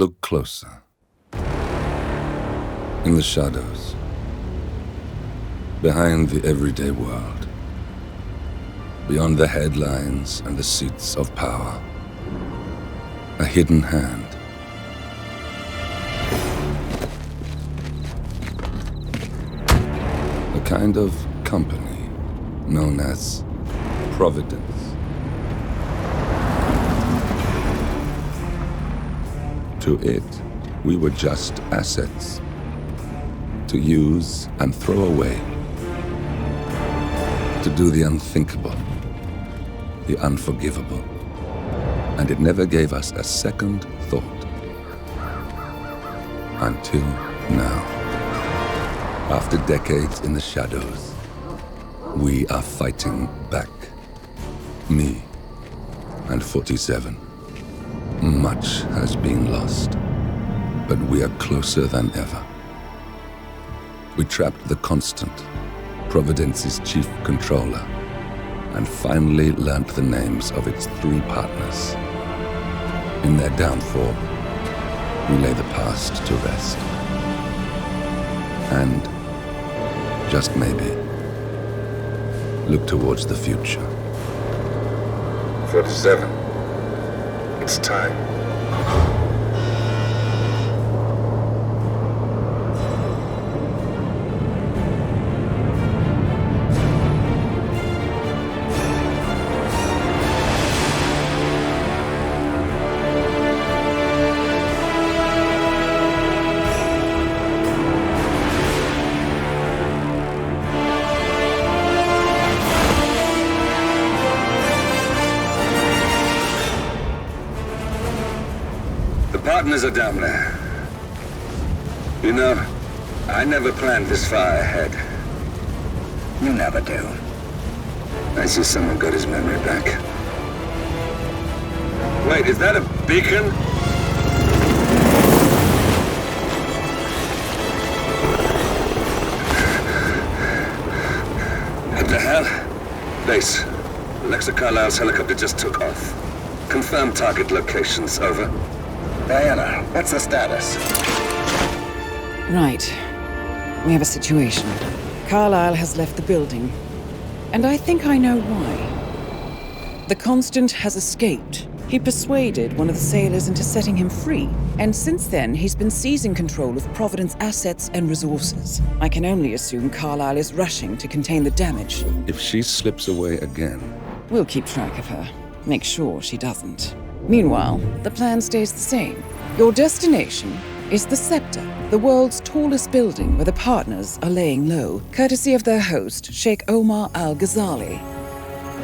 Look closer. In the shadows. Behind the everyday world. Beyond the headlines and the seats of power. A hidden hand. A kind of company known as Providence. To it, we were just assets. To use and throw away. To do the unthinkable. The unforgivable. And it never gave us a second thought. Until now. After decades in the shadows, we are fighting back. Me and 47. Much has been lost, but we are closer than ever. We trapped the Constant, Providence's chief controller, and finally learnt the names of its 3 partners. In their downfall, we lay the past to rest. And, just maybe, look towards the future. 47. It's time. Partners are down there. You know, I never planned this far ahead. You never do. I see someone got his memory back. Wait, is that a beacon? What the hell? Base. Alexa Carlisle's helicopter just took off. Confirm target locations, over. Diana, what's the status? Right. We have a situation. Carlisle has left the building. And I think I know why. The Constant has escaped. He persuaded one of the sailors into setting him free. And since then, he's been seizing control of Providence assets and resources. I can only assume Carlisle is rushing to contain the damage. If she slips away again... We'll keep track of her. Make sure she doesn't. Meanwhile, the plan stays the same. Your destination is the Scepter, the world's tallest building where the partners are laying low, courtesy of their host, Sheikh Omar Al-Ghazali.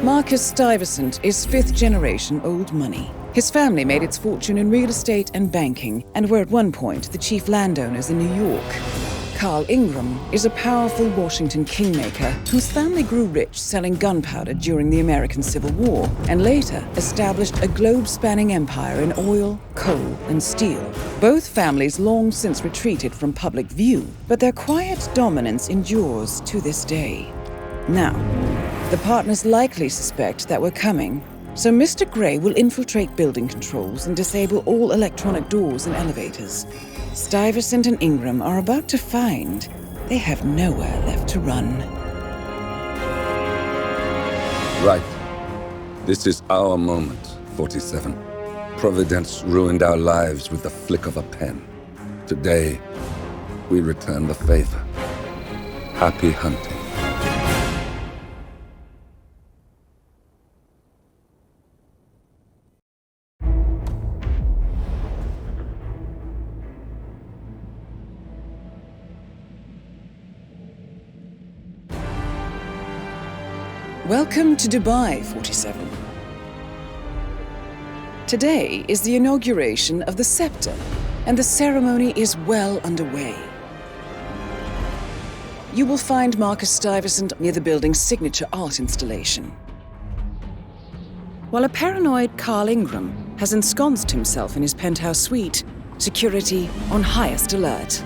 Marcus Stuyvesant is 5th-generation old money. His family made its fortune in real estate and banking, and were at one point the chief landowners in New York. Carl Ingram is a powerful Washington kingmaker whose family grew rich selling gunpowder during the American Civil War, and later established a globe-spanning empire in oil, coal, and steel. Both families long since retreated from public view, but their quiet dominance endures to this day. Now, the partners likely suspect that we're coming, so Mr. Gray will infiltrate building controls and disable all electronic doors and elevators. Stuyvesant and Ingram are about to find they have nowhere left to run. Right. This is our moment, 47. Providence ruined our lives with the flick of a pen. Today, we return the favor. Happy hunting. Welcome to Dubai, 47. Today is the inauguration of the Scepter, and the ceremony is well underway. You will find Marcus Stuyvesant near the building's signature art installation, while a paranoid Carl Ingram has ensconced himself in his penthouse suite, security on highest alert.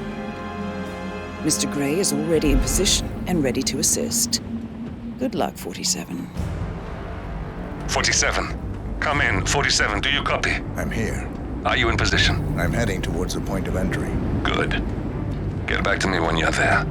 Mr. Gray is already in position and ready to assist. Good luck, 47. 47. Come in. 47, do you copy? I'm here. Are you in position? I'm heading towards the point of entry. Good. Get back to me when you're there.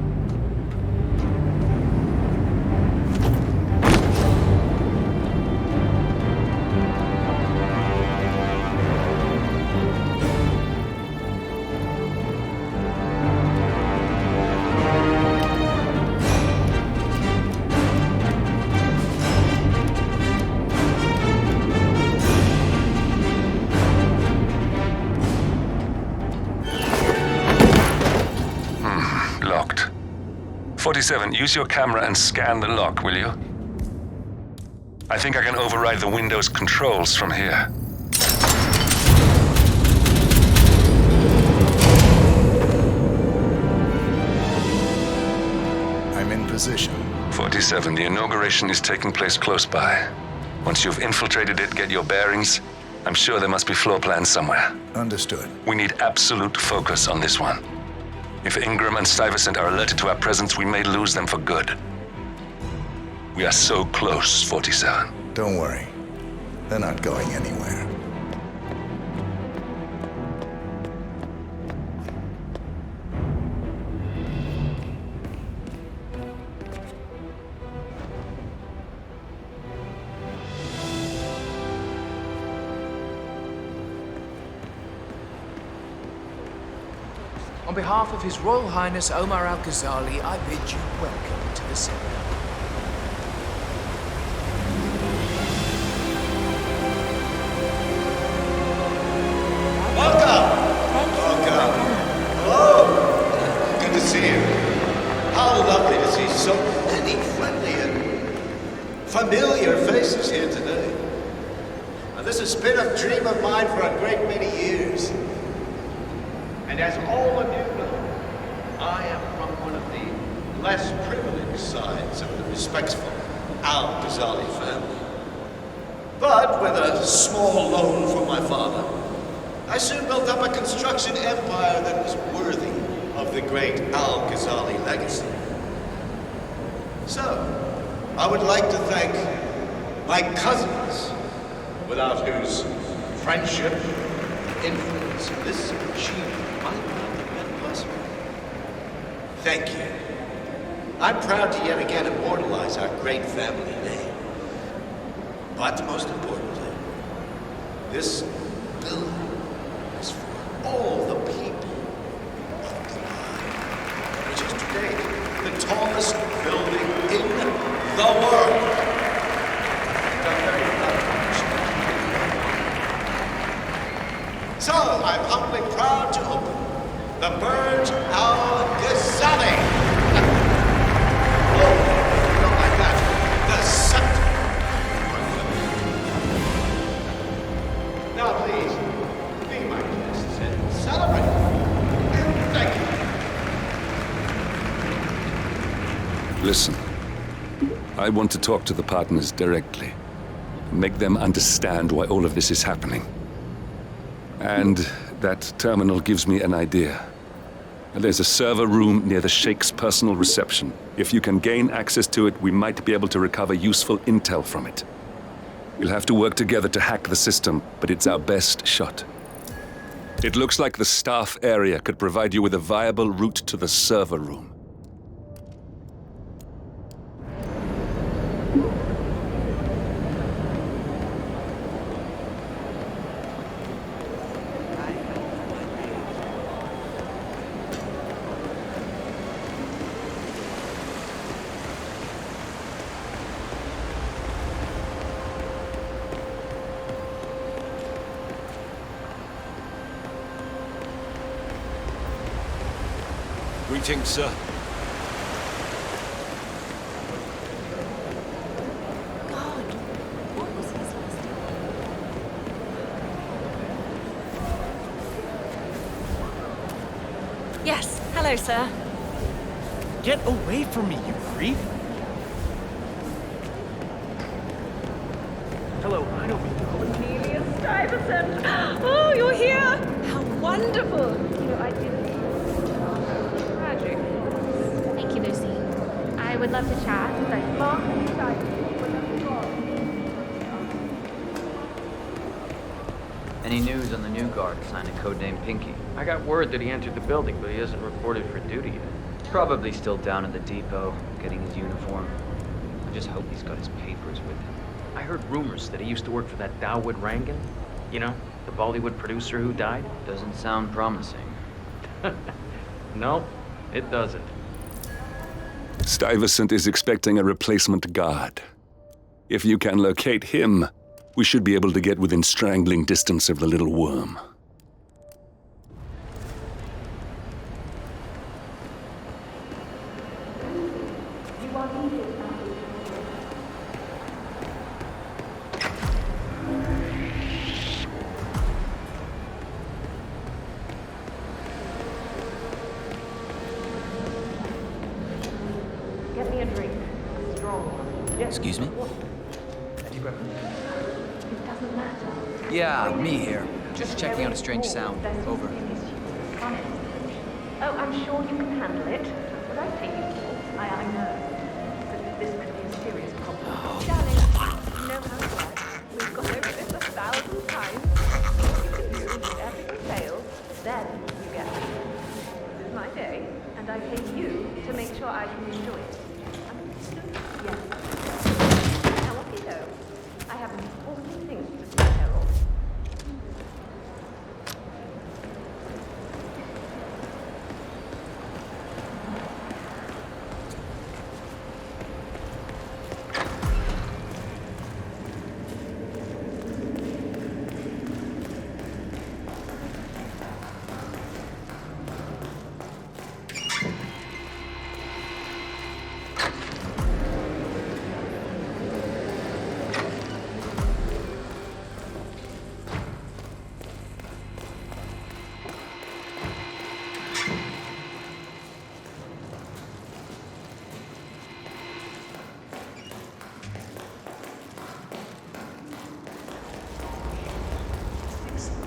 Locked. 47, use your camera and scan the lock, will you? I think I can override the Windows controls from here. I'm in position. 47, the inauguration is taking place close by. Once you've infiltrated it, get your bearings. I'm sure there must be floor plans somewhere. Understood. We need absolute focus on this one. If Ingram and Stuyvesant are alerted to our presence, we may lose them for good. We are so close, 47. Don't worry. They're not going anywhere. On behalf of His Royal Highness Omar Al-Ghazali, I bid you welcome to the ceremony. Hello. Good to see you. How lovely to see so many friendly and familiar faces here today. Now, this has been a dream of mine for a great many years. And as all of you know, I am from one of the less privileged sides of the respectful Al-Ghazali family. But with a small loan from my father, I soon built up a construction empire that was worthy of the great Al-Ghazali legacy. So, I would like to thank my cousins, without whose friendship, influence, this achievement might not have been possible. Thank you. I'm proud to yet again immortalize our great family name. But most importantly, this building is for all the people of Dubai, which is today the tallest building in the world. So, I'm humbly proud to open the Burj Al Ghazali. Oh, not like that. The scepter. Now, please, be my guests and celebrate. Thank you. Listen, I want to talk to the partners directly. Make them understand why all of this is happening. And that terminal gives me an idea. There's a server room near the Sheikh's personal reception. If you can gain access to it, we might be able to recover useful intel from it. We'll have to work together to hack the system, but it's our best shot. It looks like the staff area could provide you with a viable route to the server room. Greetings, sir. God, what was his last name? Yes, hello, sir. Get away from me, you creep! Hello, I don't mean to call it. Cornelius Stuyvesant! Oh, you're here! How wonderful! You know, I didn't... Tragic. Thank you, Lucy. I would love to chat, but Mom and Any news on the new guard assigned to codename Pinky? I got word that he entered the building, but he hasn't reported for duty yet. Probably still down in the depot, getting his uniform. I just hope he's got his papers with him. I heard rumors that he used to work for that Dawood Rangan. You know, the Bollywood producer who died? Doesn't sound promising. No, it doesn't. Stuyvesant is expecting a replacement guard. If you can locate him, we should be able to get within strangling distance of the little worm. Get me a drink. A strong one. Excuse me? It doesn't matter. Yeah, me here. Just checking out a strange sound. Over. Oh, I'm sure you can handle it. What I take you for, I know. But this could be a serious problem. Darling, you know how it works. We've gone over this 1,000 times. What you can do if everything fails, then you get me. This is my day, and I pay you to make sure I can enjoy it. Yes. Now off you go. I have important things to take care of.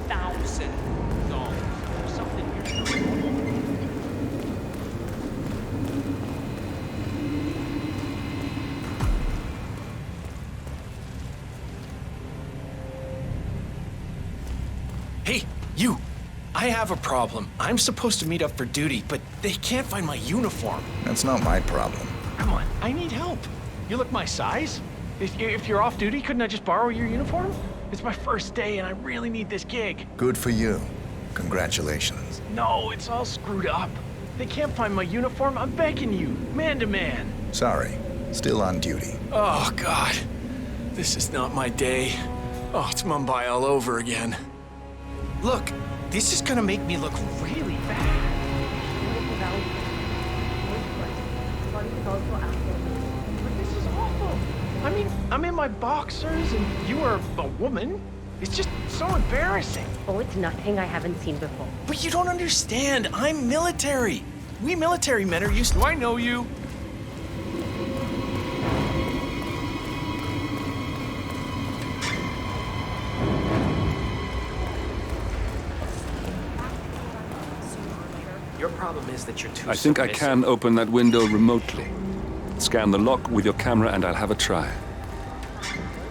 $6,000 for something you're doing. Hey, you! I have a problem. I'm supposed to meet up for duty, but they can't find my uniform. That's not my problem. Come on, I need help. You look my size? If you're off duty, couldn't I just borrow your uniform? It's my first day and I really need this gig. Good for you. Congratulations. No, it's all screwed up. They can't find my uniform. I'm begging you, man to man. Sorry. Still on duty. Oh, God. This is not my day. Oh, it's Mumbai all over again. Look, this is gonna make me look really bad. But this is awful. I mean, I'm in my boxers and you are a woman. It's just so embarrassing. Oh, it's nothing I haven't seen before. But you don't understand. I'm military. We military men are used to... Do I know you? Your problem is that you're too I think I submissive. can open that window remotely. Scan the lock with your camera and I'll have a try.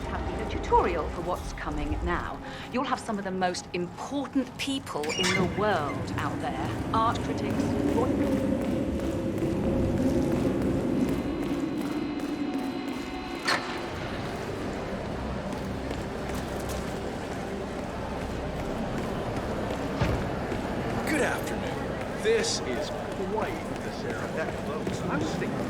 Have been a tutorial for what's coming now. You'll have some of the most important people in the world out there. Art critics, Good afternoon. This is quite the ceremony. I was thinking...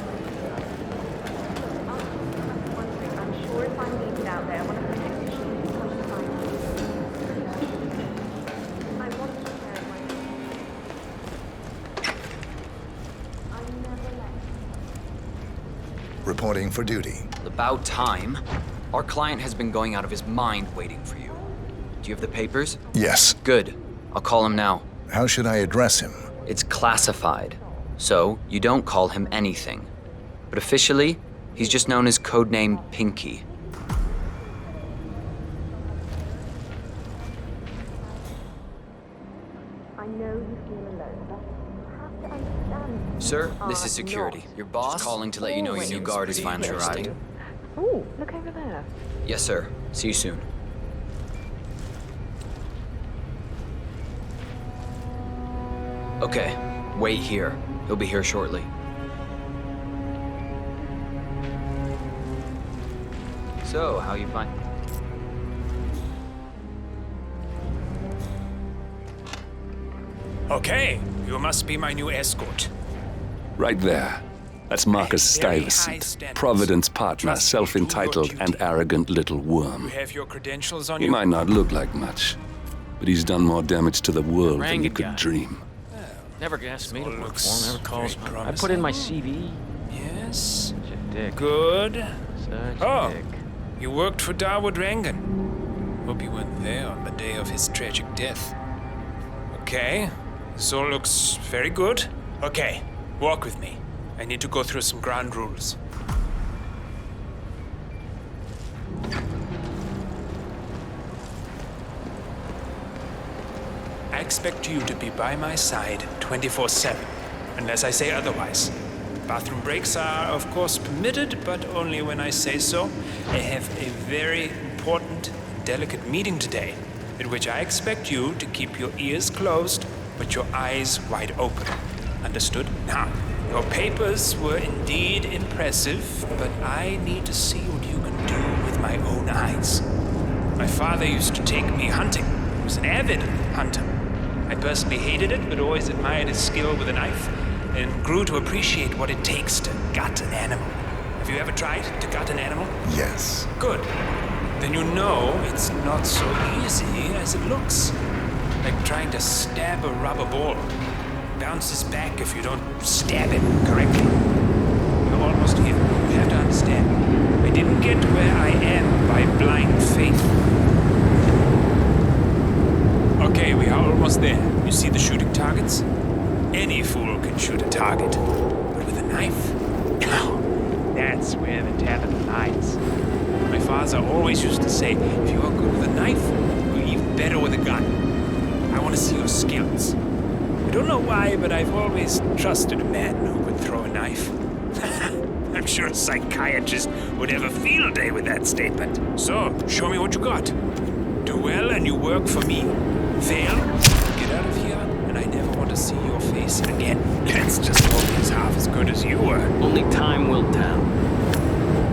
I'm sure if I'm needed out there, one of the technicians will come to find me. I want to share my... I never let... Reporting for duty. About time. Our client has been going out of his mind waiting for you. Do you have the papers? Yes. Good. I'll call him now. How should I address him? It's classified, so you don't call him anything. But officially, he's just known as codename Pinky. I know you feel alone, but you have to understand. Sir, this is security. Your boss is calling to let you know your new guard is finally arrived. Ooh, look over there. Yes, sir. See you soon. Okay, wait here. He'll be here shortly. So, how you find? Okay, you must be my new escort. Right there. That's Marcus Very high Stuyvesant, standards. Providence partner, Trust me, do your self-entitled duty. and arrogant little You worm. have your credentials on He you? might not look like much, but he's done more damage to the world than you Rangan could guy. dream. Never asked me to all work looks for him, never calls very me. I put in my CV. Yes. Such a dick. Good. Such Oh, a dick. you worked for Dawood Rangan. Hope you weren't there on the day of his tragic death. Okay, this all looks very good. Okay, walk with me. I need to go through some ground rules. I expect you to be by my side 24/7, unless I say otherwise. Bathroom breaks are, of course, permitted, but only when I say so. I have a very important and delicate meeting today, in which I expect you to keep your ears closed, but your eyes wide open. Understood? Now, your papers were indeed impressive, but I need to see what you can do with my own eyes. My father used to take me hunting. He was an avid hunter. I personally hated it, but always admired his skill with a knife, and grew to appreciate what it takes to gut an animal. Have you ever tried to gut an animal? Yes. Good. Then you know it's not so easy as it looks. Like trying to stab a rubber ball. Bounces back if you don't stab it correctly. You're almost here. You have to understand. I didn't get where I am by blind faith. Okay, we are almost there. You see the shooting targets? Any fool can shoot a target. But with a knife? No. That's where the talent lies. My father always used to say, if you are good with a knife, you're even better with a gun. I want to see your skills. I don't know why, but I've always trusted a man who could throw a knife. I'm sure a psychiatrist would have a field day with that statement. So, show me what you got. Do well and you work for me. Fail, get out of here, and I never want to see your face again. Let's just hope he's half as good as you were. Only time will tell.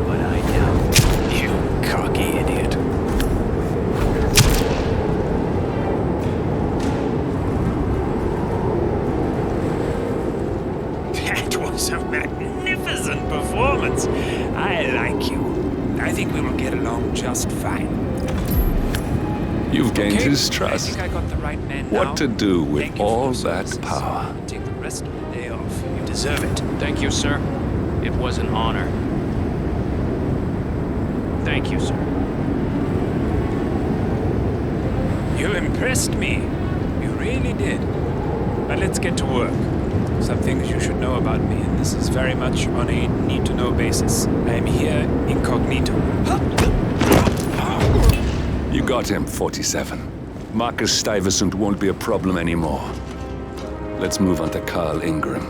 But I know. You cocky idiot. That was a magnificent performance. I like you. I think we will get along just fine. You've gained Okay, his trust. I think I got the right man now. What to do with Thank you all for your that services. power? Take the rest of the day off. You deserve it. Thank you, sir. It was an honor. Thank you, sir. You impressed me. You really did. But let's get to work. Some things you should know about me, and this is very much on a need-to-know basis. I am here incognito. You got him, 47. Marcus Stuyvesant won't be a problem anymore. Let's move on to Carl Ingram.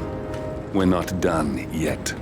We're not done yet.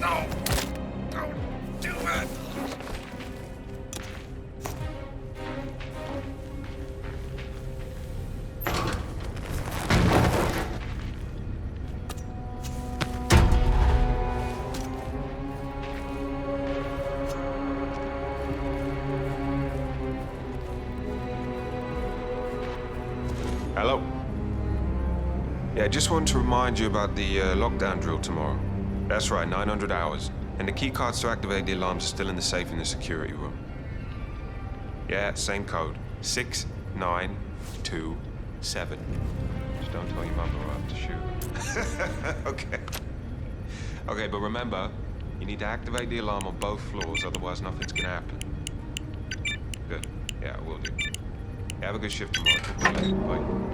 No! Don't do it! Hello. Yeah, just wanted to remind you about the lockdown drill tomorrow. That's right, 900 hours. And the keycards to activate the alarms are still in the safe in the security room. Yeah, same code. 6927. Just don't tell your mother or I'll have to shoot. Okay. Okay, but remember, you need to activate the alarm on both floors, otherwise nothing's gonna happen. Good. Yeah, will do. Have a good shift tomorrow. Talk to you later. Bye.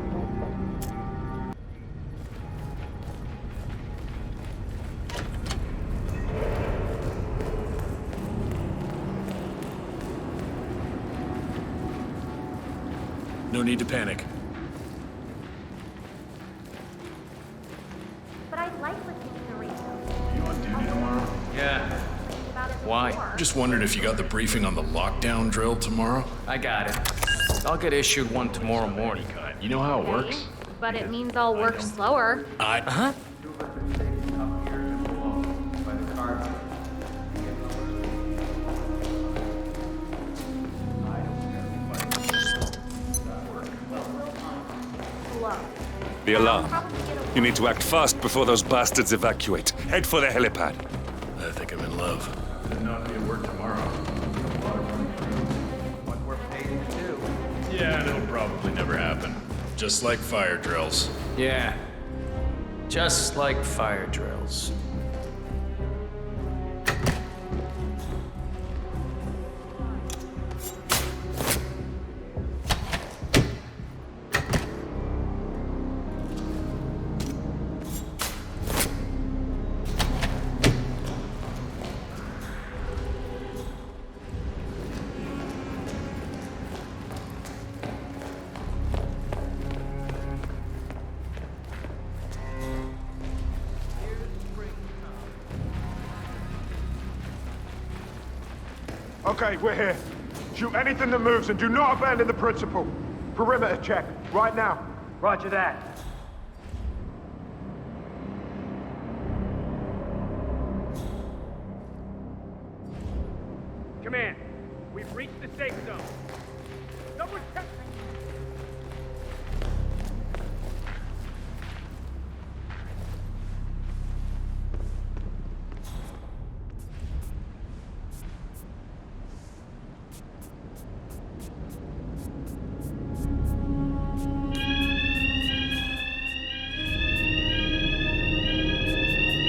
No need to panic. But I like listening to the radio. You on duty tomorrow? Yeah. Why? Just wondered if you got the briefing on the lockdown drill tomorrow? I got it. I'll get issued one tomorrow morning. You know how it works? But it means I'll work slower. Huh? The alarm. You need to act fast before those bastards evacuate. Head for the helipad. I think I'm in love. Didn't know I'd be at work tomorrow. What we're paid to do. Yeah, and it'll probably never happen. Just like fire drills. Yeah. Just like fire drills. Okay, we're here. Shoot anything that moves and do not abandon the principle. Perimeter check, right now. Roger that. Command, we've reached the safe zone. Number 10.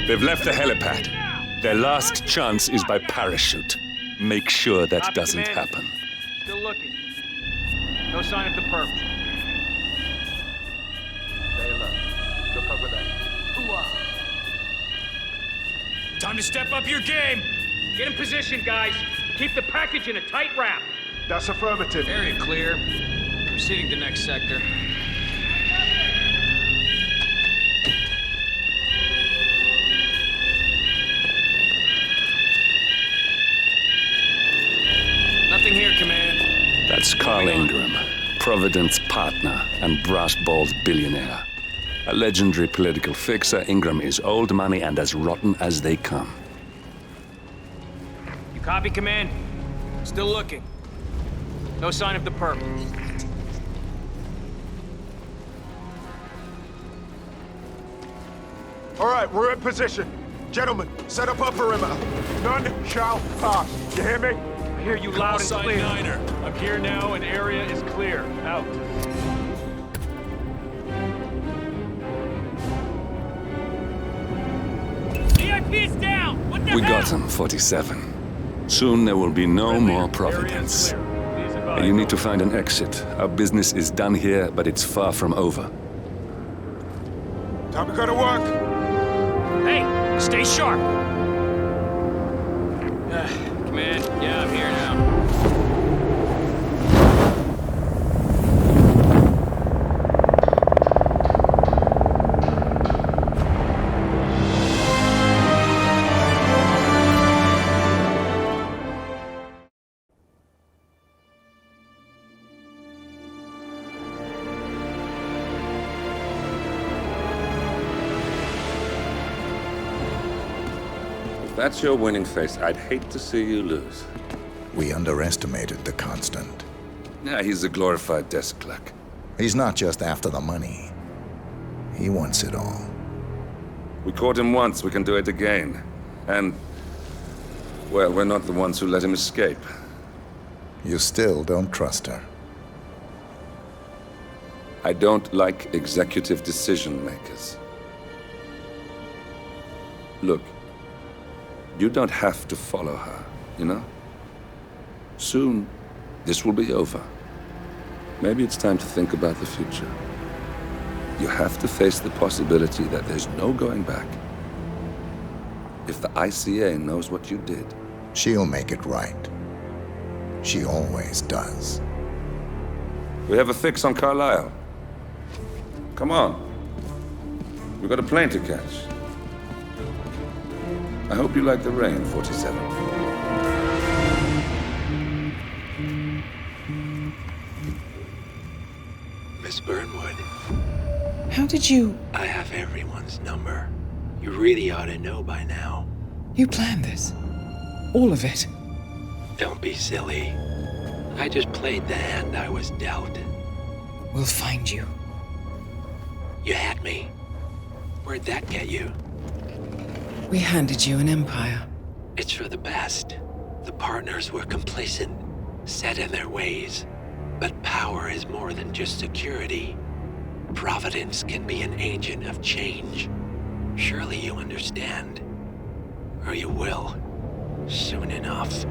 They've left the helipad. Their last chance is by parachute. Make sure that Copy, doesn't Commander. happen. Still looking. No sign of the perp. Stay alert. Go cover that. Time to step up your game. Get in position, guys. Keep the package in a tight wrap. That's affirmative. Area clear. Proceeding to next sector. Nothing here, Command. That's Carl Ingram, Providence partner and brass-balled billionaire. A legendary political fixer, Ingram is old money and as rotten as they come. You copy, Command? Still looking. No sign of the perp. All right, we're in position. Gentlemen, set up a perimeter. None shall pass. You hear me? I hear you loud and Side clear. Niner. I'm here now and area is clear. Out. VIP is down! What the We hell? got him, 47. Soon there will be no more Providence. You need to find an exit. Our business is done here, but it's far from over. Time to go to work. Hey, stay sharp. Command, yeah, I'm here now. If that's your winning face, I'd hate to see you lose. We underestimated the Constant. Yeah, he's a glorified desk clerk. He's not just after the money. He wants it all. We caught him once, we can do it again. And, well, we're not the ones who let him escape. You still don't trust her. I don't like executive decision makers. Look, you don't have to follow her, you know? Soon, this will be over. Maybe it's time to think about the future. You have to face the possibility that there's no going back. If the ICA knows what you did, she'll make it right. She always does. We have a fix on Carlisle. Come on. We've got a plane to catch. I hope you like the rain, 47. Miss Burnwood. How did you... I have everyone's number. You really ought to know by now. You planned this? All of it? Don't be silly. I just played the hand I was dealt. We'll find you. You had me. Where'd that get you? We handed you an empire. It's for the best. The partners were complacent, set in their ways. But power is more than just security. Providence can be an agent of change. Surely you understand. Or you will. Soon enough.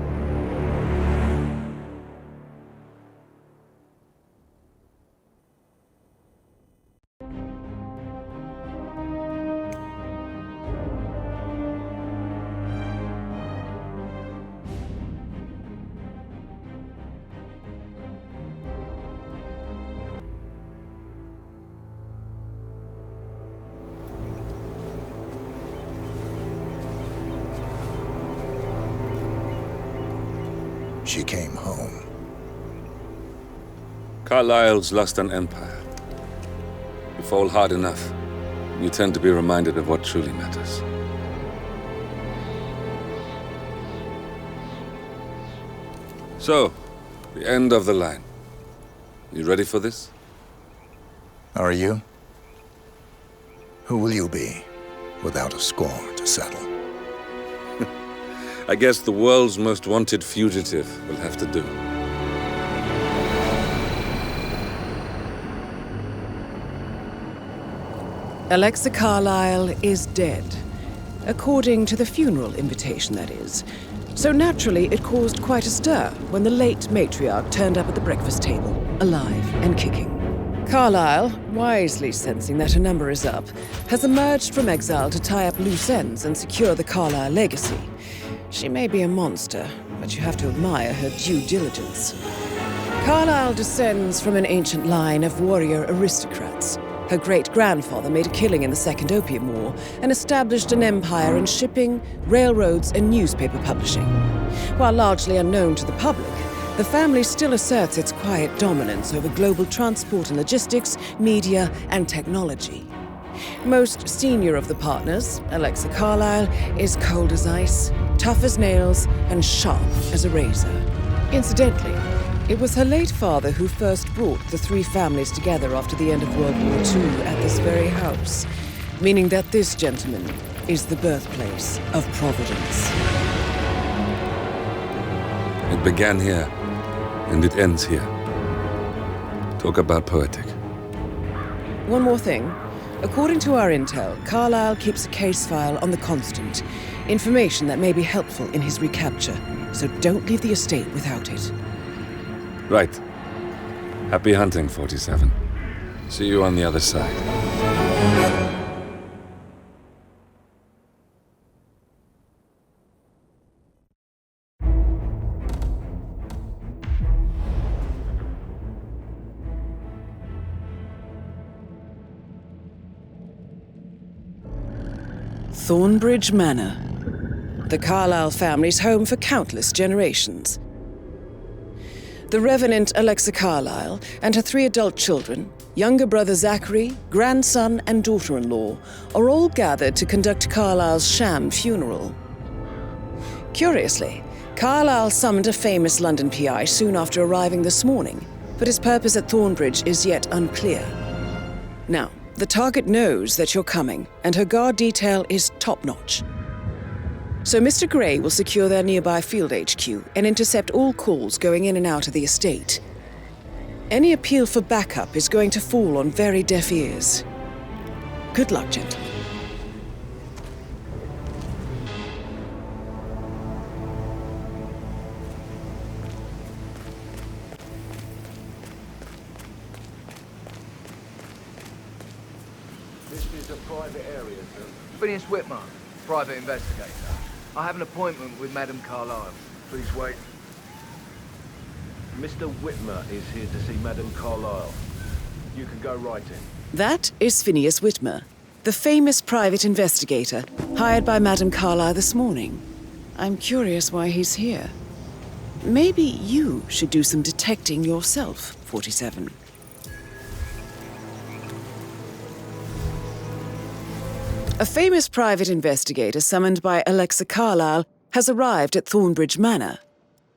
She came home. Carlisle's lost an empire. You fall hard enough, you tend to be reminded of what truly matters. So, the end of the line. You ready for this? Are you? Who will you be, without a score to settle? I guess the world's most wanted fugitive will have to do. Alexa Carlisle is dead. According to the funeral invitation, that is. So naturally, it caused quite a stir when the late matriarch turned up at the breakfast table, alive and kicking. Carlisle, wisely sensing that her number is up, has emerged from exile to tie up loose ends and secure the Carlisle legacy. She may be a monster, but you have to admire her due diligence. Carlisle descends from an ancient line of warrior aristocrats. Her great-grandfather made a killing in the Second Opium War and established an empire in shipping, railroads, and newspaper publishing. While largely unknown to the public, the family still asserts its quiet dominance over global transport and logistics, media, and technology. Most senior of the partners, Alexa Carlisle, is cold as ice, tough as nails, and sharp as a razor. Incidentally, it was her late father who first brought the three families together after the end of World War II at this very house, meaning that this gentleman is the birthplace of Providence. It began here, and it ends here. Talk about poetic. One more thing. According to our intel, Carlisle keeps a case file on the Constant. Information that may be helpful in his recapture, so don't leave the estate without it. Right. Happy hunting, 47. See you on the other side. Thornbridge Manor. The Carlisle family's home for countless generations. The Revenant Alexa Carlisle and her 3 adult children, younger brother Zachary, grandson, and daughter-in-law, are all gathered to conduct Carlisle's sham funeral. Curiously, Carlyle summoned a famous London PI soon after arriving this morning, but his purpose at Thornbridge is yet unclear. Now, the target knows that you're coming, and her guard detail is top-notch. So Mr. Gray will secure their nearby field HQ and intercept all calls going in and out of the estate. Any appeal for backup is going to fall on very deaf ears. Good luck, gentlemen. This is a private area, sir. Phineas Whitmer, private investigator. I have an appointment with Madame Carlyle. Please wait. Mr. Whitmer is here to see Madame Carlyle. You can go right in. That is Phineas Whitmer, the famous private investigator hired by Madame Carlyle this morning. I'm curious why he's here. Maybe you should do some detecting yourself, 47. A famous private investigator summoned by Alexa Carlyle has arrived at Thornbridge Manor.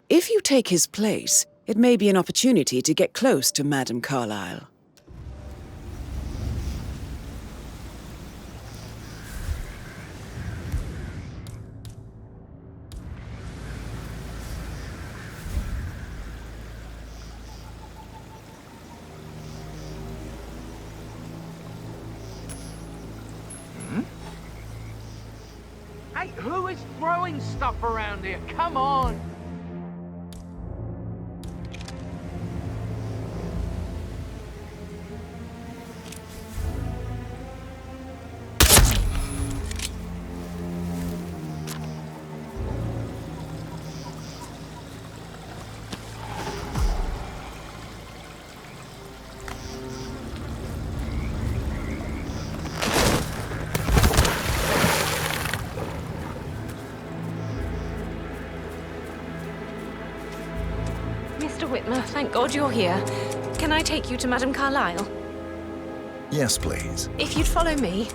If you take his place, it may be an opportunity to get close to Madame Carlyle. Hey, who is throwing stuff around here? Come on! Mr. Whitmer, thank God you're here. Can I take you to Madame Carlyle? Yes, please. If you'd follow me.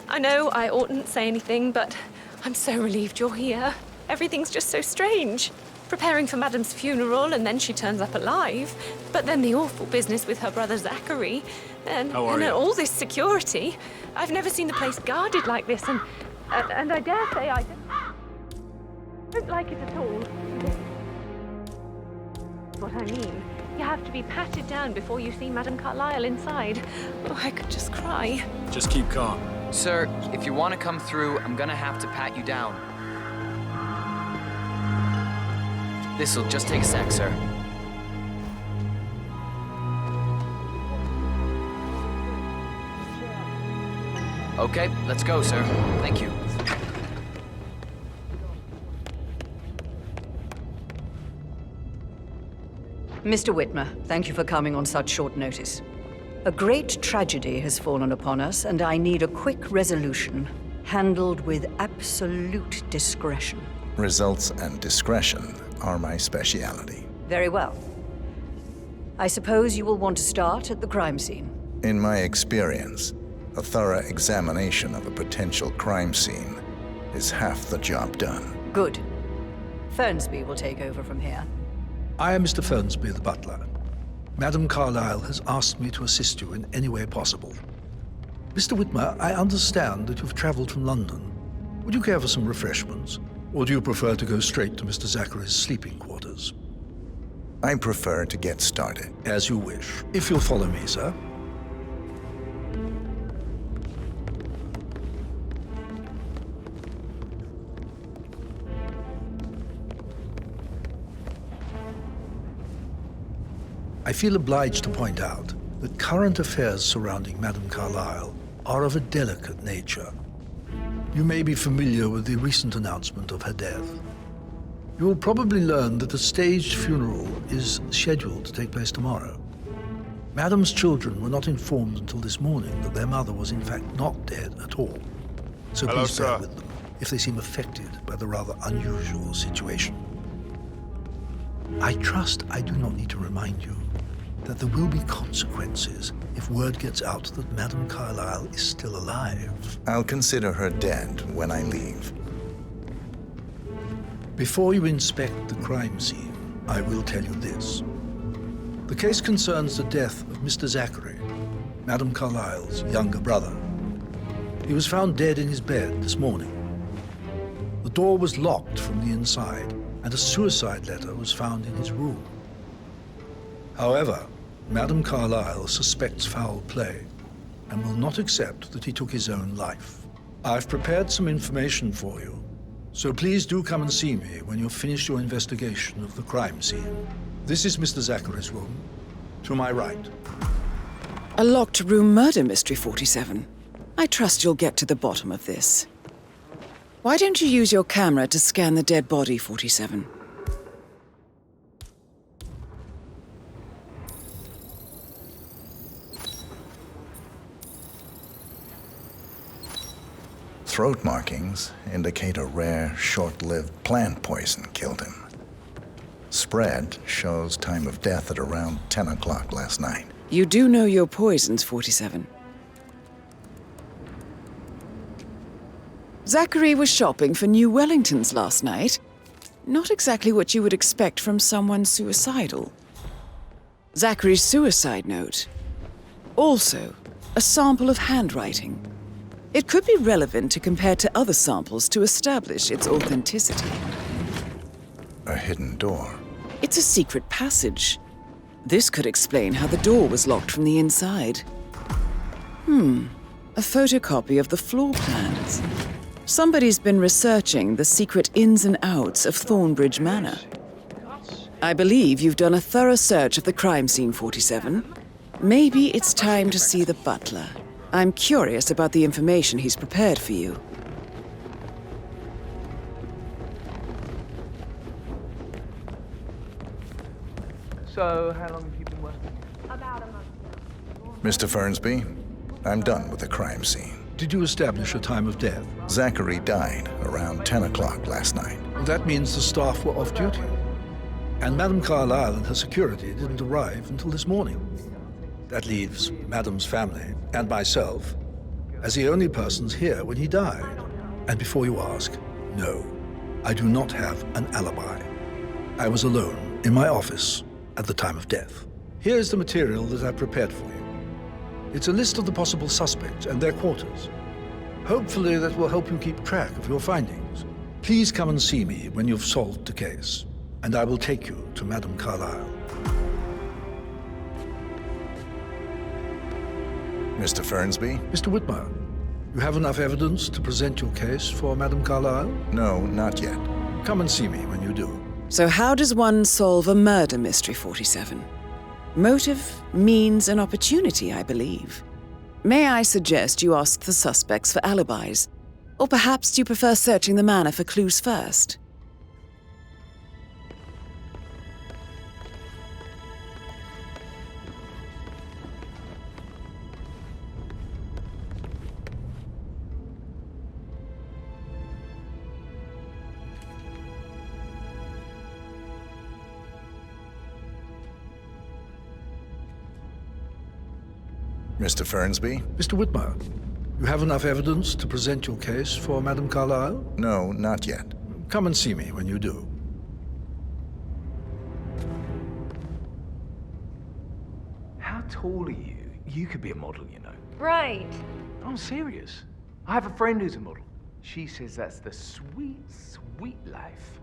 I know I oughtn't say anything, but I'm so relieved you're here. Everything's just so strange. Preparing for Madame's funeral, and then she turns up alive. But then the awful business with her brother Zachary. And all this security. I've never seen the place guarded like this, and I dare say I don't like it at all. What I mean, you have to be patted down before you see Madame Carlyle inside. Oh, I could just cry. Just keep calm. Sir, if you want to come through, I'm gonna have to pat you down. This'll just take a sec, sir. Okay, let's go, sir. Thank you. Mr. Whitmer, thank you for coming on such short notice. A great tragedy has fallen upon us, and I need a quick resolution, handled with absolute discretion. Results and discretion are my speciality. Very well. I suppose you will want to start at the crime scene. In my experience, a thorough examination of a potential crime scene is half the job done. Good. Fernsby will take over from here. I am Mr. Fernsby, the butler. Madame Carlyle has asked me to assist you in any way possible. Mr. Whitmer, I understand that you've traveled from London. Would you care for some refreshments? Or do you prefer to go straight to Mr. Zachary's sleeping quarters? I prefer to get started. As you wish. If you'll follow me, sir. I feel obliged to point out that current affairs surrounding Madame Carlyle are of a delicate nature. You may be familiar with the recent announcement of her death. You will probably learn that a staged funeral is scheduled to take place tomorrow. Madame's children were not informed until this morning that their mother was in fact not dead at all. So Hello, please bear sir. with them if they seem affected by the rather unusual situation. I trust I do not need to remind you that there will be consequences if word gets out that Madame Carlyle is still alive. I'll consider her dead when I leave. Before you inspect the crime scene, I will tell you this. The case concerns the death of Mr. Zachary, Madame Carlyle's younger brother. He was found dead in his bed this morning. The door was locked from the inside, and a suicide letter was found in his room. However, Madame Carlyle suspects foul play and will not accept that he took his own life. I've prepared some information for you, so please do come and see me when you've finished your investigation of the crime scene. This is Mr. Zachary's room, to my right. A locked room murder mystery, 47. I trust you'll get to the bottom of this. Why don't you use your camera to scan the dead body, 47? Throat markings indicate a rare, short-lived plant poison killed him. Spread shows time of death at around 10 o'clock last night. You do know your poisons, 47. Zachary was shopping for New Wellingtons last night. Not exactly what you would expect from someone suicidal. Zachary's suicide note. Also, a sample of handwriting. It could be relevant to compare to other samples to establish its authenticity. A hidden door. It's a secret passage. This could explain how the door was locked from the inside. A photocopy of the floor plans. Somebody's been researching the secret ins and outs of Thornbridge Manor. I believe you've done a thorough search of the crime scene, 47. Maybe it's time to see the butler. I'm curious about the information he's prepared for you. So, how long have you been working? About a month. Mr. Fernsby, I'm done with the crime scene. Did you establish a time of death? Zachary died around 10 o'clock last night. Well, that means the staff were off duty. And Madame Carlyle and her security didn't arrive until this morning. That leaves Madame's family and myself as the only persons here when he died. And before you ask, no, I do not have an alibi. I was alone in my office at the time of death. Here's the material that I prepared for you. It's a list of the possible suspects and their quarters. Hopefully that will help you keep track of your findings. Please come and see me when you've solved the case, and I will take you to Madame Carlyle. Mr. Fernsby? Mr. Whitmer, you have enough evidence to present your case for Madame Carlyle? No, not yet. Come and see me when you do. So how does one solve a murder mystery, 47? Motive, means, and opportunity, I believe. May I suggest you ask the suspects for alibis? Or perhaps you prefer searching the manor for clues first? Mr. Fernsby? Mr. Whitmer, you have enough evidence to present your case for Madame Carlyle? No, not yet. Come and see me when you do. How tall are you? You could be a model, you know. Right. I'm serious. I have a friend who's a model. She says that's the sweet, sweet life.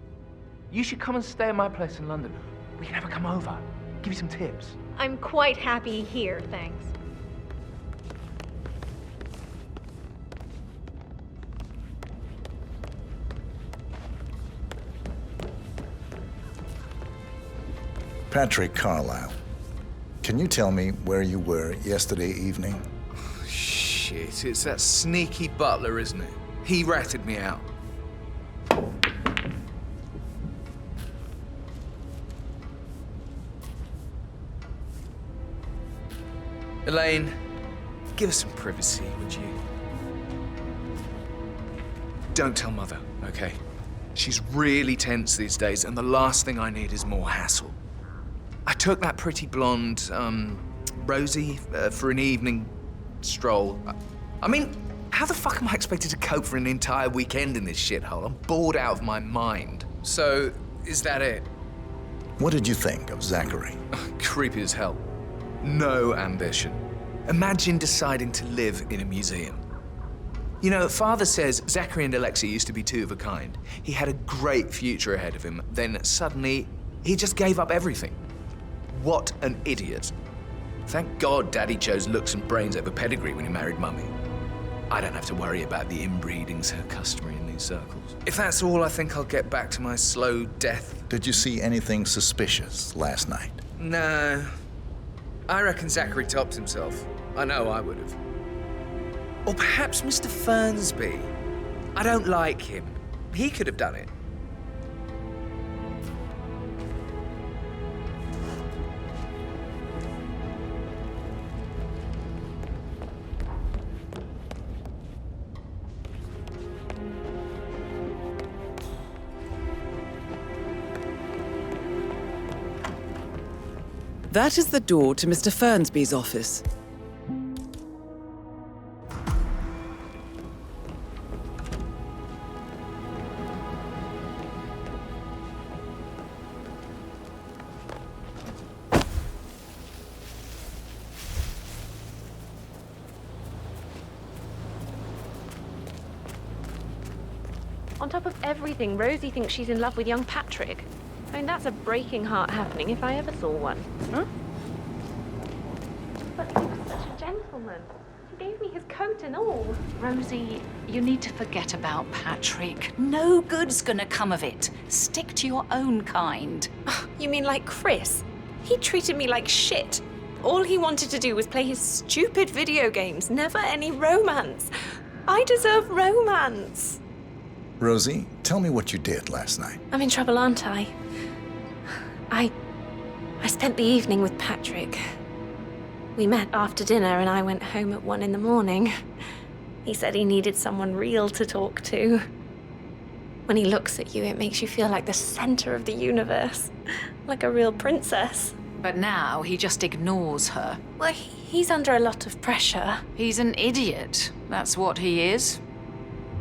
You should come and stay at my place in London. We can have her come over. Give you some tips. I'm quite happy here, thanks. Patrick Carlyle, can you tell me where you were yesterday evening? Shit, it's that sneaky butler, isn't it? He ratted me out. Elaine, give us some privacy, would you? Don't tell Mother, okay? She's really tense these days, and the last thing I need is more hassle. I took that pretty blonde, Rosie, for an evening stroll. I mean, how the fuck am I expected to cope for an entire weekend in this shithole? I'm bored out of my mind. So, is that it? What did you think of Zachary? Creepy as hell. No ambition. Imagine deciding to live in a museum. You know, Father says Zachary and Alexia used to be two of a kind. He had a great future ahead of him, then suddenly, he just gave up everything. What an idiot. Thank God Daddy chose looks and brains over pedigree when he married Mummy. I don't have to worry about the inbreeding so customary in these circles. If that's all, I think I'll get back to my slow death. Did you see anything suspicious last night? No. I reckon Zachary topped himself. I know I would have. Or perhaps Mr. Fernsby. I don't like him. He could have done it. That is the door to Mr. Fernsby's office. On top of everything, Rosie thinks she's in love with young Patrick. I mean, that's a breaking heart happening if I ever saw one. Huh? But he was such a gentleman. He gave me his coat and all. Rosie, you need to forget about Patrick. No good's gonna come of it. Stick to your own kind. You mean like Chris? He treated me like shit. All he wanted to do was play his stupid video games, never any romance. I deserve romance. Rosie, tell me what you did last night. I'm in trouble, aren't I? I spent the evening with Patrick. We met after dinner and I went home at 1 in the morning. He said he needed someone real to talk to. When he looks at you, it makes you feel like the center of the universe. Like a real princess. But now he just ignores her. Well, he's under a lot of pressure. He's an idiot. That's what he is.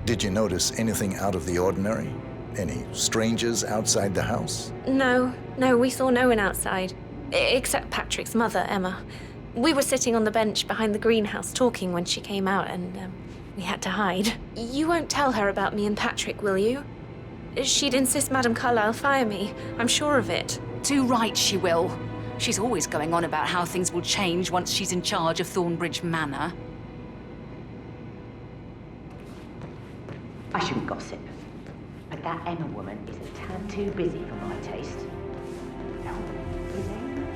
Did you notice anything out of the ordinary? Any strangers outside the house? No, we saw no one outside. Except Patrick's mother, Emma. We were sitting on the bench behind the greenhouse talking when she came out and we had to hide. You won't tell her about me and Patrick, will you? She'd insist Madame Carlyle fire me. I'm sure of it. Too right she will. She's always going on about how things will change once she's in charge of Thornbridge Manor. I shouldn't gossip, but that Emma woman is a tad too busy for my taste. Now, Elaine,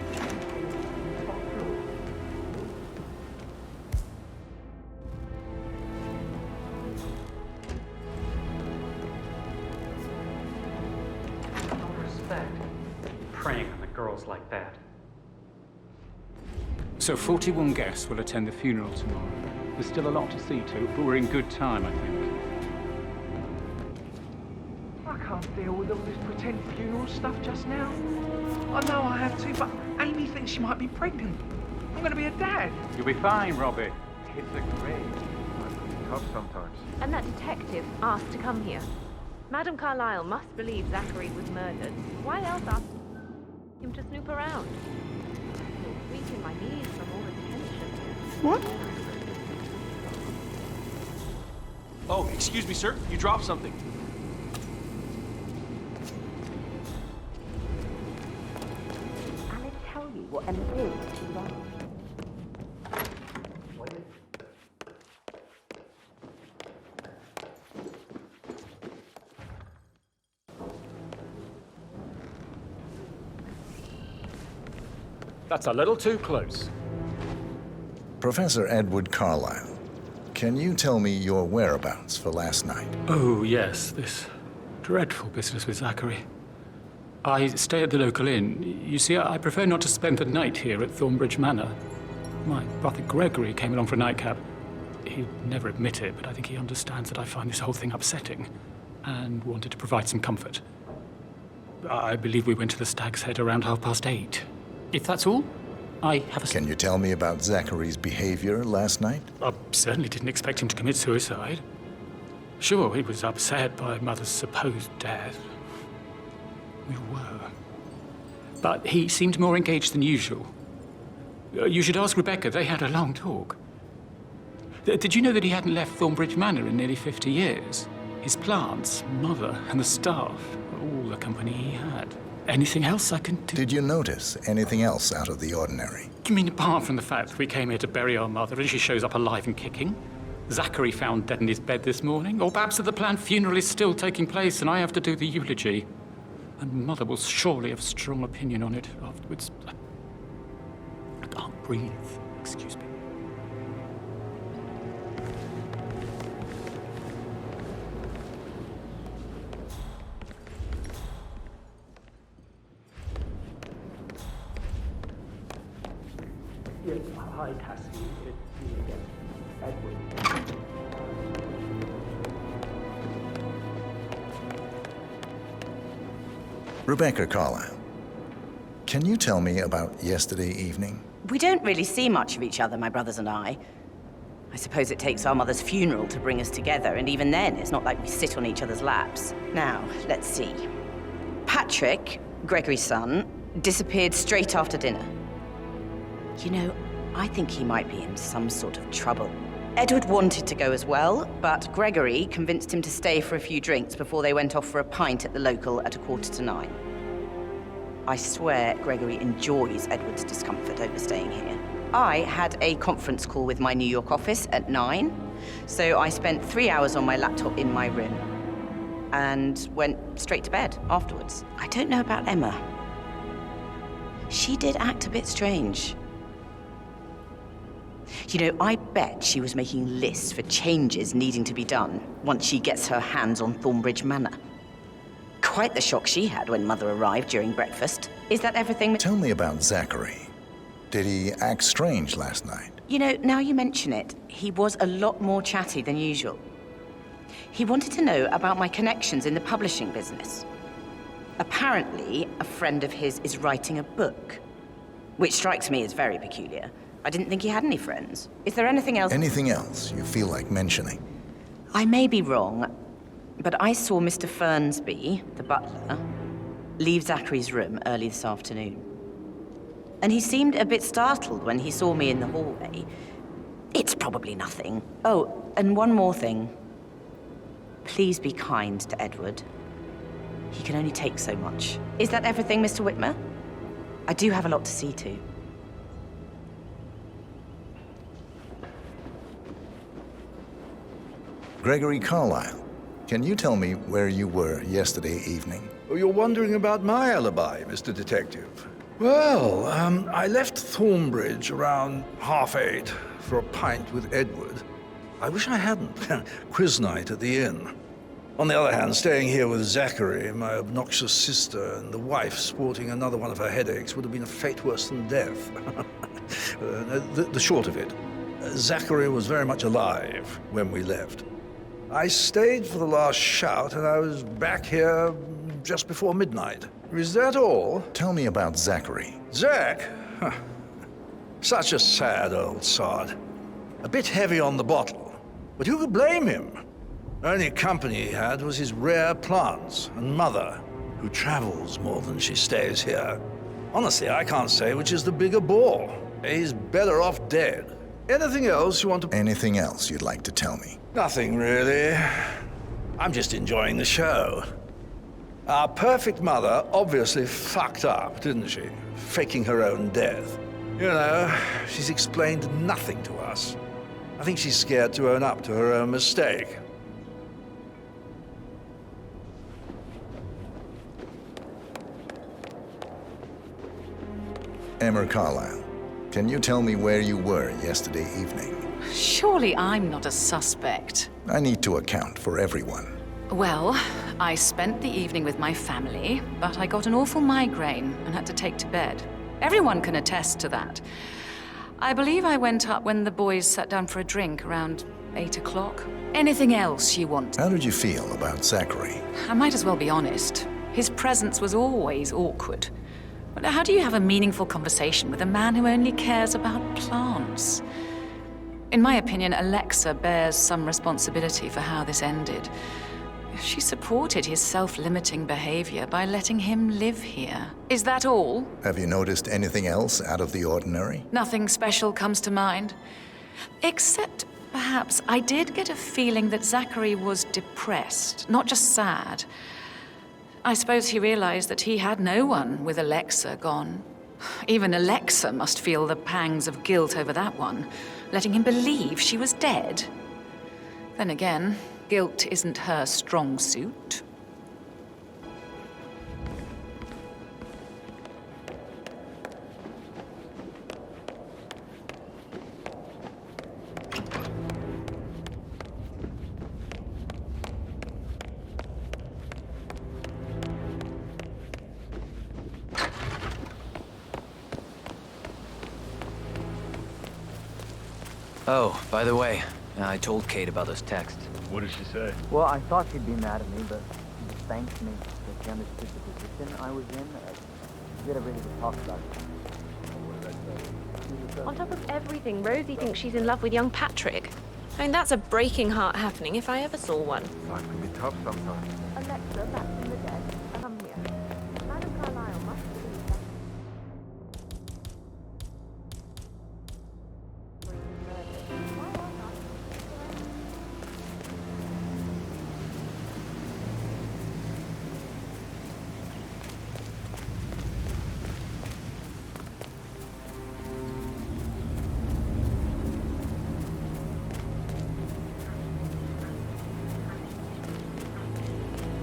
No respect. Preying on the girls like that. So 41 guests will attend the funeral tomorrow. There's still a lot to see to, but we're in good time, I think. I can't deal with all this pretend funeral stuff just now. I know I have to, but Amy thinks she might be pregnant. I'm going to be a dad. You'll be fine, Robbie. Kids are great. It's tough sometimes. And that detective asked to come here. Madame Carlyle must believe Zachary was murdered. Why else ask him to snoop around? I feel weak in my knees from all the tension here. What? Oh, excuse me, sir. You dropped something. I'll tell you what Emma did. She lied. That's a little too close. Professor Edward Carlyle, can you tell me your whereabouts for last night? Oh, yes, this dreadful business with Zachary. I stay at the local inn. You see, I prefer not to spend the night here at Thornbridge Manor. My brother Gregory came along for a nightcap. He'd never admit it, but I think he understands that I find this whole thing upsetting and wanted to provide some comfort. I believe we went to the Stag's Head around 8:30. If that's all? I have a... Can you tell me about Zachary's behavior last night? I certainly didn't expect him to commit suicide. Sure, he was upset by Mother's supposed death. We were. But he seemed more engaged than usual. You should ask Rebecca. They had a long talk. Did you know that he hadn't left Thornbridge Manor in nearly 50 years? His plants, Mother, and the staff, all the company he had. Anything else I can do? Did you notice anything else out of the ordinary? You mean apart from the fact that we came here to bury our mother and she shows up alive and kicking? Zachary found dead in his bed this morning? Or perhaps that the planned funeral is still taking place and I have to do the eulogy? And Mother will surely have a strong opinion on it afterwards. I can't breathe. Excuse me. Yes, hi, Cassie. It's me again. Edward. Rebecca Carlyle, can you tell me about yesterday evening? We don't really see much of each other, my brothers and I. I suppose it takes our mother's funeral to bring us together, and even then, it's not like we sit on each other's laps. Now, let's see. Patrick, Gregory's son, disappeared straight after dinner. You know, I think he might be in some sort of trouble. Edward wanted to go as well, but Gregory convinced him to stay for a few drinks before they went off for a pint at the local at 9:15. I swear Gregory enjoys Edward's discomfort over staying here. I had a conference call with my New York office at 9, so I spent 3 hours on my laptop in my room and went straight to bed afterwards. I don't know about Emma. She did act a bit strange. You know, I bet she was making lists for changes needing to be done once she gets her hands on Thornbridge Manor. Quite the shock she had when Mother arrived during breakfast. Is that everything? Tell me about Zachary. Did he act strange last night? You know, now you mention it, he was a lot more chatty than usual. He wanted to know about my connections in the publishing business. Apparently, a friend of his is writing a book, which strikes me as very peculiar. I didn't think he had any friends. Is there anything else? Anything else you feel like mentioning? I may be wrong, but I saw Mr. Fernsby, the butler, leave Zachary's room early this afternoon. And he seemed a bit startled when he saw me in the hallway. It's probably nothing. Oh, and one more thing. Please be kind to Edward. He can only take so much. Is that everything, Mr. Whitmer? I do have a lot to see to. Gregory Carlyle, can you tell me where you were yesterday evening? Oh, you're wondering about my alibi, Mr. Detective. Well, I left Thornbridge around 8:30 for a pint with Edward. I wish I hadn't. Quiz night at the inn. On the other hand, staying here with Zachary, my obnoxious sister, and the wife sporting another one of her headaches would have been a fate worse than death. The short of it, Zachary was very much alive when we left. I stayed for the last shout, and I was back here just before midnight. Is that all? Tell me about Zachary. Zach? Huh. Such a sad old sod. A bit heavy on the bottle, but who could blame him? Only company he had was his rare plants and Mother, who travels more than she stays here. Honestly, I can't say which is the bigger bore. He's better off dead. Anything else you want to... Anything else you'd like to tell me? Nothing, really. I'm just enjoying the show. Our perfect mother obviously fucked up, didn't she? Faking her own death. You know, she's explained nothing to us. I think she's scared to own up to her own mistake. Emma Carlyle, can you tell me where you were yesterday evening? Surely I'm not a suspect. I need to account for everyone. Well, I spent the evening with my family, but I got an awful migraine and had to take to bed. Everyone can attest to that. I believe I went up when the boys sat down for a drink around 8 o'clock. Anything else you want? How did you feel about Zachary? I might as well be honest. His presence was always awkward. But how do you have a meaningful conversation with a man who only cares about plants? In my opinion, Alexa bears some responsibility for how this ended. She supported his self-limiting behavior by letting him live here. Is that all? Have you noticed anything else out of the ordinary? Nothing special comes to mind. Except, perhaps, I did get a feeling that Zachary was depressed, not just sad. I suppose he realized that he had no one with Alexa gone. Even Alexa must feel the pangs of guilt over that one, letting him believe she was dead. Then again, guilt isn't her strong suit. Oh, by the way, I told Kate about those texts. What did she say? Well, I thought she'd be mad at me, but she just thanked me that she understood the position I was in. Get her ready to talk about it. On top of everything, Rosie thinks she's in love with young Patrick. I mean, that's a breaking heart happening if I ever saw one. Life can be tough sometimes. Alexa, back from the dead. Come here. Madam Carlyle must believe that.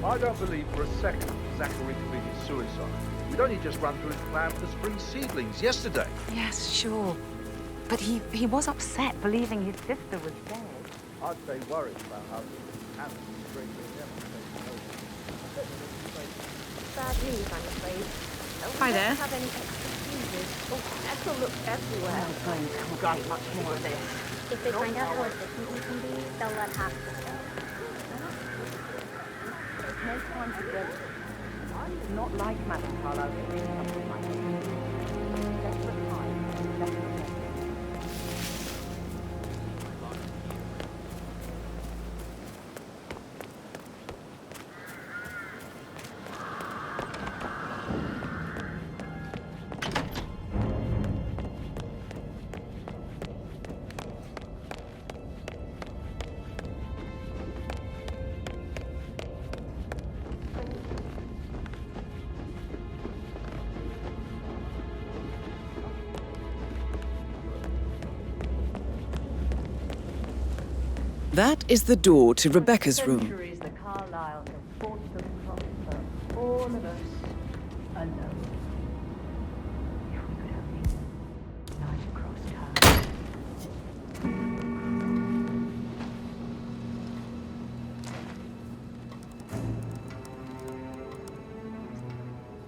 I don't believe for a second Zachary committed suicide. We'd only just run through his plan for the spring seedlings yesterday. Yes, sure. But he was upset, believing his sister was dead. I'd say worried about how things happened in spring Bad news, I'm afraid. Hi there. We don't have any excuses. Oh, Ethel looks everywhere. We've got much more of this. If they find out how efficient we can be, they'll let half the stay. No time to go. I'm not like Madam Carlyle to bring something like this. Desperate time, desperate. That is the door to Rebecca's room. Centuries the Carlyle have fought to prosper, all of us alone. If we could only light across town.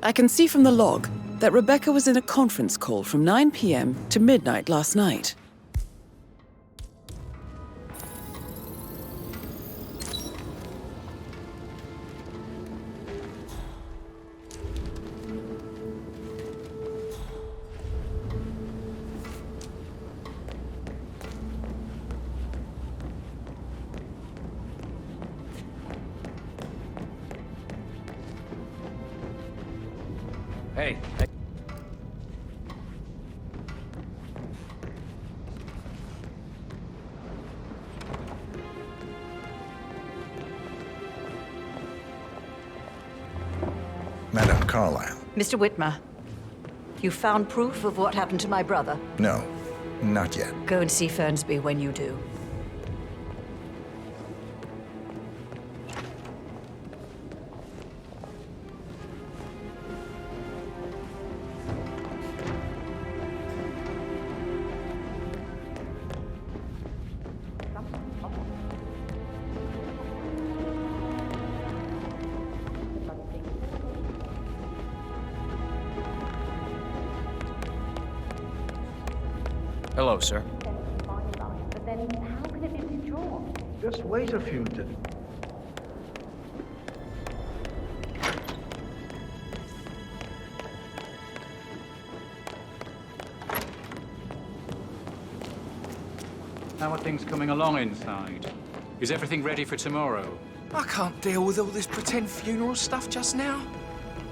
I can see from the log that Rebecca was in a conference call from 9 p.m. to midnight last night. Hey. Madam Carlyle. Mr. Whitmer, you found proof of what happened to my brother? No, not yet. Go and see Fernsby when you do. Hello, sir. But then how can it be withdrawn? Just wait a few days. How are things coming along inside? Is everything ready for tomorrow? I can't deal with all this pretend funeral stuff just now.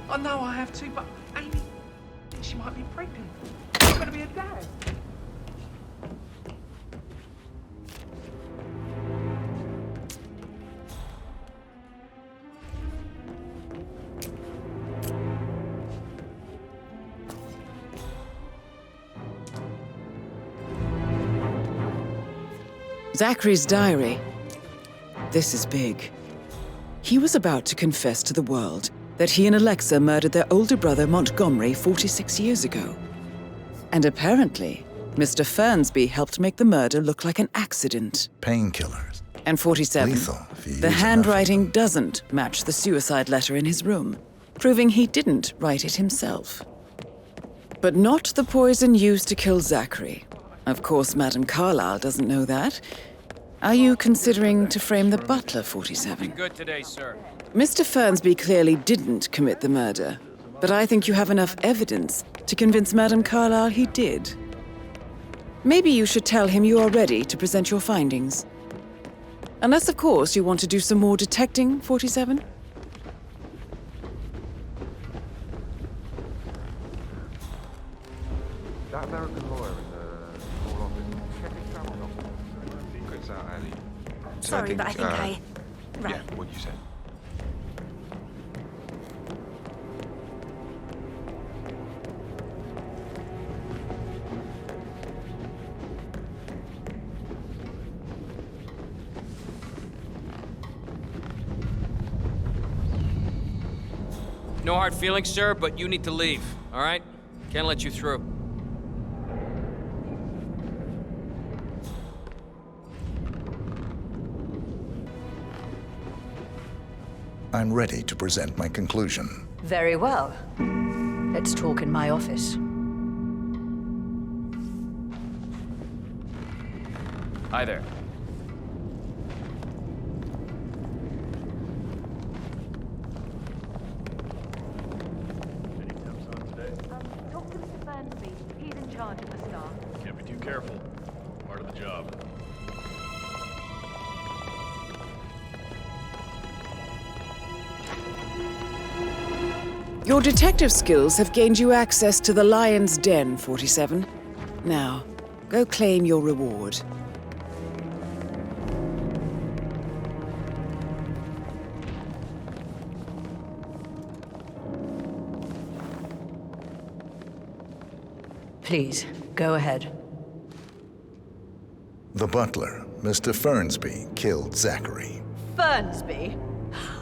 I know I have to, but Amy, she might be pregnant. I'm gonna be a dad. Zachary's diary. This is big. He was about to confess to the world that he and Alexa murdered their older brother Montgomery 46 years ago. And apparently, Mr. Fernsby helped make the murder look like an accident. Painkillers. And 47, Lethal if you use the handwriting doesn't match the suicide letter in his room, proving he didn't write it himself. But not the poison used to kill Zachary. Of course, Madame Carlyle doesn't know that. Are you considering to frame the butler, 47? Good today, sir. Mr. Fernsby clearly didn't commit the murder, but I think you have enough evidence to convince Madame Carlyle he did. Maybe you should tell him you are ready to present your findings. Unless, of course, you want to do some more detecting, 47? That American lawyer in the law office, check his travel document. It's out, Ali. Sorry, but I think I... Right. Yeah, what you said. No hard feelings, sir, but you need to leave, all right? Can't let you through. I'm ready to present my conclusion. Very well. Let's talk in my office. Hi there. Talk to Mr. Fernsby. He's in charge of the staff. Can't be too careful. Part of the job. Your detective skills have gained you access to the Lion's Den, 47. Now, go claim your reward. Please, go ahead. The butler, Mr. Fernsby, killed Zachary. Fernsby?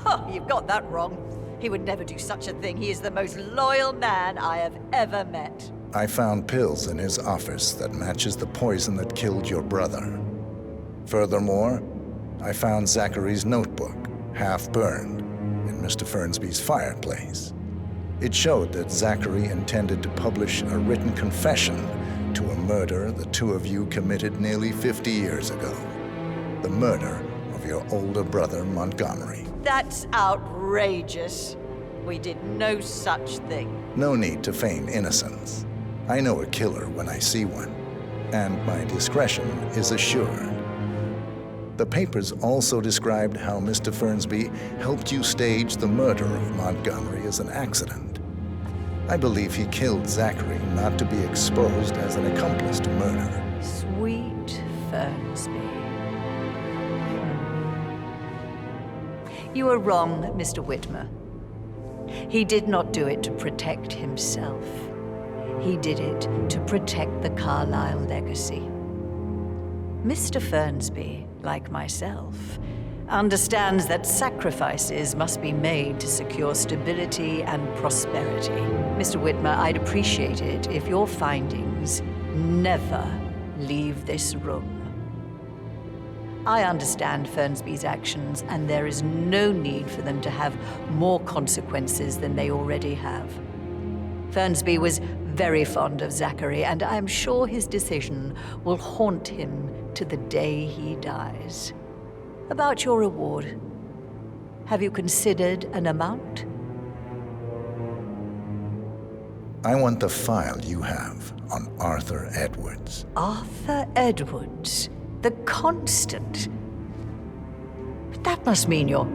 Oh, you've got that wrong. He would never do such a thing. He is the most loyal man I have ever met. I found pills in his office that matches the poison that killed your brother. Furthermore, I found Zachary's notebook, half burned, in Mr. Fernsby's fireplace. It showed that Zachary intended to publish a written confession to a murder the two of you committed nearly 50 years ago. The murder of your older brother, Montgomery. That's outrageous. We did no such thing. No need to feign innocence. I know a killer when I see one, and my discretion is assured. The papers also described how Mr. Fernsby helped you stage the murder of Montgomery as an accident. I believe he killed Zachary not to be exposed as an accomplice to murder. Sweet Fernsby. You are wrong, Mr. Whitmer. He did not do it to protect himself. He did it to protect the Carlyle legacy. Mr. Fernsby, like myself, understands that sacrifices must be made to secure stability and prosperity. Mr. Whitmer, I'd appreciate it if your findings never leave this room. I understand Fernsby's actions, and there is no need for them to have more consequences than they already have. Fernsby was very fond of Zachary, and I'm sure his decision will haunt him to the day he dies. About your reward, have you considered an amount? I want the file you have on Arthur Edwards. Arthur Edwards, The Constant. But that must mean you're...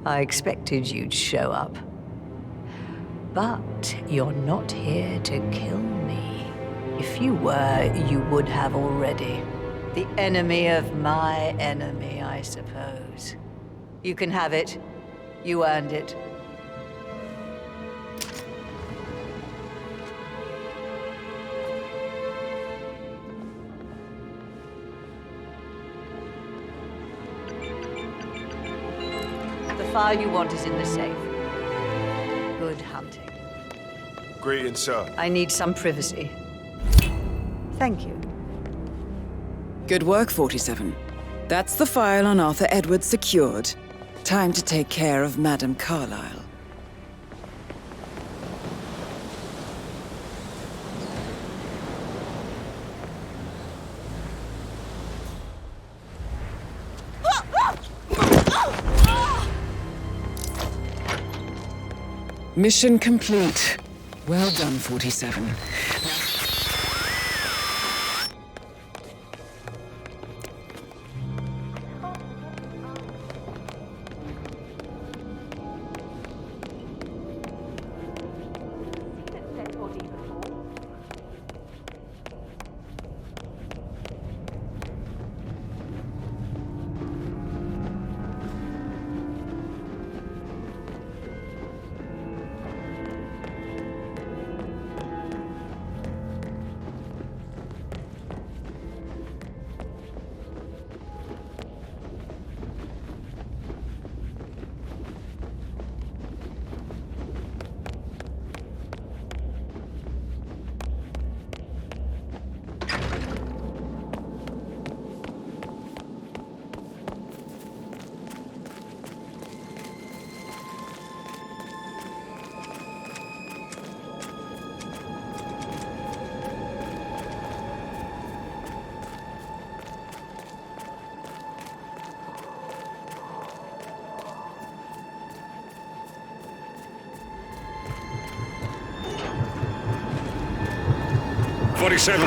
I expected you'd show up. But you're not here to kill me. If you were, you would have already. The enemy of my enemy, I suppose. You can have it. You earned it. The file you want is in the safe. Good hunting. Greetings, sir. I need some privacy. Thank you. Good work, 47. That's the file on Arthur Edwards secured. Time to take care of Madame Carlyle. Mission complete. Well done, 47. .47.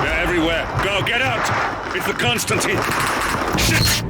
They're everywhere. Go, get out! It's the Constantine. Shit!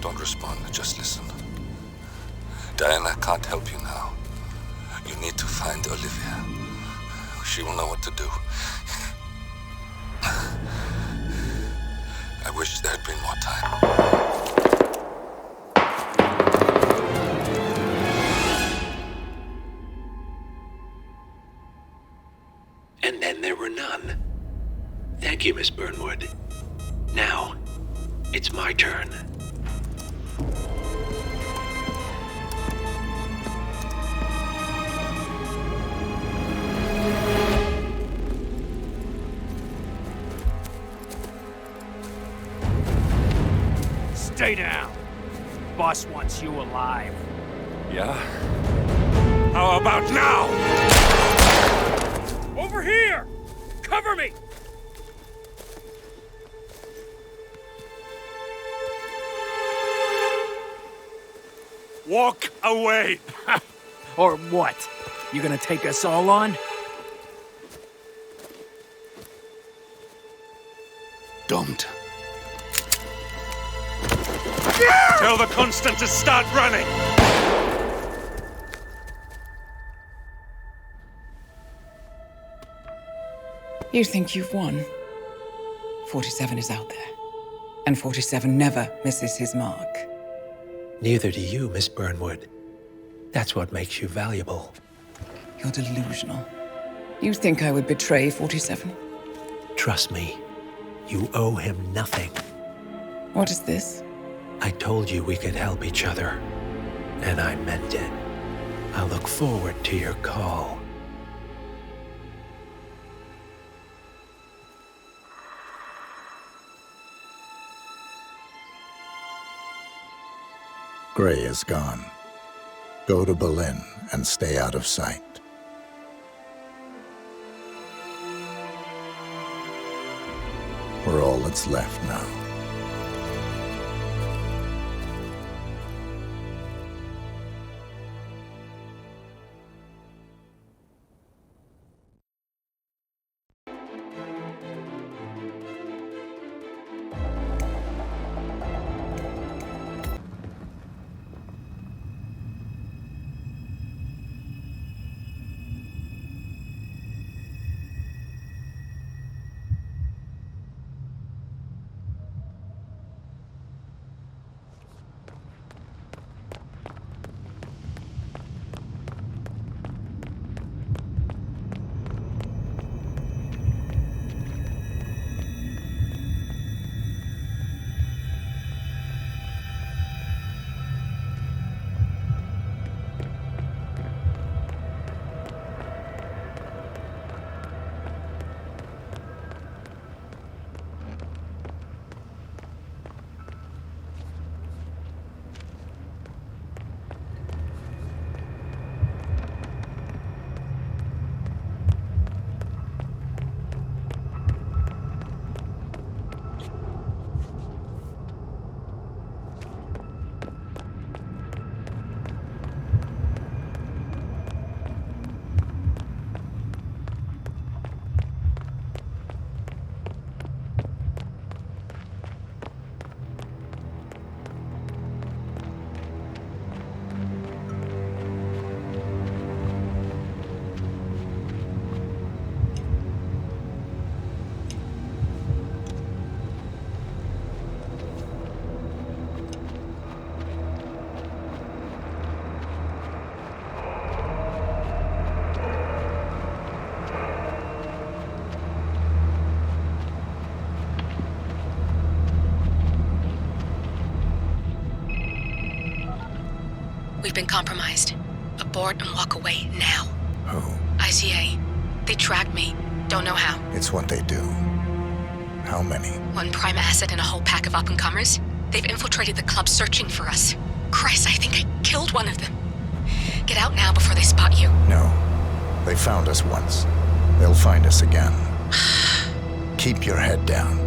Don't respond, just listen. Diana can't help you now. You need to find Olivia. She will know what to do. I wish there had been more time. And then there were none. Thank you, Miss Burnwood. Now, it's my turn. Stay down. Boss wants you alive. Yeah? How about now? Over here! Cover me! Walk away! Or what? You gonna take us all on? Don't. Tell the Constant to start running! You think you've won? 47 is out there. And 47 never misses his mark. Neither do you, Miss Burnwood. That's what makes you valuable. You're delusional. You think I would betray 47? Trust me, you owe him nothing. What is this? I told you we could help each other, and I meant it. I look forward to your call. Gray is gone. Go to Berlin and stay out of sight. We're all that's left now. We've been compromised. Abort and walk away now. Who? ICA. They tracked me. Don't know how. It's what they do. How many? One prime asset and a whole pack of up-and-comers. They've infiltrated the club searching for us. Christ, I think I killed one of them. Get out now before they spot you. No. They found us once. They'll find us again. Keep your head down.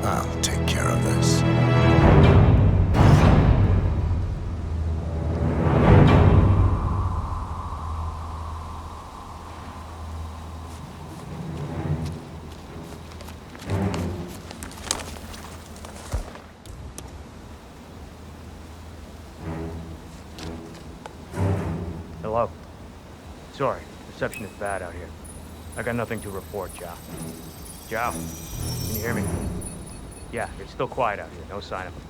I'll take care of this. Hello? Sorry, reception is bad out here. I got nothing to report, Zhao. Zhao, can you hear me? Yeah, it's still quiet out here. No sign of him.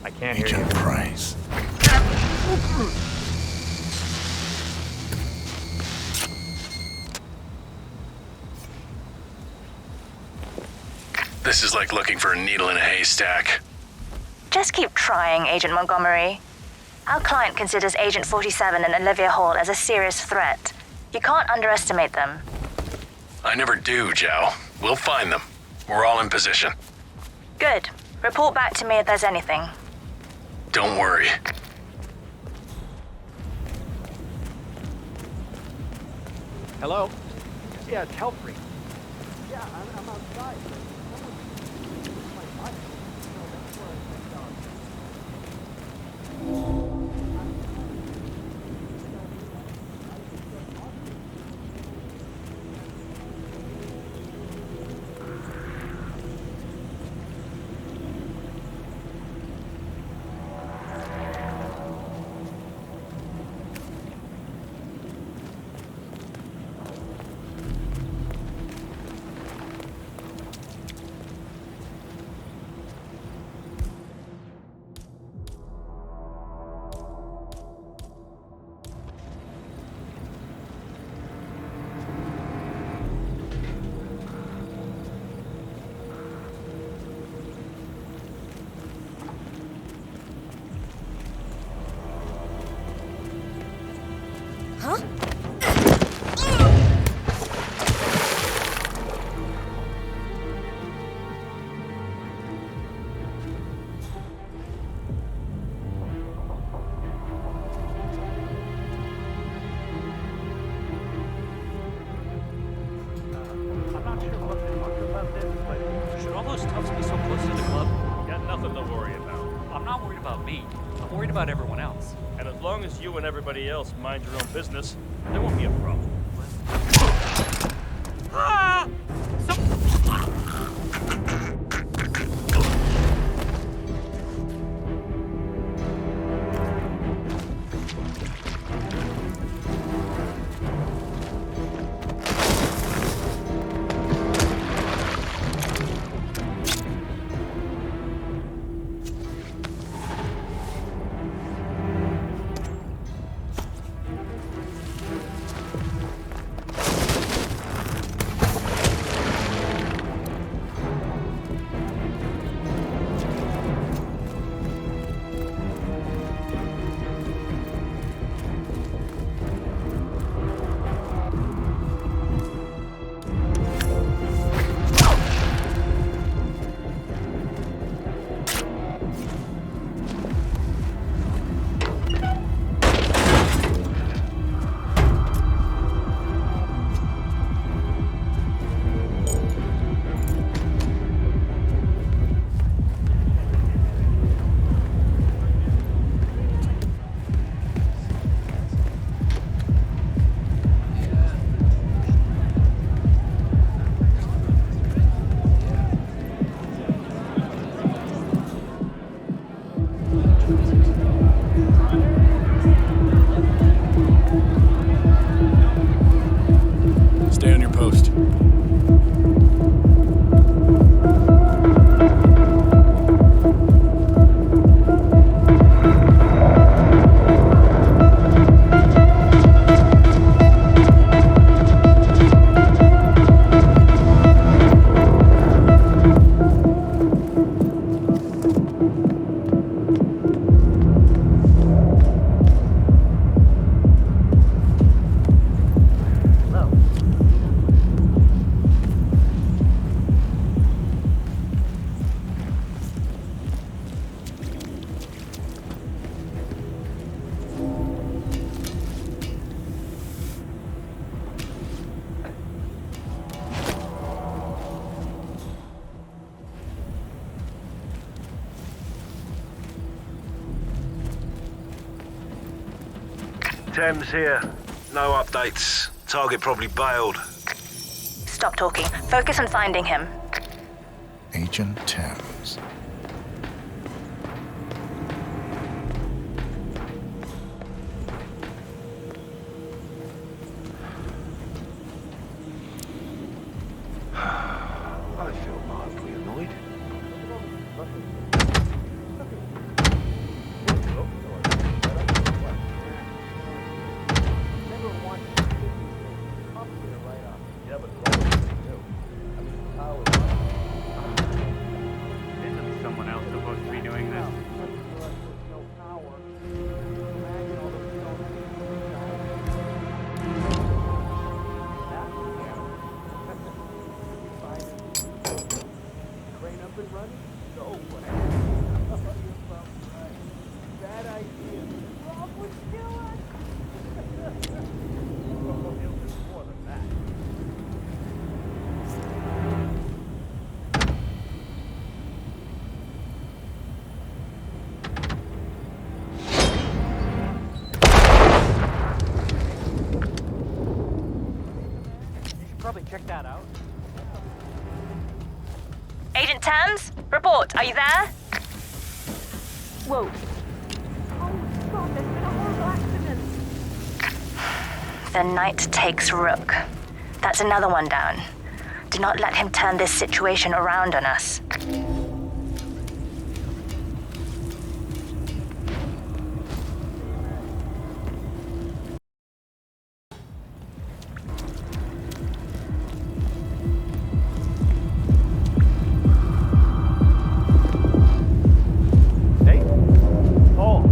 I can't hear you. Agent Price. This is like looking for a needle in a haystack. Just keep trying, Agent Montgomery. Our client considers Agent 47 and Olivia Hall as a serious threat. You can't underestimate them. I never do, Zhao. We'll find them. We're all in position. Good. Report back to me if there's anything. Don't worry. Hello? Yeah, it's Helfrey. Yeah, I'm outside. nothing to worry about. I'm not worried about me. I'm worried about everyone else. And as long as you and everybody else mind your own business, there won't be a problem. Ah! Stay on your post. Thames here. No updates. Target probably bailed. Stop talking. Focus on finding him. Agent Thames. I feel mildly annoyed. Isn't someone else supposed to be doing this? Crane up and running? No way. Bad idea. Rob would kill us. He'll do more than that. You should probably check that out. Agent Thames? Report. Are you there? Whoa. Oh, God, there's been a horrible accident. The Knight takes Rook. That's another one down. Do not let him turn this situation around on us. Hey? Oh,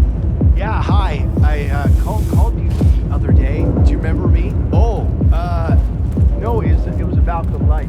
yeah, hi. I called you the other day. Do you remember me? Oh, no, it was about the light.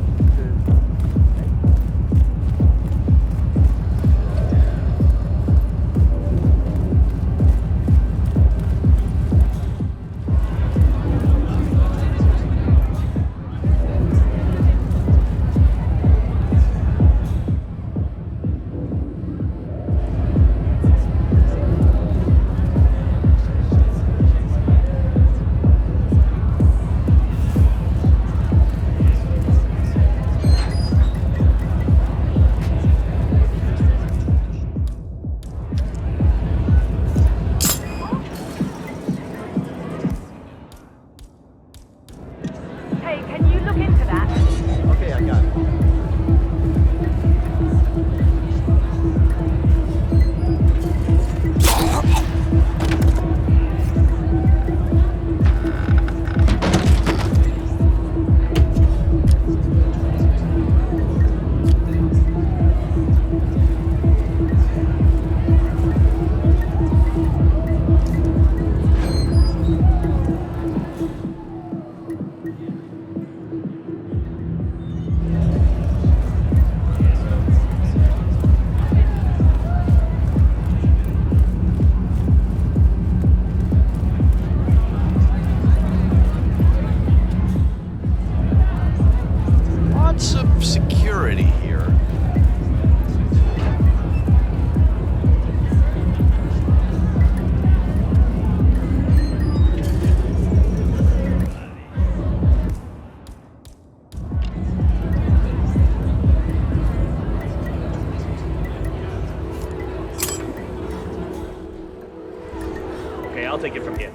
I'll take it from here.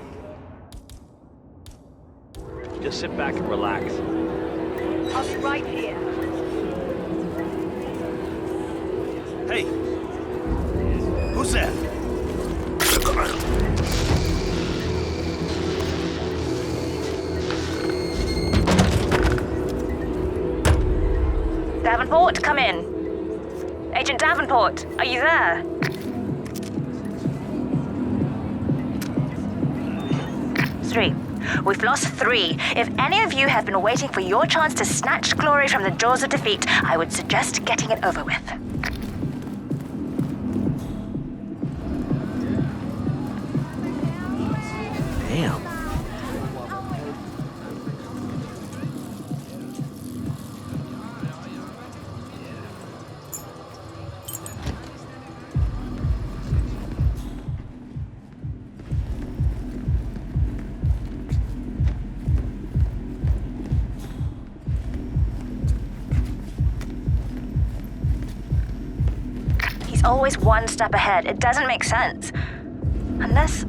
Just sit back and relax. I'll be right here. Hey! Who's that? Davenport, come in. Agent Davenport, are you there? Three. We've lost 3. If any of you have been waiting for your chance to snatch glory from the jaws of defeat, I would suggest getting it over with. Damn. He's always one step ahead. It doesn't make sense. Unless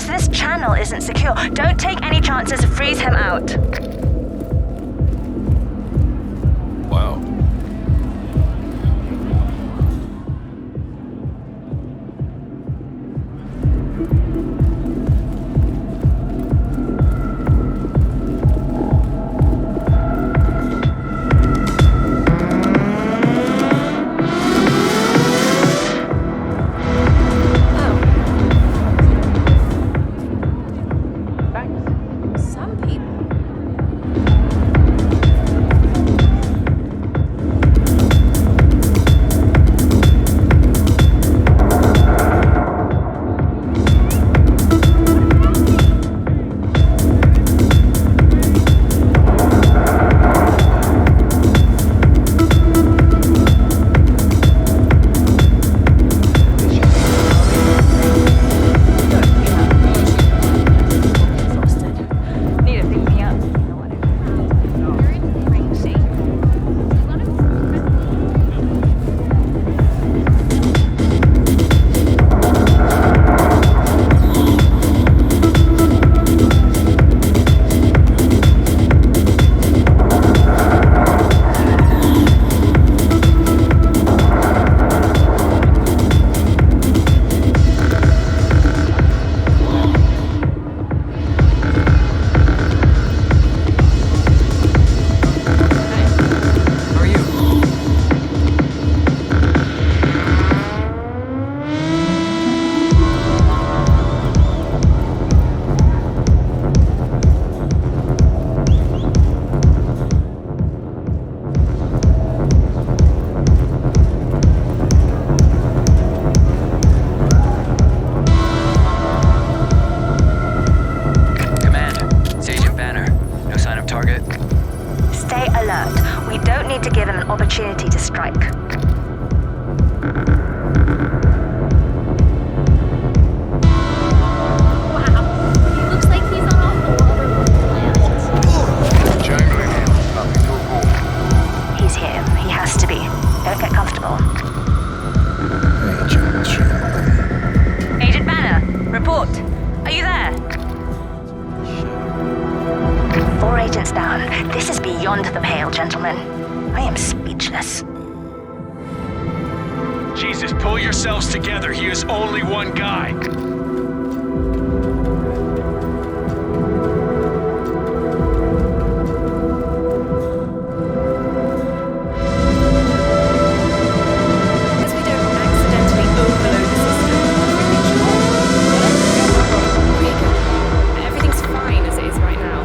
this channel isn't secure. Don't take any chances. Freeze him out. Wow. Some people. Need to pick me up. You're in great shape. How are you? Command, it's Agent Banner. No sign of target? Stay alert. We don't need to give him an opportunity to strike. Looks like he's on a whole other planet. He's here. He has to be. Don't get comfortable. Agent Banner, report. Are you there? 4 agents down. This is beyond the pale, gentlemen. I am speechless. Jesus, pull yourselves together. He is only one guy. Because we don't accidentally overload the system. Everything's fine as it is right now.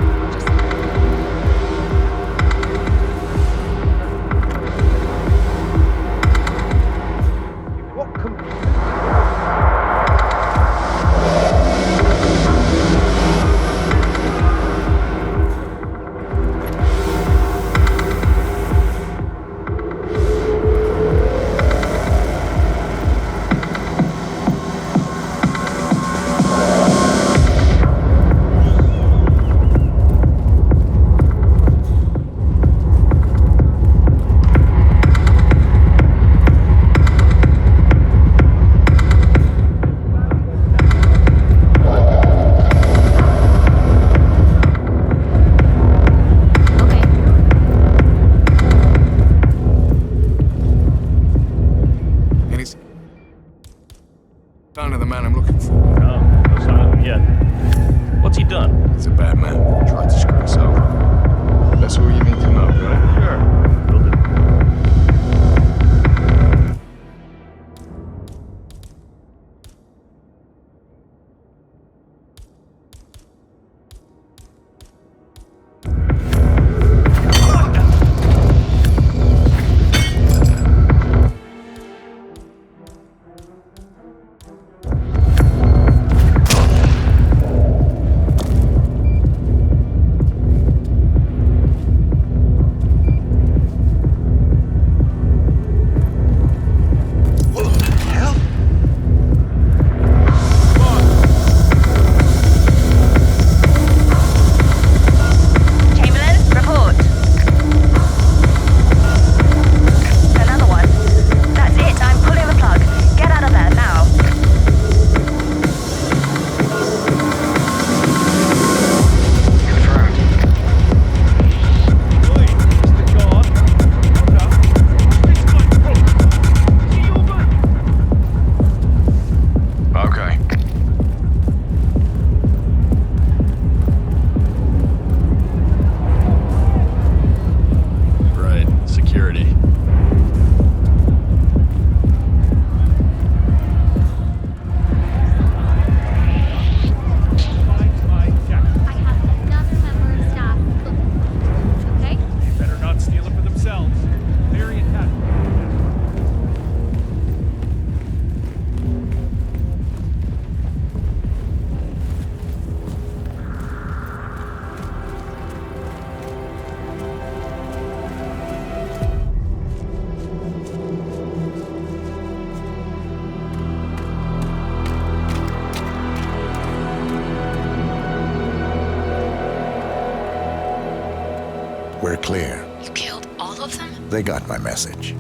What can... Found the man I'm looking for. No, no sign of him yet. What's he done? He's a bad man. Tried to screw us over. That's all you need to know, right? Sure. Will do. We're clear. You killed all of them? They got my message.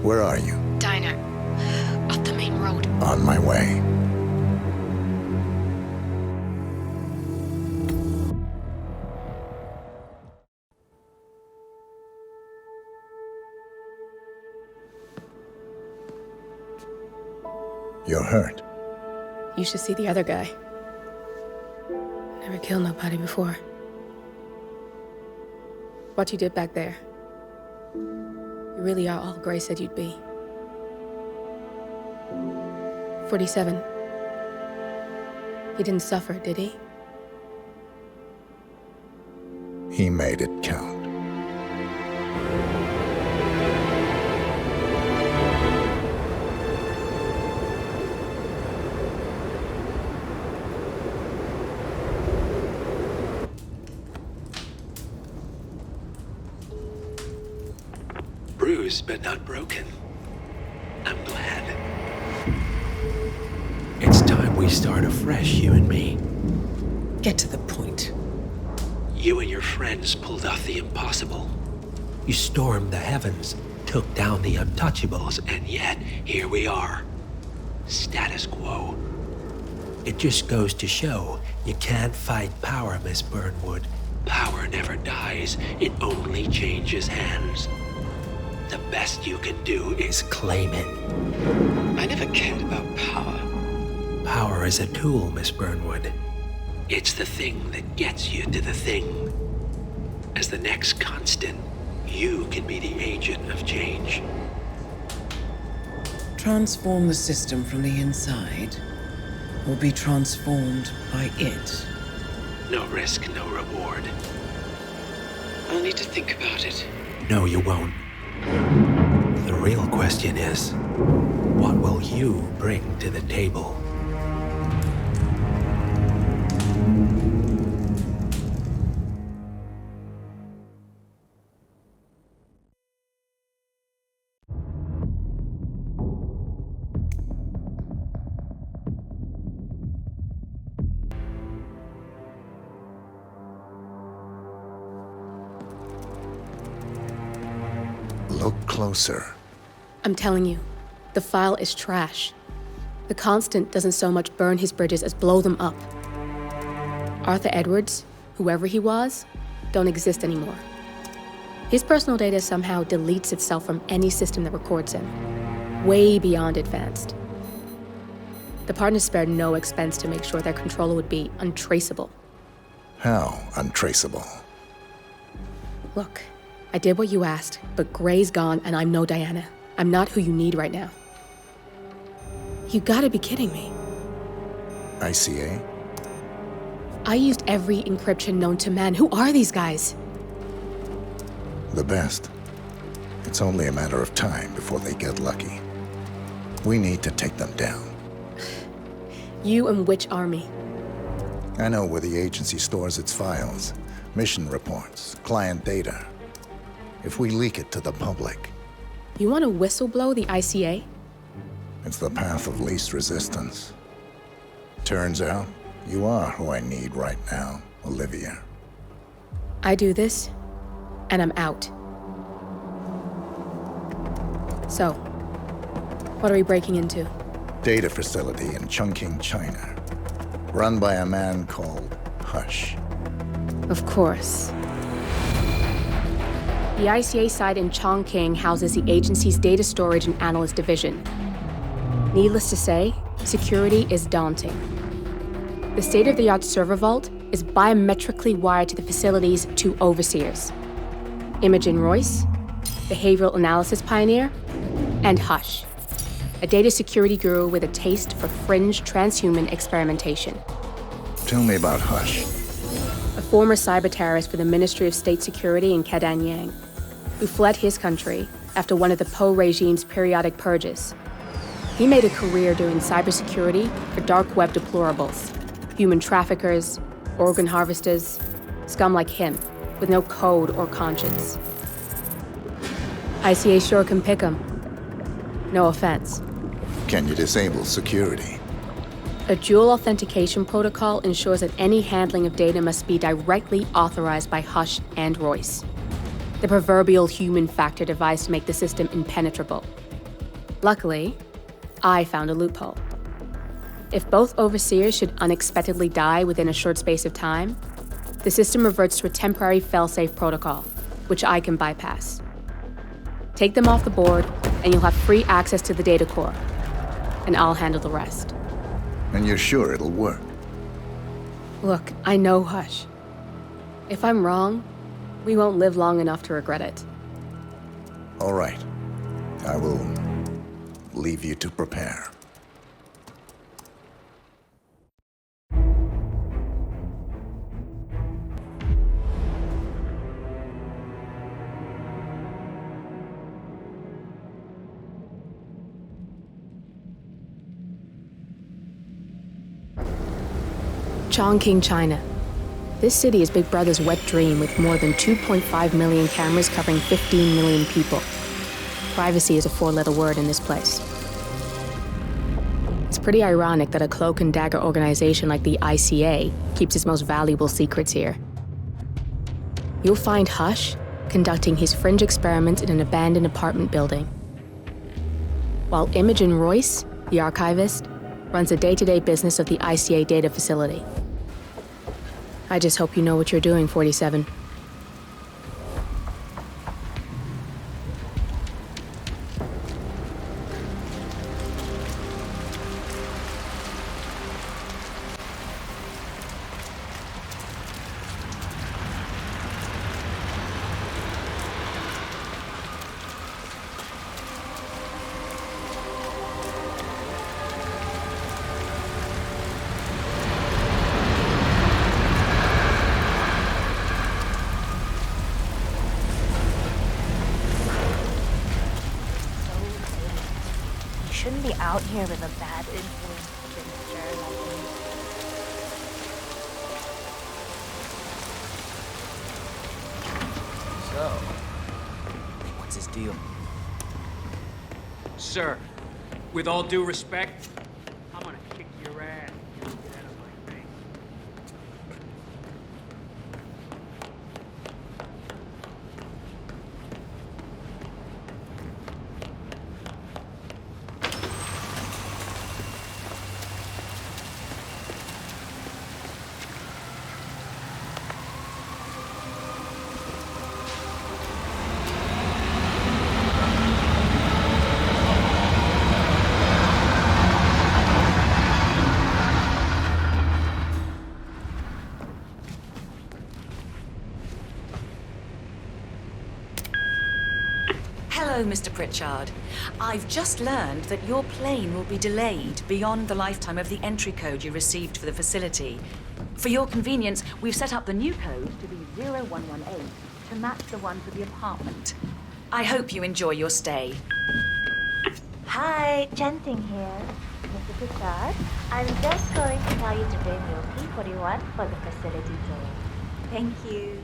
Where are you? Diner. Up the main road. On my way. You're hurt. You should see the other guy. Never killed nobody before. What you did back there. You really are all Gray said you'd be. 47. He didn't suffer, did he? He made it count. Bruised but not broken. I'm glad. It's time we start afresh, you and me. Get to the point. You and your friends pulled off the impossible. You stormed the heavens, took down the untouchables, And yet, here we are. Status quo. it just goes to show you can't fight power, Miss Burnwood. Power never dies, it only changes hands. The best you can do is claim it. I never cared about power. Power is a tool, Miss Burnwood. It's the thing that gets you to the thing. As the next constant, you can be the agent of change. Transform the system from the inside, or be transformed by it. No risk, no reward. I'll need to think about it. No, you won't. The real question is, what will you bring to the table? Look closer. I'm telling you, the file is trash. The Constant doesn't so much burn his bridges as blow them up. Arthur Edwards, whoever he was, don't exist anymore. His personal data somehow deletes itself from any system that records him. Way beyond advanced. The partners spared no expense to make sure their controller would be untraceable. How untraceable? Look, I did what you asked, but Gray's gone and I'm no Diana. I'm not who you need right now. You gotta be kidding me. ICA? I used every encryption known to man. Who are these guys? The best. It's only a matter of time before they get lucky. We need to take them down. You and which army? I know where the agency stores its files, mission reports, client data. If we leak it to the public... You want to whistleblow the ICA? It's the path of least resistance. Turns out, you are who I need right now, Olivia. I do this, and I'm out. So, what are we breaking into? Data facility in Chongqing, China. Run by a man called Hush. Of course. The ICA site in Chongqing houses the agency's data storage and analyst division. Needless to say, security is daunting. The state-of-the-art server vault is biometrically wired to the facility's two overseers: Imogen Royce, behavioral analysis pioneer, and Hush, a data security guru with a taste for fringe transhuman experimentation. Tell me about Hush. A former cyber terrorist for the Ministry of State Security in Kadanyang, who fled his country after one of the Po regime's periodic purges. He made a career doing cybersecurity for dark web deplorables, human traffickers, organ harvesters, scum like him, with no code or conscience. ICA sure can pick 'em. No offense. Can you disable security? A dual authentication protocol ensures that any handling of data must be directly authorized by Hush and Royce, the proverbial human factor device to make the system impenetrable. Luckily, I found a loophole. If both overseers should unexpectedly die within a short space of time, the system reverts to a temporary fail-safe protocol, which I can bypass. Take them off the board, and you'll have free access to the data core, and I'll handle the rest. And you're sure it'll work? Look, I know Hush. If I'm wrong, we won't live long enough to regret it. All right. I will leave you to prepare. Chongqing, China. This city is Big Brother's wet dream with more than 2.5 million cameras covering 15 million people. Privacy is a four-letter word in this place. It's pretty ironic that a cloak and dagger organization like the ICA keeps its most valuable secrets here. You'll find Hush conducting his fringe experiments in an abandoned apartment building, while Imogen Royce, the archivist, runs the day-to-day business of the ICA data facility. I just hope you know what you're doing, 47. Shouldn't be out here with a bad influence signature like me. So, what's his deal? Sir, with all due respect, I'm gonna kick your ass. Get out of my face. Hello, Mr. Pritchard. I've just learned that your plane will be delayed beyond the lifetime of the entry code you received for the facility. For your convenience, we've set up the new code to be 0118 to match the one for the apartment. I hope you enjoy your stay. Hi, Chanting here. Mr. Pritchard, I'm just going to tell you to bring your P41 for the facility tour. Thank you.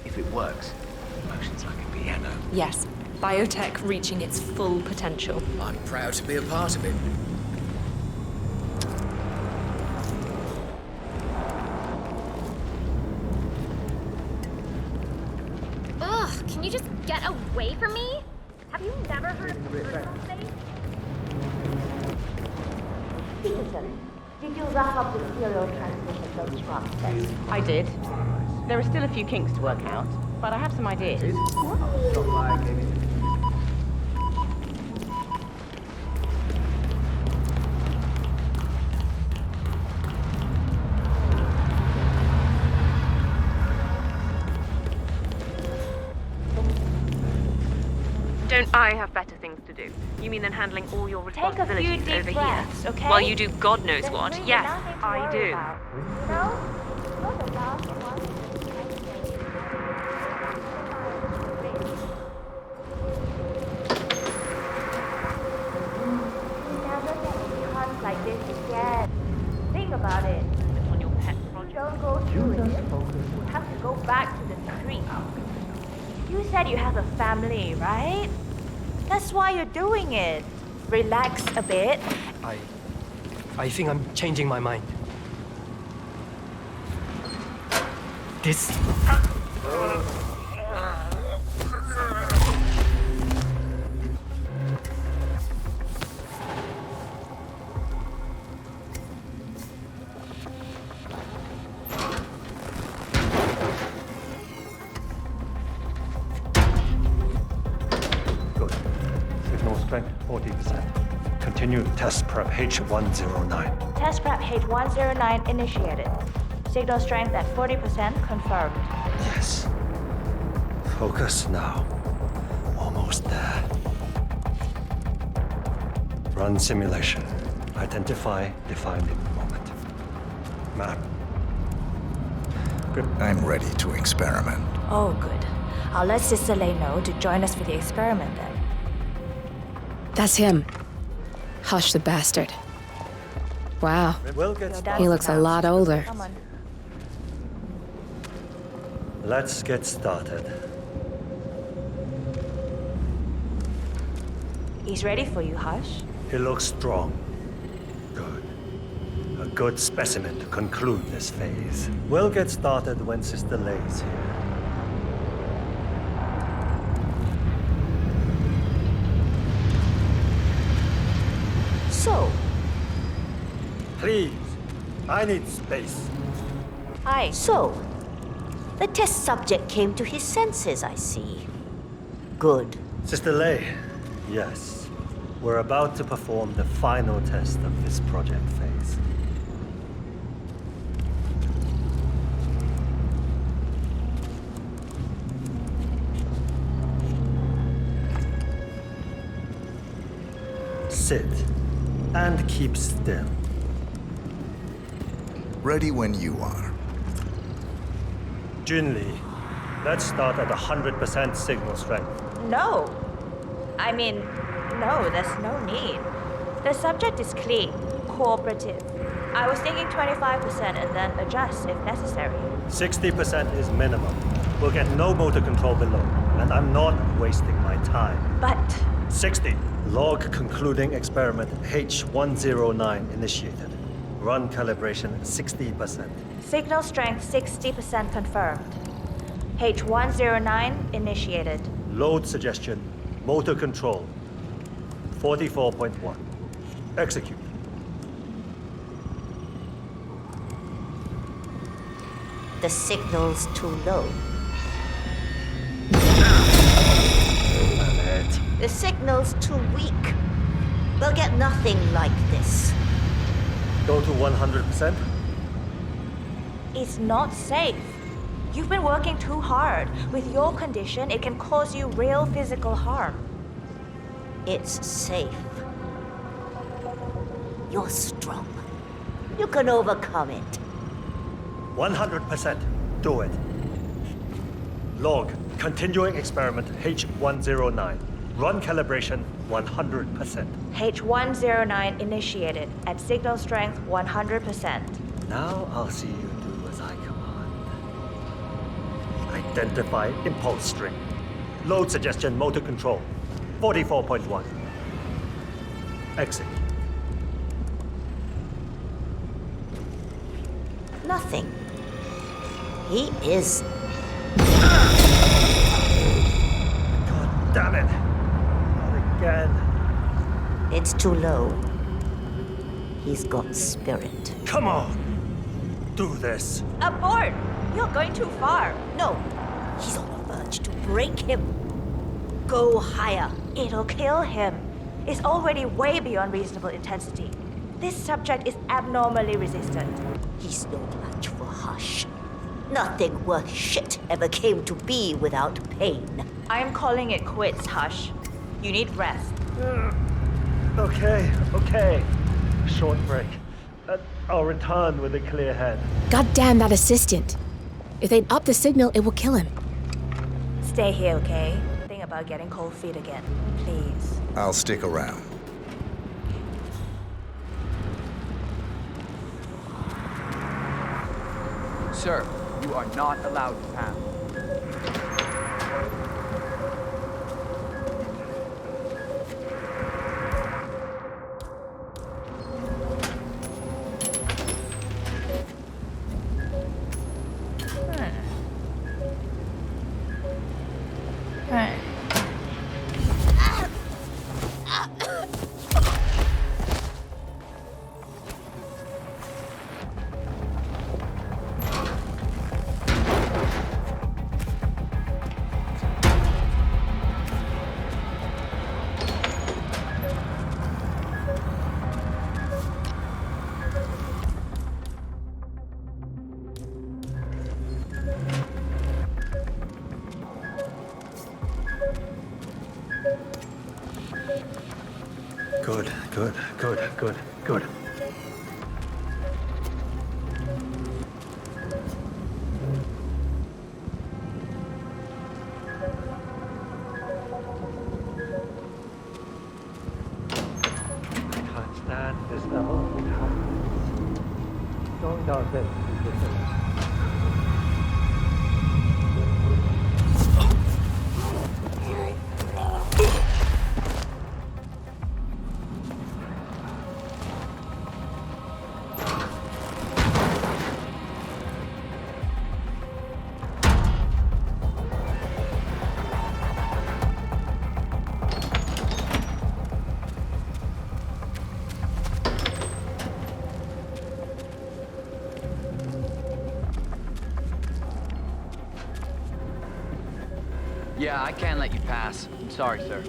If it works, emotion's like a piano. Yes, biotech reaching its full potential. I'm proud to be a part of it. Ugh, can you just get away from me? Have you never heard of personal space? Peterson, did you wrap up the serial transmission from scrap test? I did. There are still a few kinks to work out, but I have some ideas. Don't I have better things to do? You mean than handling all your responsibilities over breaths, here? okay? While you do God knows There's what. really Yes, nothing to I worry do. about. You know, you're the last one. Never get in cons like this again. Think about it. On your pet project. Don't go through it. You have to go back to the street. You said you have a family, right? That's why you're doing it. Relax a bit. I think I'm changing my mind. This... Good. Signal strength 40%. Continue test prep H109. Test prep H109 initiated. Signal strength at 40% confirmed. Yes. Focus now. Almost there. Run simulation. Identify defining moment. Map. Good. I'm ready to experiment. Oh, good. I'll let Sister Lei know to join us for the experiment then. That's him. Hush the bastard. Wow. We'll get started. He looks a lot older. Come on. Let's get started. He's ready for you, Hush. He looks strong. Good. A good specimen to conclude this phase. We'll get started when Sister Leigh's here. So, Please, I need space. So, the test subject came to his senses, I see. Good. Sister Leigh, yes. We're about to perform the final test of this project phase. Sit and keep still. Ready when you are. Junli, let's start at 100% signal strength. No. I mean, no, there's no need. The subject is clean, cooperative. I was thinking 25% and then adjust if necessary. 60% is minimum. We'll get no motor control below, and I'm not wasting my time. But 60. Log concluding experiment H109 initiated. Run calibration 60%. signal strength 60% confirmed. H109 initiated. Load suggestion, motor control 44.1. Execute. The signal's too low. The signal's too weak. We'll get nothing like this. Go to 100%? It's not safe. You've been working too hard. With your condition, it can cause you real physical harm. It's safe. You're strong. You can overcome it. 100%. Do it. Log continuing experiment H109. Run calibration 100%. H109 initiated at signal strength 100%. Now I'll see you do as I command. Identify impulse string. Load suggestion motor control 44.1. Exit. Nothing. He is. God damn it. Not again. It's too low. He's got spirit. Come on. Do this. Abort! You're going too far. No. He's on the verge to break him. Go higher. It'll kill him. It's already way beyond reasonable intensity. This subject is abnormally resistant. He's no match for Hush. Nothing worth shit ever came to be without pain. I'm calling it quits, Hush. You need rest. Okay. Short break. I'll return with a clear head. God damn that assistant. If they up the signal, it will kill him. Stay here, okay? Think about getting cold feet again, please. I'll stick around. Sir, you are not allowed to pass. Good. Can't stand this level. Going downstairs. Yeah, I can't let you pass. I'm sorry, sir.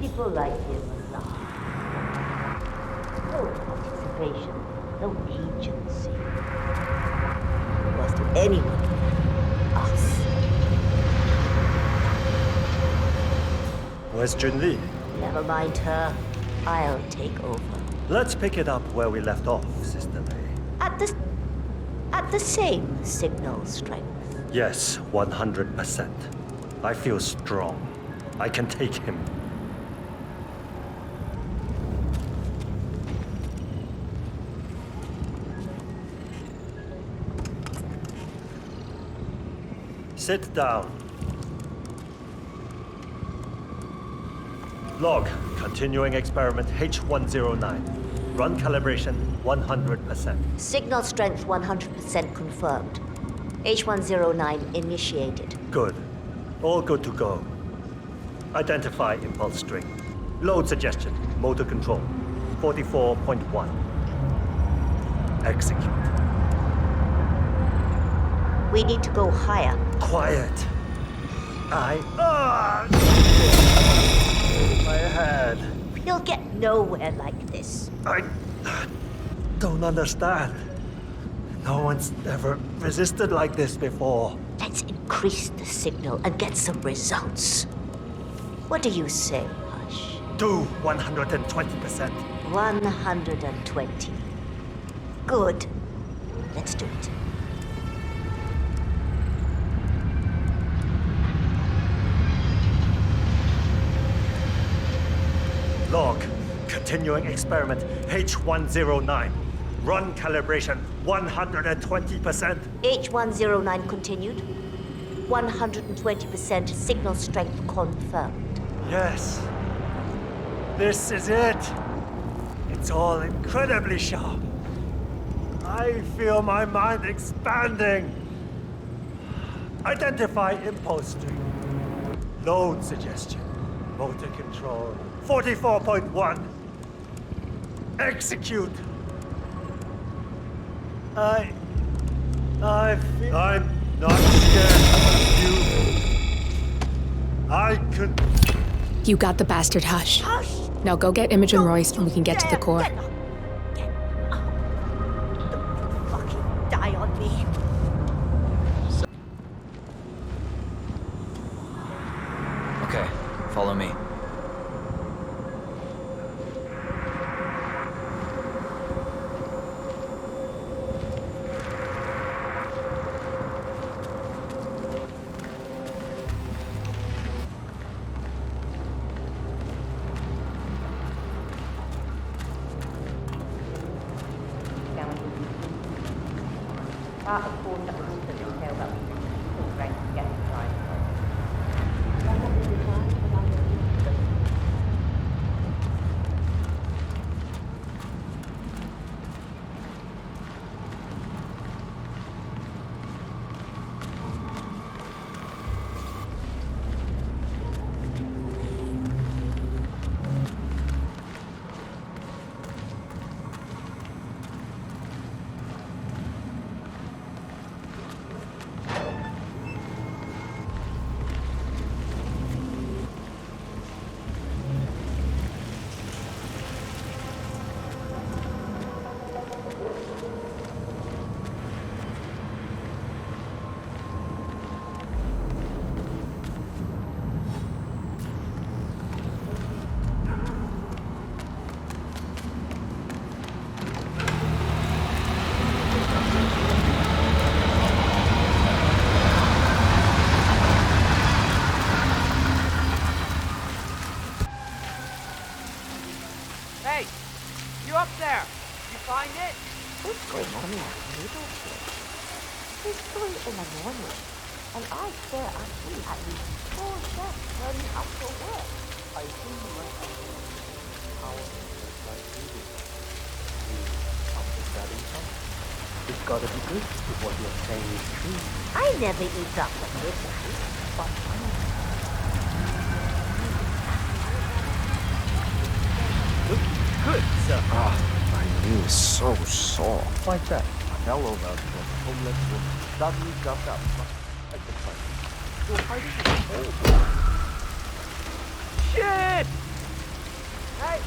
People like him are not. No participation, no agency. Was to anyone, us. Where's Junli? Never mind her. I'll take over. Let's pick it up where we left off, Sister May. At the same signal strength. Yes, 100%. I feel strong. I can take him. Sit down. Log, continuing experiment H109. Run calibration 100%. Signal strength 100% confirmed. H109 initiated. Good. All good to go. Identify impulse string. Load suggestion. Motor control. 44.1. Execute. We need to go higher. Quiet. My head. We'll get nowhere like this. I don't understand. No one's ever resisted like this before. Let's increase the signal and get some results. What do you say, Hush? Do 120%. 120. Good. Let's do it. Log, continuing experiment H109. Run calibration 120%. H109 continued. 120% signal strength confirmed. Yes. This is it. It's all incredibly sharp. I feel my mind expanding. Identify impulse string. Load suggestion. Motor control. 44.1. Execute. I feel... I'm not scared. I could... You got the bastard, Hush. Hush! Now go get Imogen Royce and we can get to the core. Get up. Don't fucking die on me. Okay, follow me. Of course, that was the detail that we was going to get right. It's 3 in the morning, and I swear I see at least 4 chefs turning up for work. I think you might have our like music. Something that income. It's gotta be good if what you're saying is true. I never eat after midnight, but Good, sir. Ah, my knee is so sore. Like that. A mellow about from a homeless woman. Suddenly jumped up. At the front. You're hiding in the hole. Shit! Hey!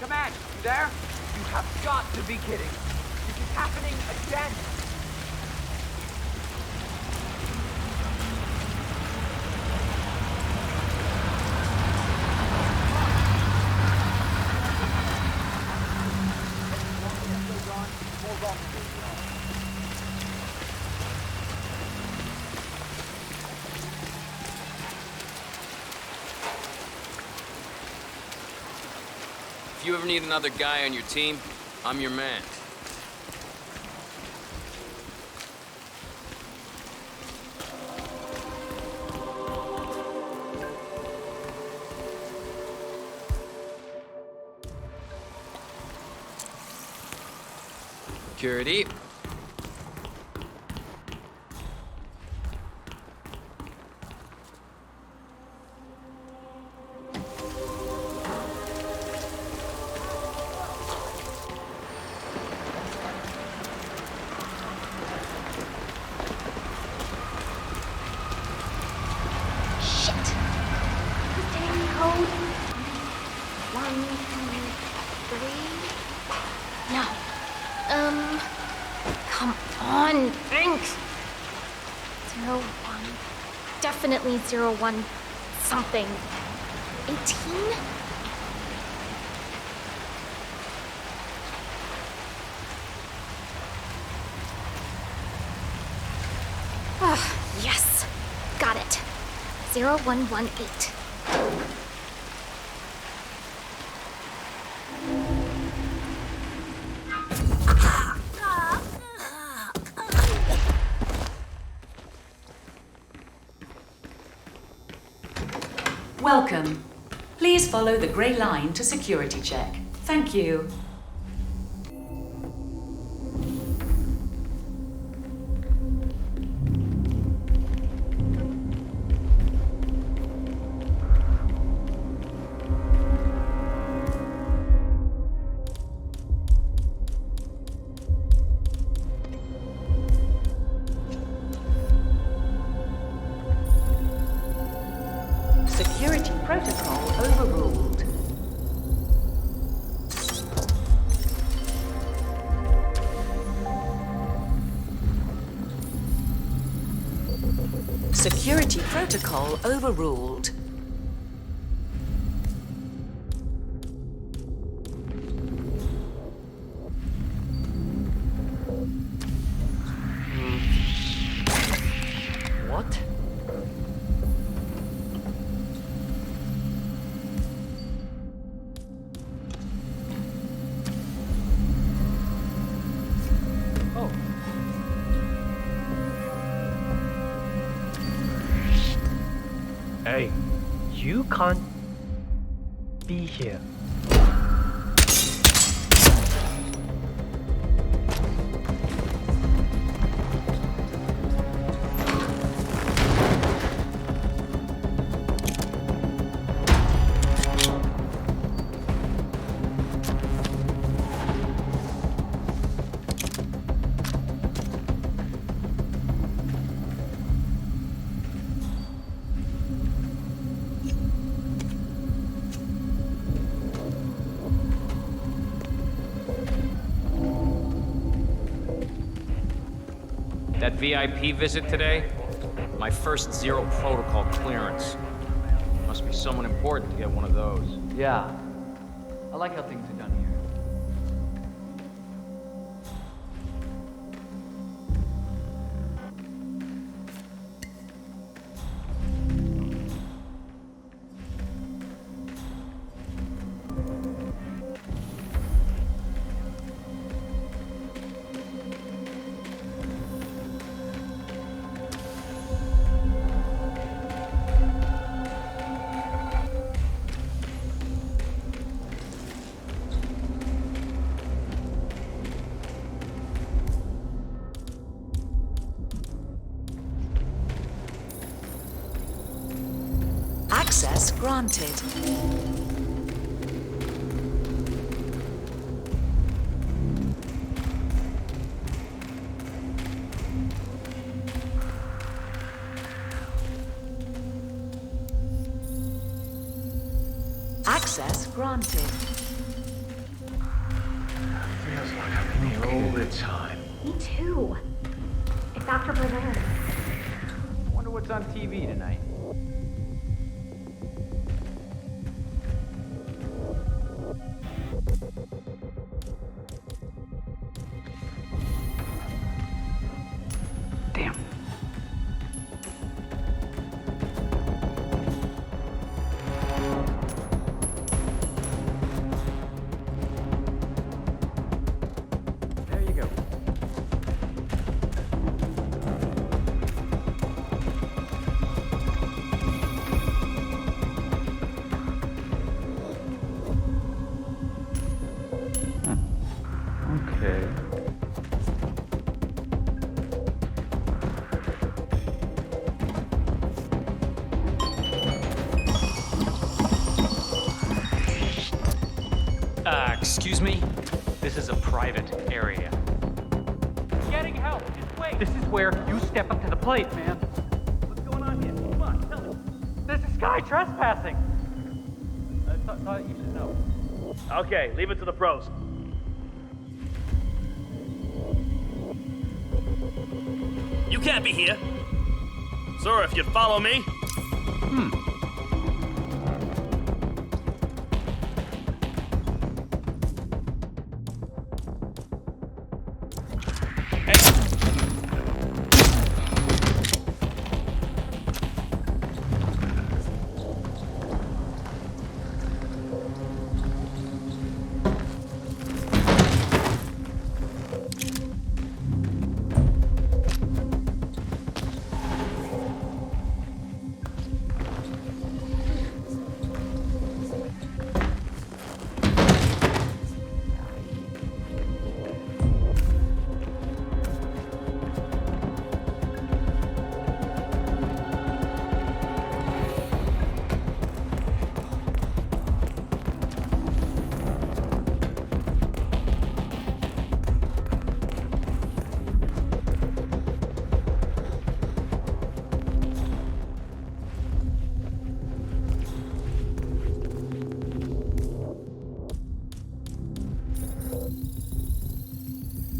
Command, you there? You have got to be kidding. This is happening again. If you ever need another guy on your team, I'm your man. Security. Come on, think! 01. Definitely 01 something. 18? Ah, yes! Got it. 0118. Welcome. Please follow the grey line to security check. Thank you. Security protocol overruled. Security protocol overruled. What? Hey, you can't be here. That VIP visit today? My first zero protocol clearance. Must be someone important to get one of those. Yeah. I like how things are done here. Access granted. Access granted. Feels like I'm in here all the time. Me too. It's Dr. Berlin. Wonder what's on TV tonight. Damn. There you go. Okay. Excuse me? This is a private area. Getting help. Just wait. This is where you step up to the plate, man. What's going on here? Come on, tell me. There's this guy trespassing. I thought you should know. Okay, leave it to the pros. You can't be here. Sir, if you'd follow me.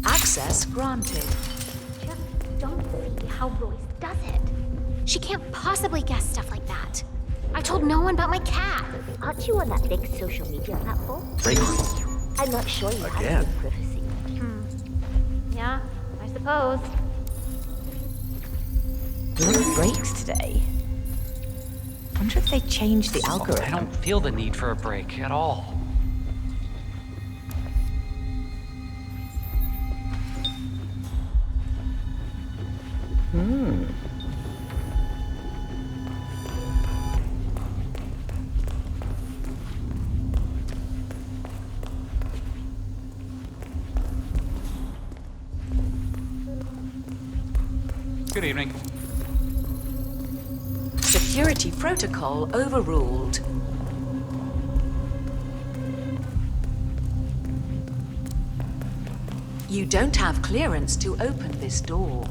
Access granted. Just don't see how Royce does it. She can't possibly guess stuff like that. I told no one about my cat. Aren't you on that big social media platform? Breakthrough. I'm not sure you Again? have good privacy. Yeah, I suppose. No breaks today. Wonder if they changed the algorithm. I don't feel the need for a break at all. Good evening. Security protocol overruled. You don't have clearance to open this door.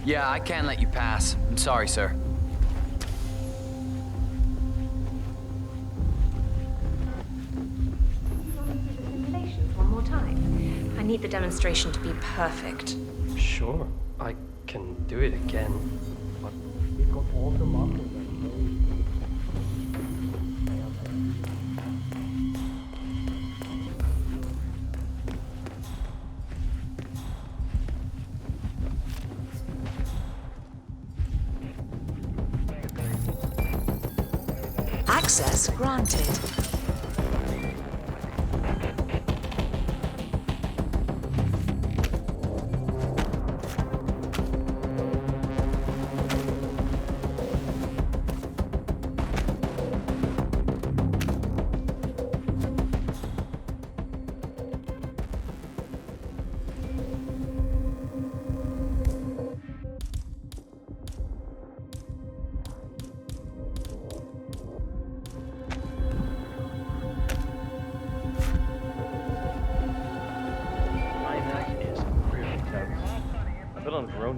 Yeah, I can't let you pass. I'm sorry, sir. Simulation. I need the demonstration to be perfect. Sure, I can do it again, but we've got all the markers. Access granted.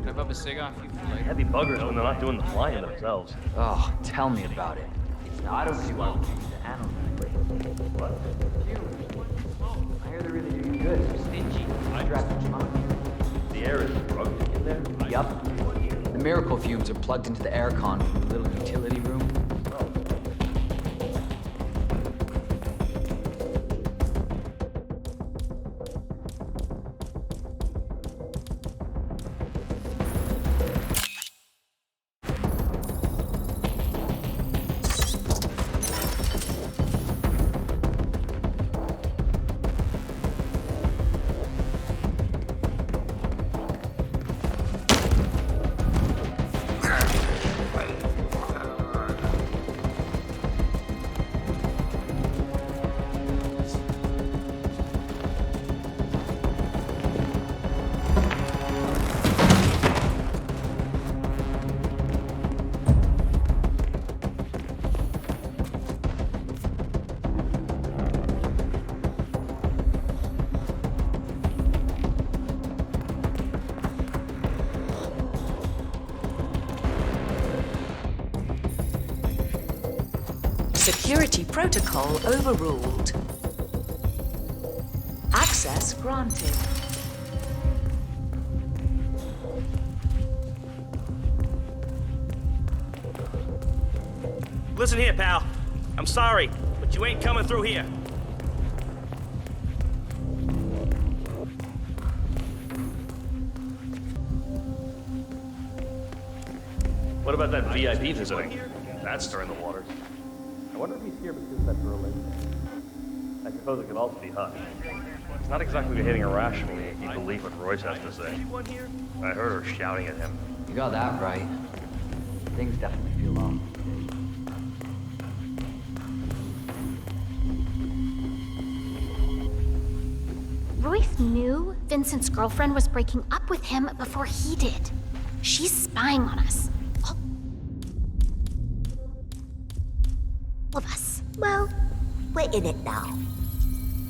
Can I have a cigar for you later? Heavy buggers when they're not doing the flying themselves. Oh, tell me about it. Now, I don't see why we can't use the animal. What? I hear they're really doing good. Stingy. I drafted them out. The air is drugged in there? Yup. The miracle fumes are plugged into the aircon from the little utility room. Security protocol overruled. Access granted. Listen here, pal. I'm sorry, but you ain't coming through here. What about that VIP visiting? That's stirring the waters. I wonder if he's here because that girl is. I suppose it could also be Hush. It's not exactly behaving irrationally if you believe what Royce has to say. I heard her shouting at him. You got that right. Things definitely feel off. Royce knew Vincent's girlfriend was breaking up with him before he did. She's spying on us. All of us. Well, we're in it now.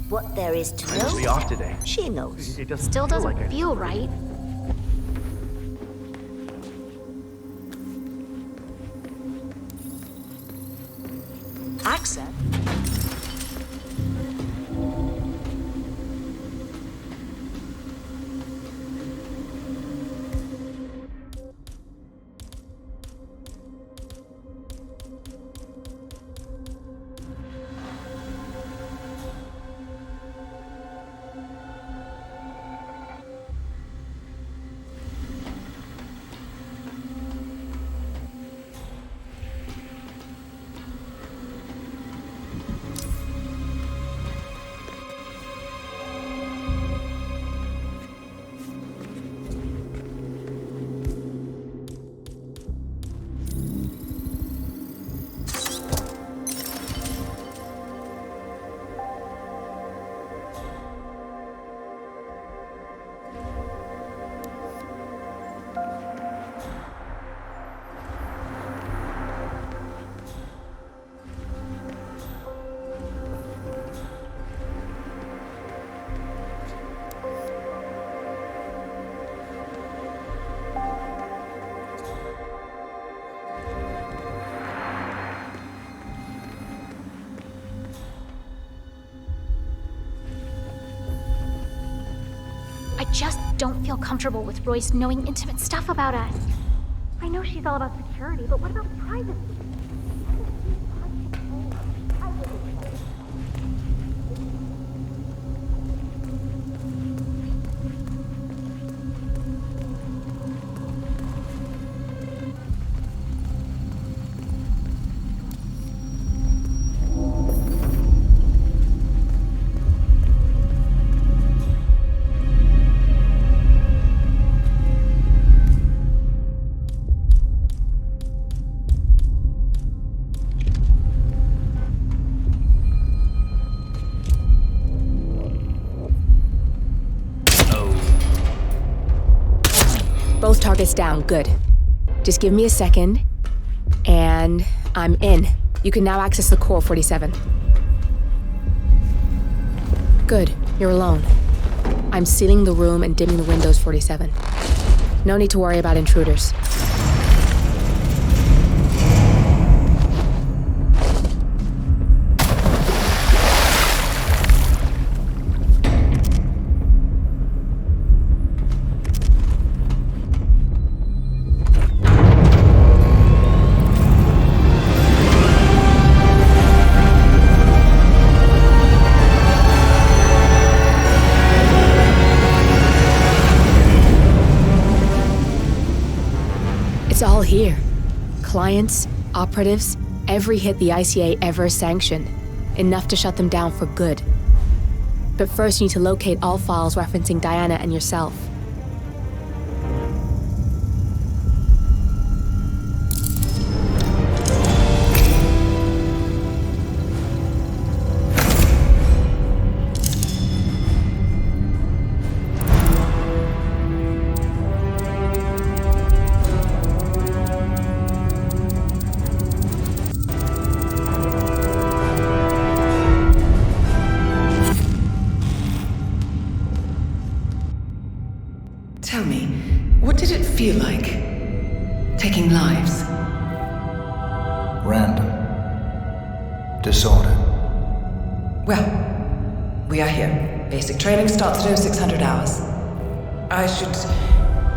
What there is to know, Actually off today. she knows. It doesn't Still feel doesn't like it. feel right. Access. I just don't feel comfortable with Royce knowing intimate stuff about us. I know she's all about security, but what about privacy? Both targets down, good. Just give me a second, and I'm in. You can now access the core, 47. Good, you're alone. I'm sealing the room and dimming the windows, 47. No need to worry about intruders. It's all here. Clients, operatives, every hit the ICA ever sanctioned. Enough to shut them down for good. But first you need to locate all files referencing Diana and yourself. Tell me, what did it feel like? Taking lives? Random. Disorder. Well, we are here. Basic training starts at 0600 hours. I should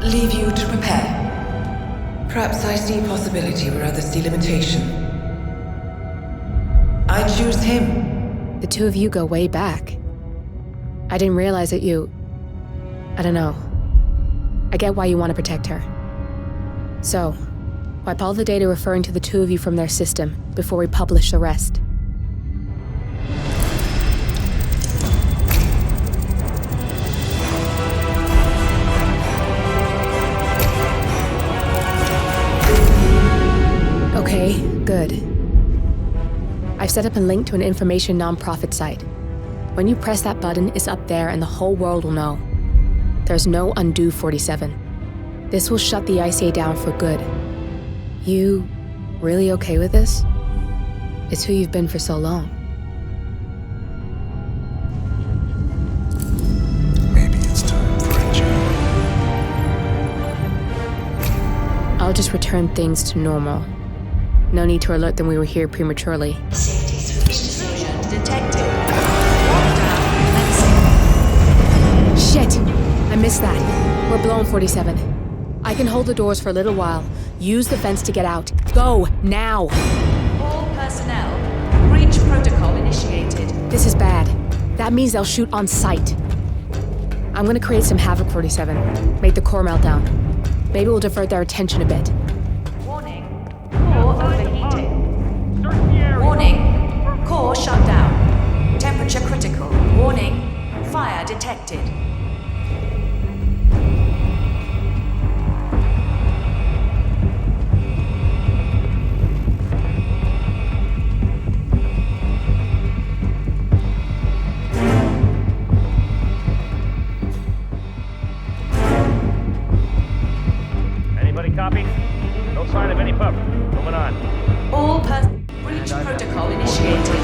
leave you to prepare. Perhaps I see possibility where others see limitation. I choose him. The two of you go way back. I didn't realize that you... I don't know. I get why you want to protect her. So, wipe all the data referring to the two of you from their system before we publish the rest. Okay, good. I've set up a link to an information nonprofit site. When you press that button, it's up there and the whole world will know. There's no undo 47. This will shut the ICA down for good. You really okay with this? It's who you've been for so long. Maybe it's time for a change. I'll just return things to normal. No need to alert them we were here prematurely. Safety switch detected. Shit! I missed that. We're blown, 47. I can hold the doors for a little while. Use the fence to get out. Go, now! All personnel, breach protocol initiated. This is bad. That means they'll shoot on sight. I'm gonna create some havoc, 47. Make the core melt down. Maybe we'll divert their attention a bit. Warning, core overheating. Warning, core shut down. Temperature critical. Warning, fire detected. Copy? No sign of any pup. Moving on. All breach protocol initiated.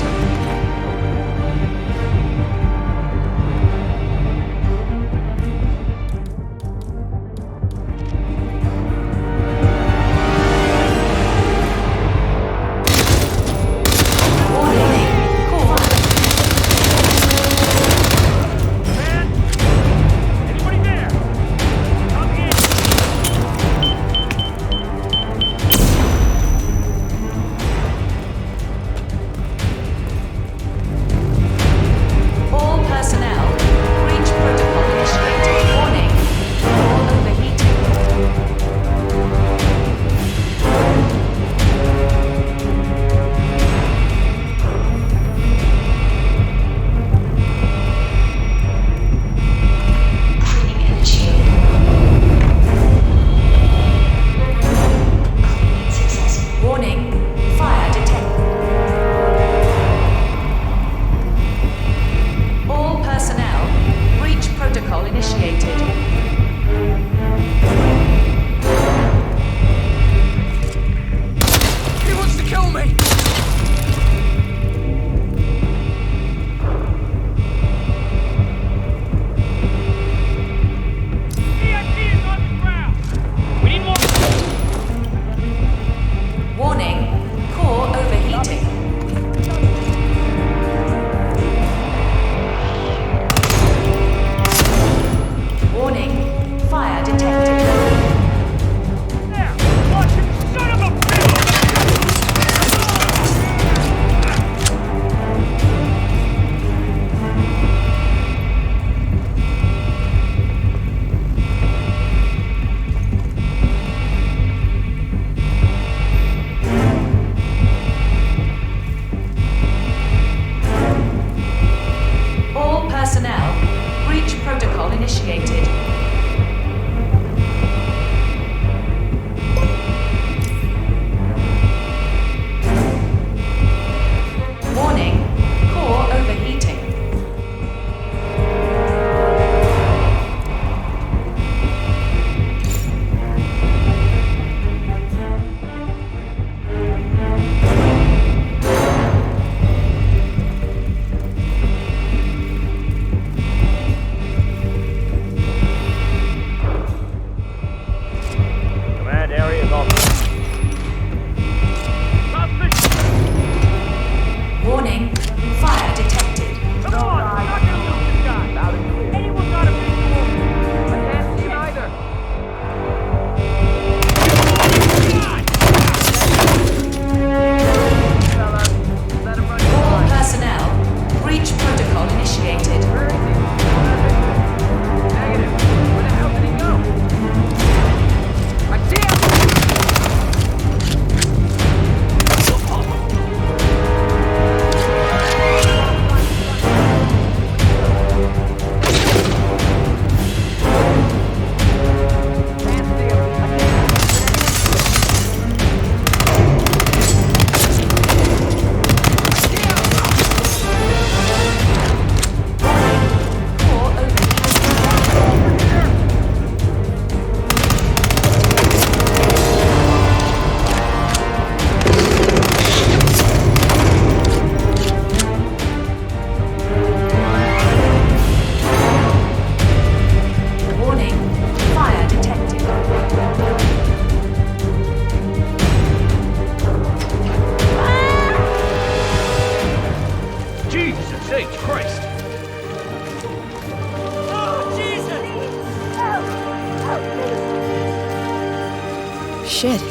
shit.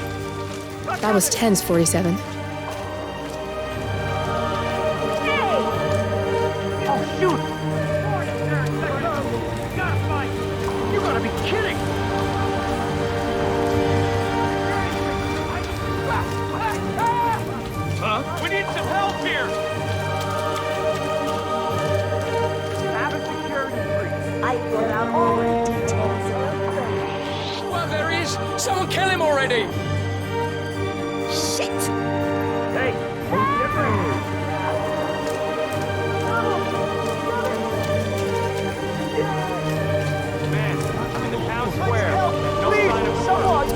That was tense, 47. Oh, shoot! You gotta be kidding! Huh? We need some help here! Have a security breach. I brought out all the details. Well, there he is! Someone kill him already! Shit! Hey, move different. Man, I'm in the town square. No Please, sign of someone!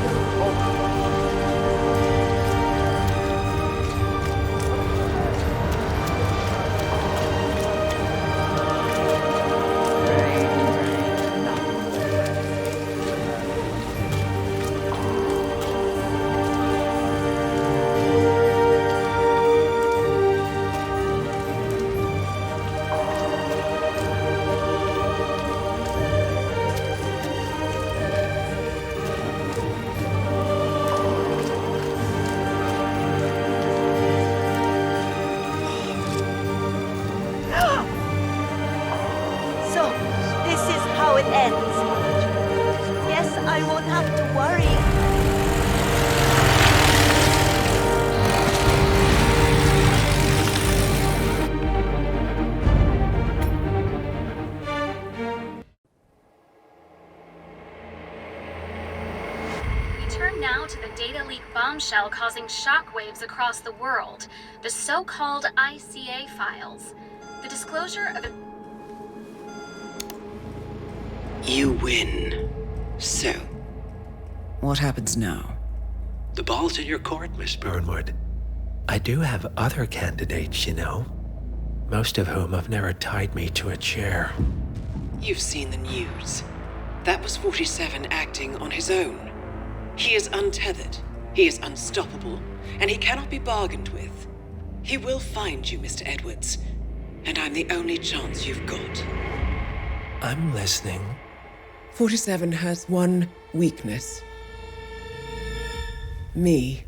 So, this is how it ends. Yes, I won't have to worry. We turn now to the data leak bombshell causing shockwaves across the world, the so-called ICA files. The disclosure of You win. So, what happens now? The ball's in your court, Miss Burnwood. I do have other candidates, you know. Most of whom have never tied me to a chair. You've seen the news. That was 47 acting on his own. He is untethered, he is unstoppable, and he cannot be bargained with. He will find you, Mr. Edwards, and I'm the only chance you've got. I'm listening. 47 has one weakness. Me.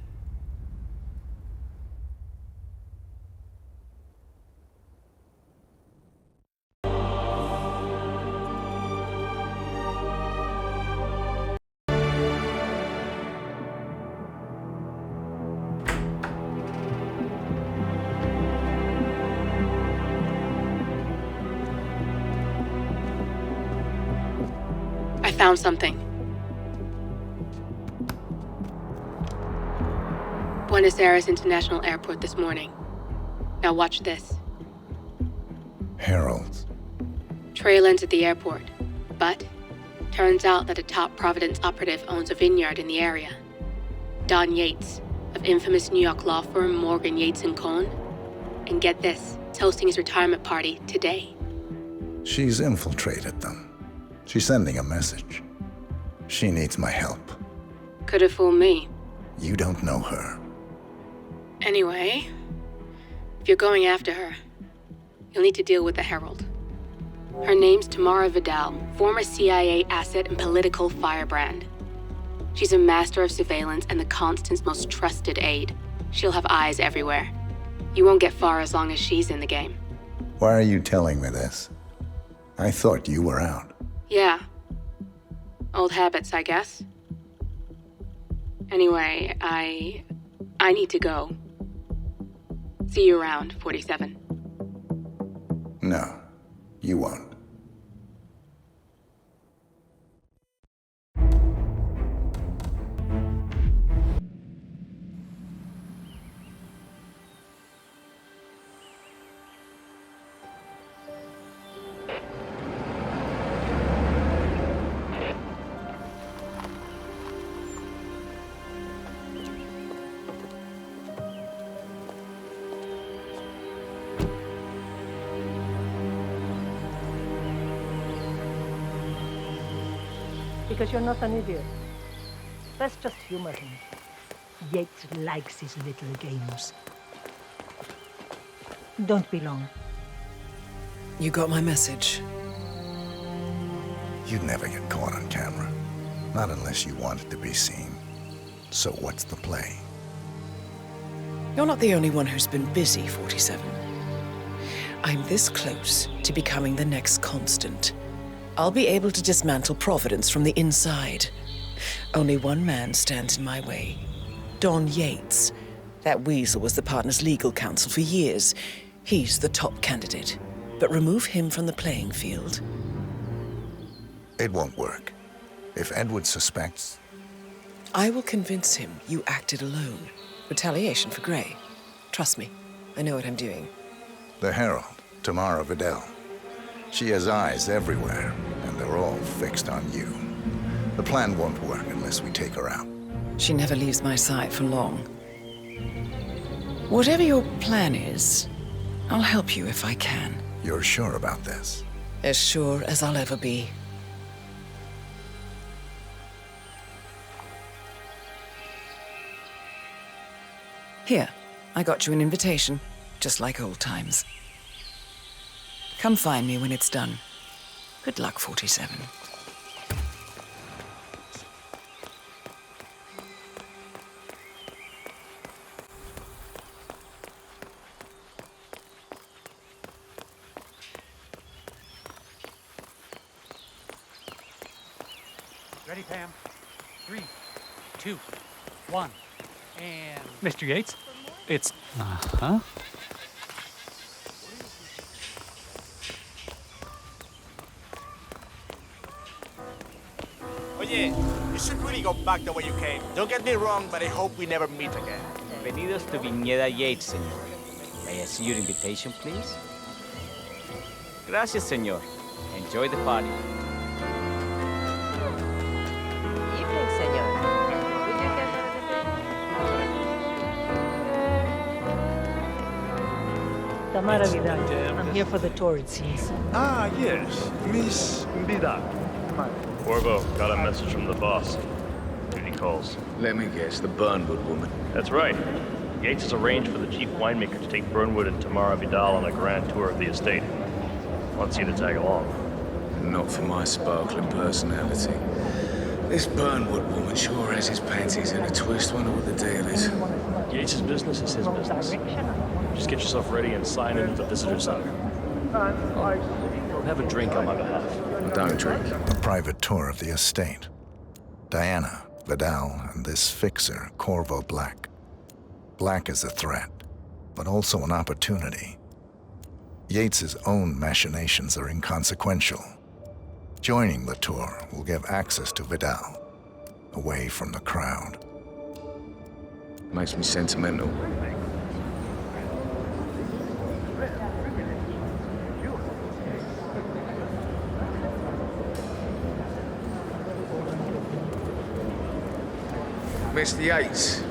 I found something. Buenos Aires International Airport this morning. Now watch this. Harold. Trail ends at the airport, but turns out that a top Providence operative owns a vineyard in the area. Don Yates, of infamous New York law firm Morgan, Yates & Cohn. And get this, it's hosting his retirement party today. She's infiltrated them. She's sending a message. She needs my help. Could have fooled me. You don't know her. Anyway, if you're going after her, you'll need to deal with the Herald. Her name's Tamara Vidal, former CIA asset and political firebrand. She's a master of surveillance and the Constant's most trusted aide. She'll have eyes everywhere. You won't get far as long as she's in the game. Why are you telling me this? I thought you were out. Yeah. Old habits, I guess. Anyway, I need to go. See you around, 47. No, you won't. Because you're not an idiot. Let's just humor him. Yates likes his little games. Don't be long. You got my message. You'd never get caught on camera. Not unless you wanted to be seen. So what's the play? You're not the only one who's been busy, 47. I'm this close to becoming the next Constant. I'll be able to dismantle Providence from the inside. Only one man stands in my way. Don Yates. That weasel was the partner's legal counsel for years. He's the top candidate. But remove him from the playing field. It won't work. If Edward suspects... I will convince him you acted alone. Retaliation for Gray. Trust me, I know what I'm doing. The Herald, Tamara Vidal. She has eyes everywhere, and they're all fixed on you. The plan won't work unless we take her out. She never leaves my side for long. Whatever your plan is, I'll help you if I can. You're sure about this? As sure as I'll ever be. Here, I got you an invitation, just like old times. Come find me when it's done. Good luck, 47. Ready, Pam? 3, 2, 1, and... Mr. Yates? It's... Uh-huh. Oh yeah, you should really go back the way you came. Don't get me wrong, but I hope we never meet again. Bienvenidos to Viñeda Yates, señor. May I see your invitation, please? Gracias, señor. Enjoy the party. Evening, senor. Would you get Tamara Vidal. I'm here for the tour, it seems. Ah, yes. Miss Vidal. Corvo, got a message from the boss. Duty calls. Let me guess, the Burnwood woman. That's right. Yates has arranged for the chief winemaker to take Burnwood and Tamara Vidal on a grand tour of the estate. Wants you to tag along. Not for my sparkling personality. This Burnwood woman sure has his panties in a twist. Wonder what the deal is. Yates' business is his business. Just get yourself ready and sign in at the visitor center. Have a drink on my behalf. I don't drink. A private tour of the estate. Diana, Vidal, and this fixer, Corvo Black. Black is a threat, but also an opportunity. Yates's own machinations are inconsequential. Joining the tour will give access to Vidal, away from the crowd. Makes me sentimental. Mr. Yates.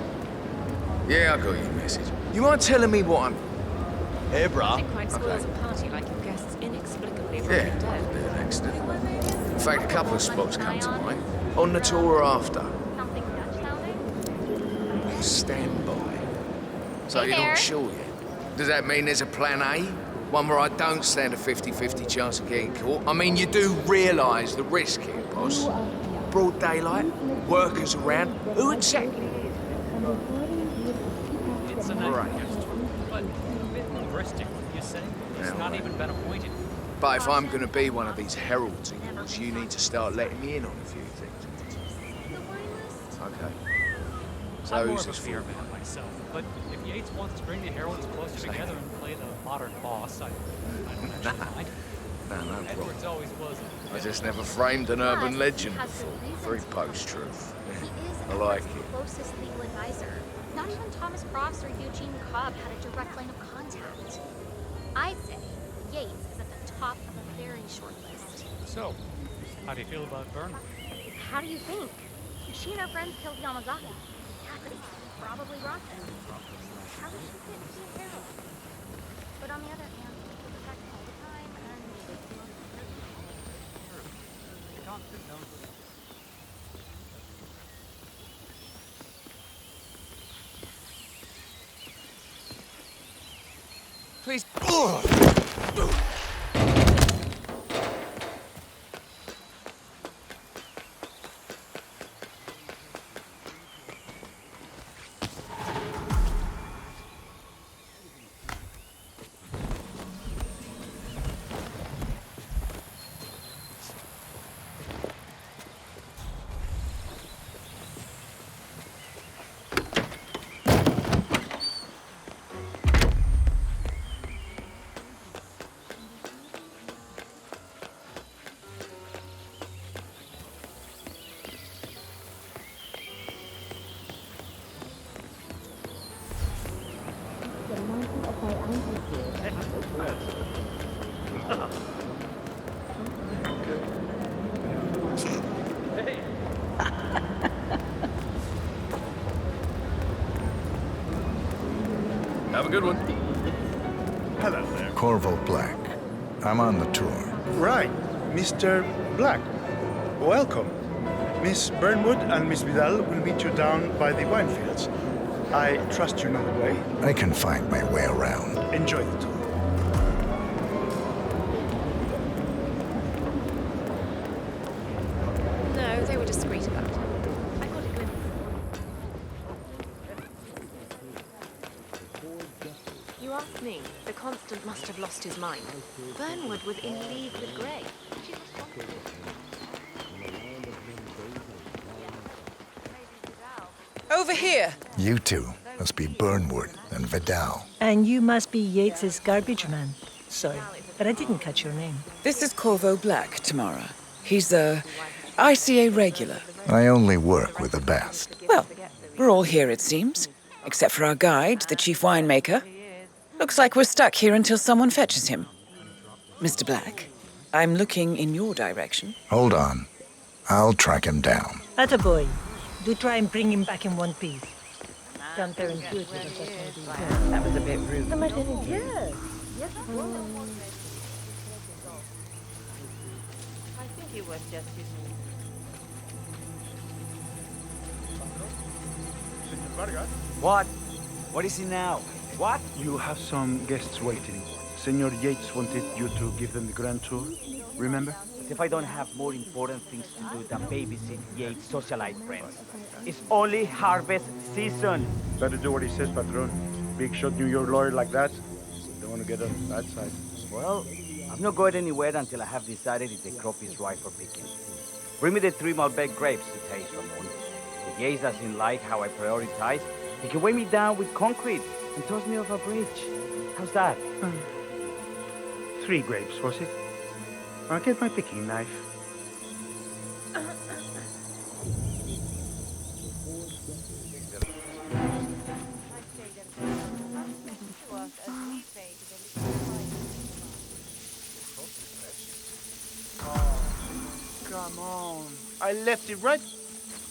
Yeah, I got your message. You mind telling me what I'm... Hey, brah. It quite spoils a party like your guests inexplicably Yeah, broken a dead. bit of an accident. In fact, a couple of spots come to mind. On the tour or after. Something Dutch sounding? Stand by. So Hey you're there. not sure yet? Does that mean there's a plan A? One where I don't stand a 50-50 chance of getting caught? I mean, you do realise the risk here, boss. Broad daylight, workers around. Who exactly? It's a nice guest, but a bit hubristic, you say? It's Yeah, not right. even been appointed. But if I'm going to be one of these heralds of yours, you need to start letting me in on a few things. Okay. So I'm more who's of a this fear for? man myself, but if Yates wants to bring the Heralds closer together and play the modern boss, I don't actually mind. No problem. Edwards always was. I just never framed an urban legend before. Very post-truth. I like it. Closest legal advisor. Not even Thomas Crofts or Eugene Cobb had a direct line of contact. I'd say Yates is at the top of a very short list. So, how do you feel about Burnwood? How do you think? She and her friends killed Yamazaki. Cassidy's probably rotten. How does she fit into a Herald? But on the other hand, we protect all the time and she's the most Constant knows what Please. good one. Hello there. Corvo Black. I'm on the tour. Right, Mr. Black. Welcome. Miss Burnwood and Miss Vidal will meet you down by the wine fields. I trust you know the way. I can find my way around. Enjoy the tour. No, they were discreet about it. I got a glimpse. You ask me, the Constant must have lost his mind. Burnwood was in league with Grey. She's responsible. Over here. You two must be Burnwood and Vidal. And you must be Yates's garbage man. Sorry, but I didn't catch your name. This is Corvo Black, Tamara. He's a ICA regular. I only work with the best. Well, we're all here, it seems. Except for our guide, the chief winemaker. Looks like we're stuck here until someone fetches him. Mr. Black, I'm looking in your direction. Hold on. I'll track him down. Attaboy. Do try and bring him back in one piece. Counterintuitive, but that's what I do. That was a bit rude. Yes. Yes, I think he was just What? What is it now? What? You have some guests waiting. Senor Yates wanted you to give them the grand tour. Remember? As if I don't have more important things to do than babysit Yates' socialite friends. It's only harvest season. Better do what he says, Patron. Big shot New York lawyer like that. Don't want to get on the bad side. Well, I'm not going anywhere until I have decided if the crop is ripe for picking. Bring me the 3 Malbec grapes to taste, Ramon. If Yates doesn't like how I prioritize, he can weigh me down with concrete and toss me off a bridge. How's that? 3 grapes, was it? I'll get my picking knife. Come on. I left it right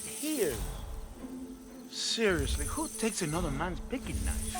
here. Seriously, who takes another man's picking knife?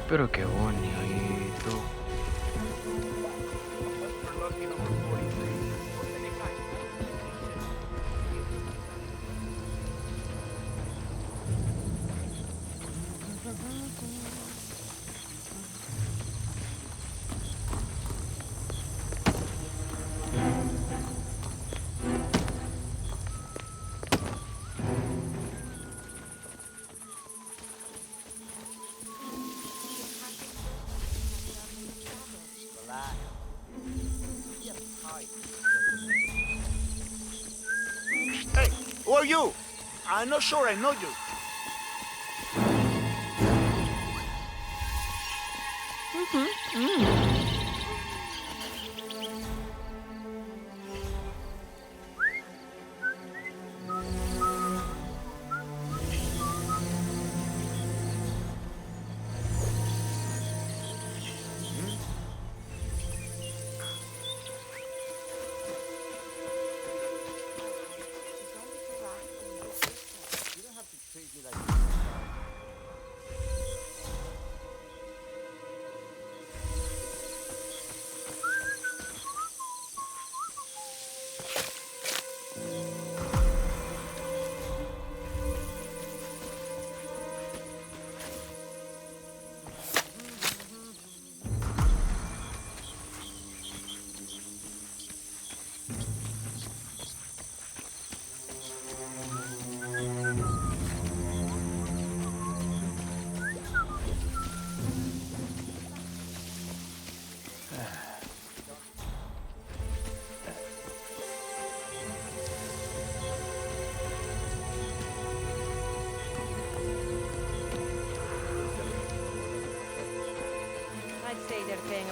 Pero qué bonito. Hey, who are you? I'm not sure I know you.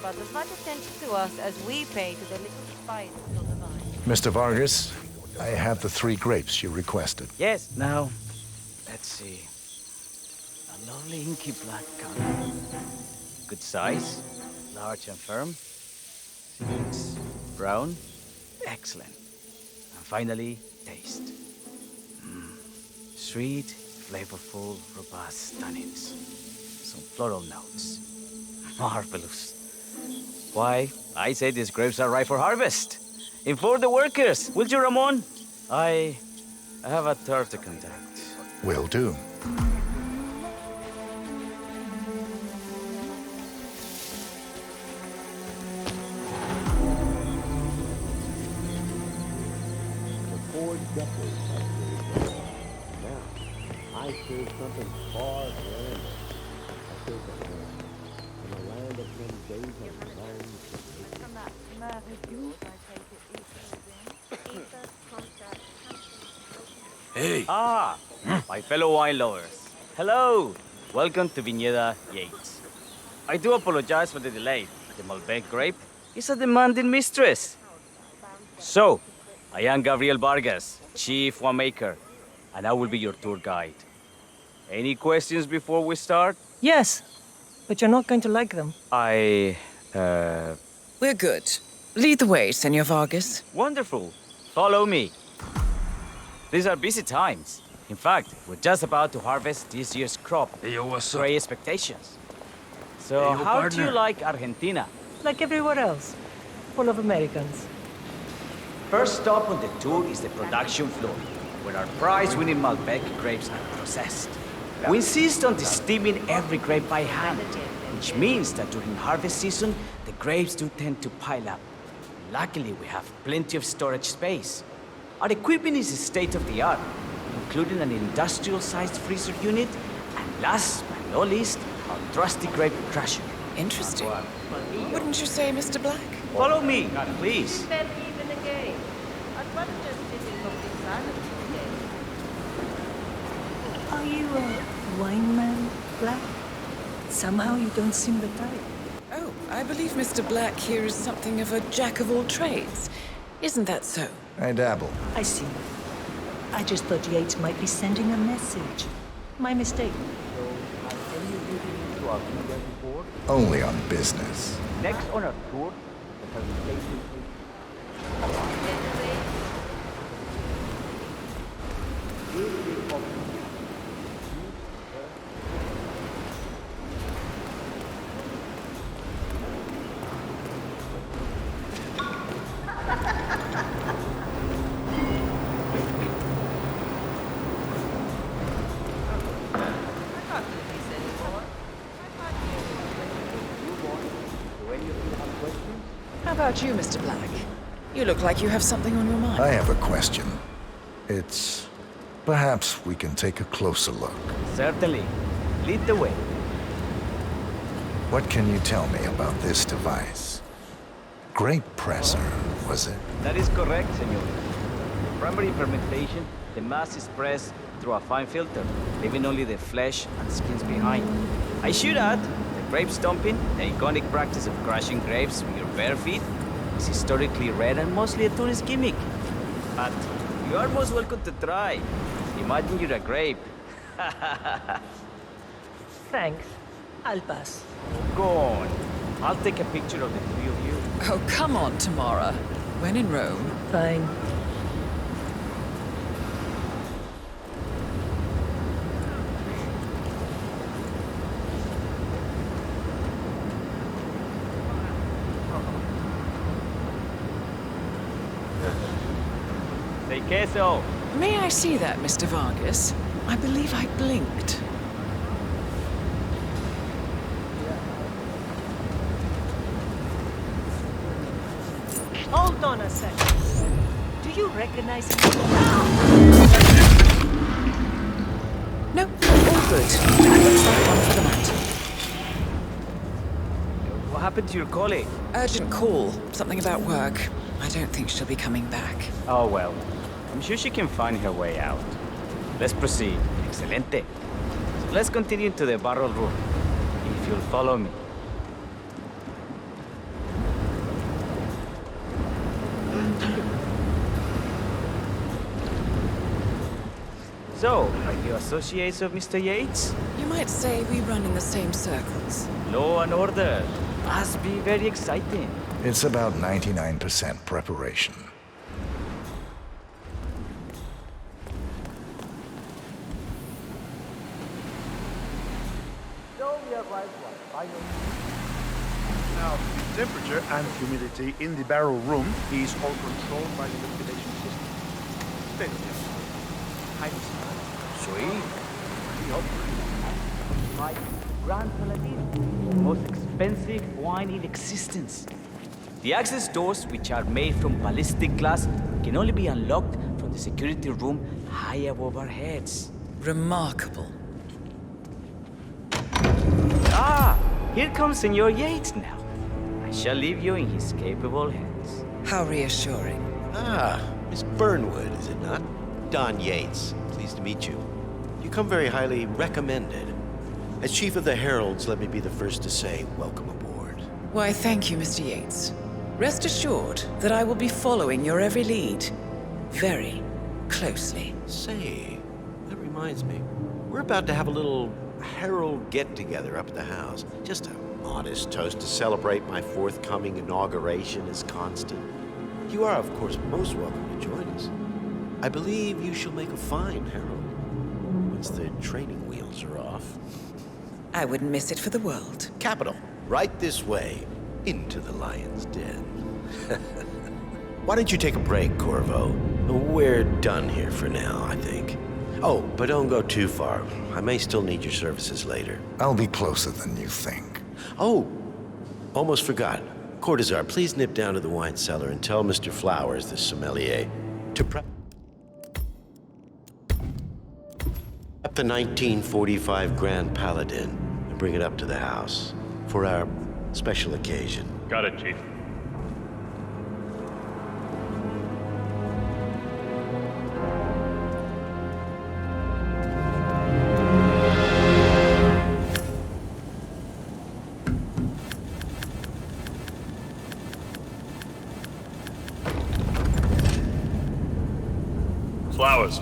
about as much attention to us as we pay to the little spiders on the vine. Mr. Vargas, I have the 3 grapes you requested. Yes, now, let's see. A lovely inky black color. Good size, large and firm. Seeds, brown, excellent. And finally, taste. Sweet, flavorful, robust tannins. Some floral notes. Marvelous. Why, I say these grapes are ripe for harvest. Inform the workers, will you, Ramon? I have a tour to conduct. Will do. I serve something far grander. I serve the land. In a land of many days and long. From that map of yours, I take it Ether, contract, Hey! Ah, my fellow wine lovers. Hello! Welcome to Viñeda Yates. I do apologize for the delay. The Malbec grape is a demanding mistress. So, I am Gabriel Vargas, Chief Winemaker, and I will be your tour guide. Any questions before we start? Yes, but you're not going to like them. We're good. Lead the way, Senor Vargas. Wonderful. Follow me. These are busy times. In fact, we're just about to harvest this year's crop. Hey, what's up? Great expectations. So, Hey, how do partner. you like Argentina? Like everywhere else. Full of Americans. First stop on the tour is the production floor, where our prize-winning Malbec grapes are processed. We insist on steaming every grape by hand, which means that during harvest season, the grapes do tend to pile up. Luckily, we have plenty of storage space. Our equipment is state-of-the-art, including an industrial-sized freezer unit, and last but not least, our trusty grape crusher. Interesting. Wouldn't you say, Mr. Black? Follow me, please. Then even a game. I'd rather just sit in complete silence today. Are you a wine man, Black? Somehow you don't seem the type. Oh, I believe Mr. Black here is something of a jack of all trades. Isn't that so? I dabble. I see. I just thought Yates might be sending a message. My mistake. Only on business. Next on our tour, the presentation. How about you, Mr. Black? You look like you have something on your mind. I have a question. It's... perhaps we can take a closer look. Certainly. Lead the way. What can you tell me about this device? Grape presser, was it? That is correct, senor. For primary fermentation, the mass is pressed through a fine filter, leaving only the flesh and skins behind. I should add, the grape stomping, the iconic practice of crushing grapes with your bare feet, is historically rare and mostly a tourist gimmick. But you are most welcome to try. Imagine you're a grape. Thanks. I'll pass. Go on. I'll take a picture of the three of you. Oh, come on, Tamara. When in Rome. Fine. Say queso. May I see that, Mr. Vargas? I believe I blinked. Hold on a second. Do you recognize me? No, all good. That looks like one for the night. What happened to your colleague? Urgent call. Something about work. I don't think she'll be coming back. Oh, well. I'm sure she can find her way out. Let's proceed. Excelente. So let's continue to the barrel room. If you'll follow me. So, are you associates of Mr. Yates? You might say we run in the same circles. Law and order. Must be very exciting. It's about 99% preparation. Now, the temperature and humidity in the barrel room is all controlled by the ventilation system. State of the art. Highly Sweet. My Grand Paladin, the most expensive wine in existence. The access doors, which are made from ballistic glass, can only be unlocked from the security room high above our heads. Remarkable. Ah, here comes Senor Yates now. I shall leave you in his capable hands. How reassuring. Ah, Miss Burnwood, is it not? Don Yates, pleased to meet you. You come very highly recommended. As Chief of the Heralds, let me be the first to say welcome aboard. Why, thank you, Mr. Yates. Rest assured that I will be following your every lead. Very closely. Say, that reminds me. We're about to have a little Herald get-together up at the house. Just a modest toast to celebrate my forthcoming inauguration as Constant. You are, of course, most welcome to join us. I believe you shall make a fine Herald, once the training wheels are off. I wouldn't miss it for the world. Capital. Right this way, into the lion's den. Why don't you take a break, Corvo? We're done here for now, I think. Oh, but don't go too far. I may still need your services later. I'll be closer than you think. Oh, almost forgot. Cortazar, please nip down to the wine cellar and tell Mr. Flowers, the sommelier, to prep the 1945 Grand Paladin and bring it up to the house for our special occasion. Got it, Chief. Flowers.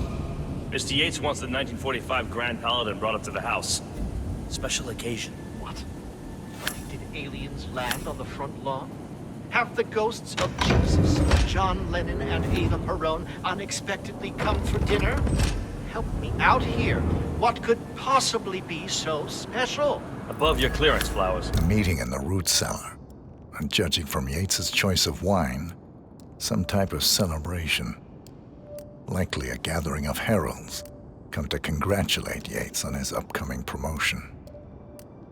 Mr. Yates wants the 1945 Grand Paladin brought up to the house. Special occasion. What? Did aliens land on the front lawn? Have the ghosts of Jesus, John Lennon, and Eva Perón unexpectedly come for dinner? Help me out here. What could possibly be so special? Above your clearance, Flowers. A meeting in the root cellar. And judging from Yates's choice of wine, some type of celebration. Likely a gathering of heralds, come to congratulate Yates on his upcoming promotion.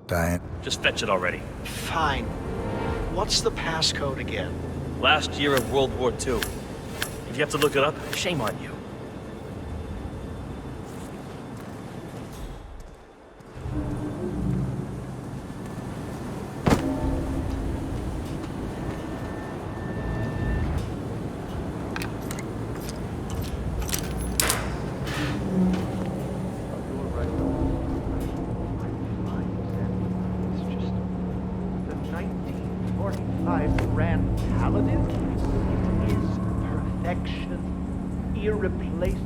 Diane? Just fetch it already. Fine. What's the passcode again? Last year of World War II. If you have to look it up, shame on you. Grand Paladin? It is perfection, irreplaceable.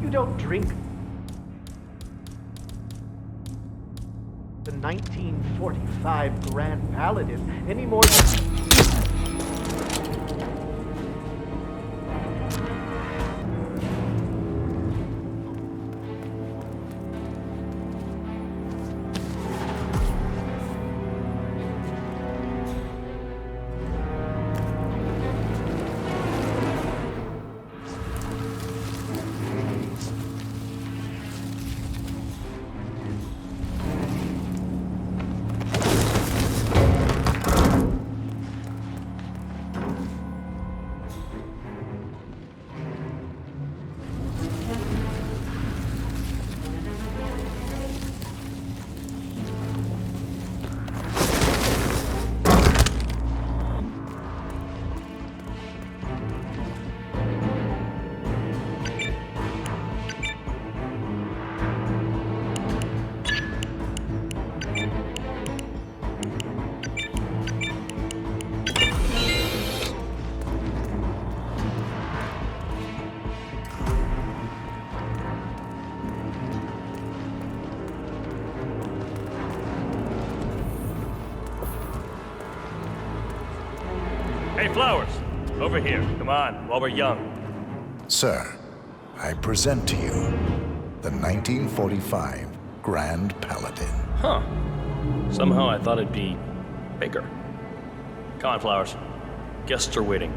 You don't drink the 1945 Grand Paladin any more than... Hey, Flowers, over here. Come on, while we're young. Sir, I present to you the 1945 Grand Paladin. Huh. Somehow I thought it'd be bigger. Come on, Flowers. Guests are waiting.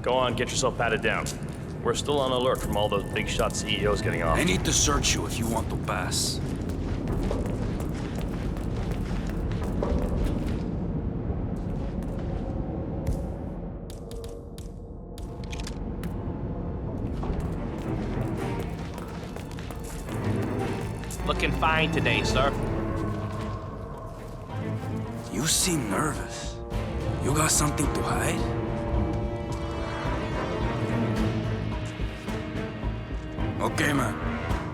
Go on, get yourself patted down. We're still on alert from all those big shot CEOs getting off. They need to search you if you want to pass. Looking fine today, sir. You seem nervous. You got something to hide? Okay, man.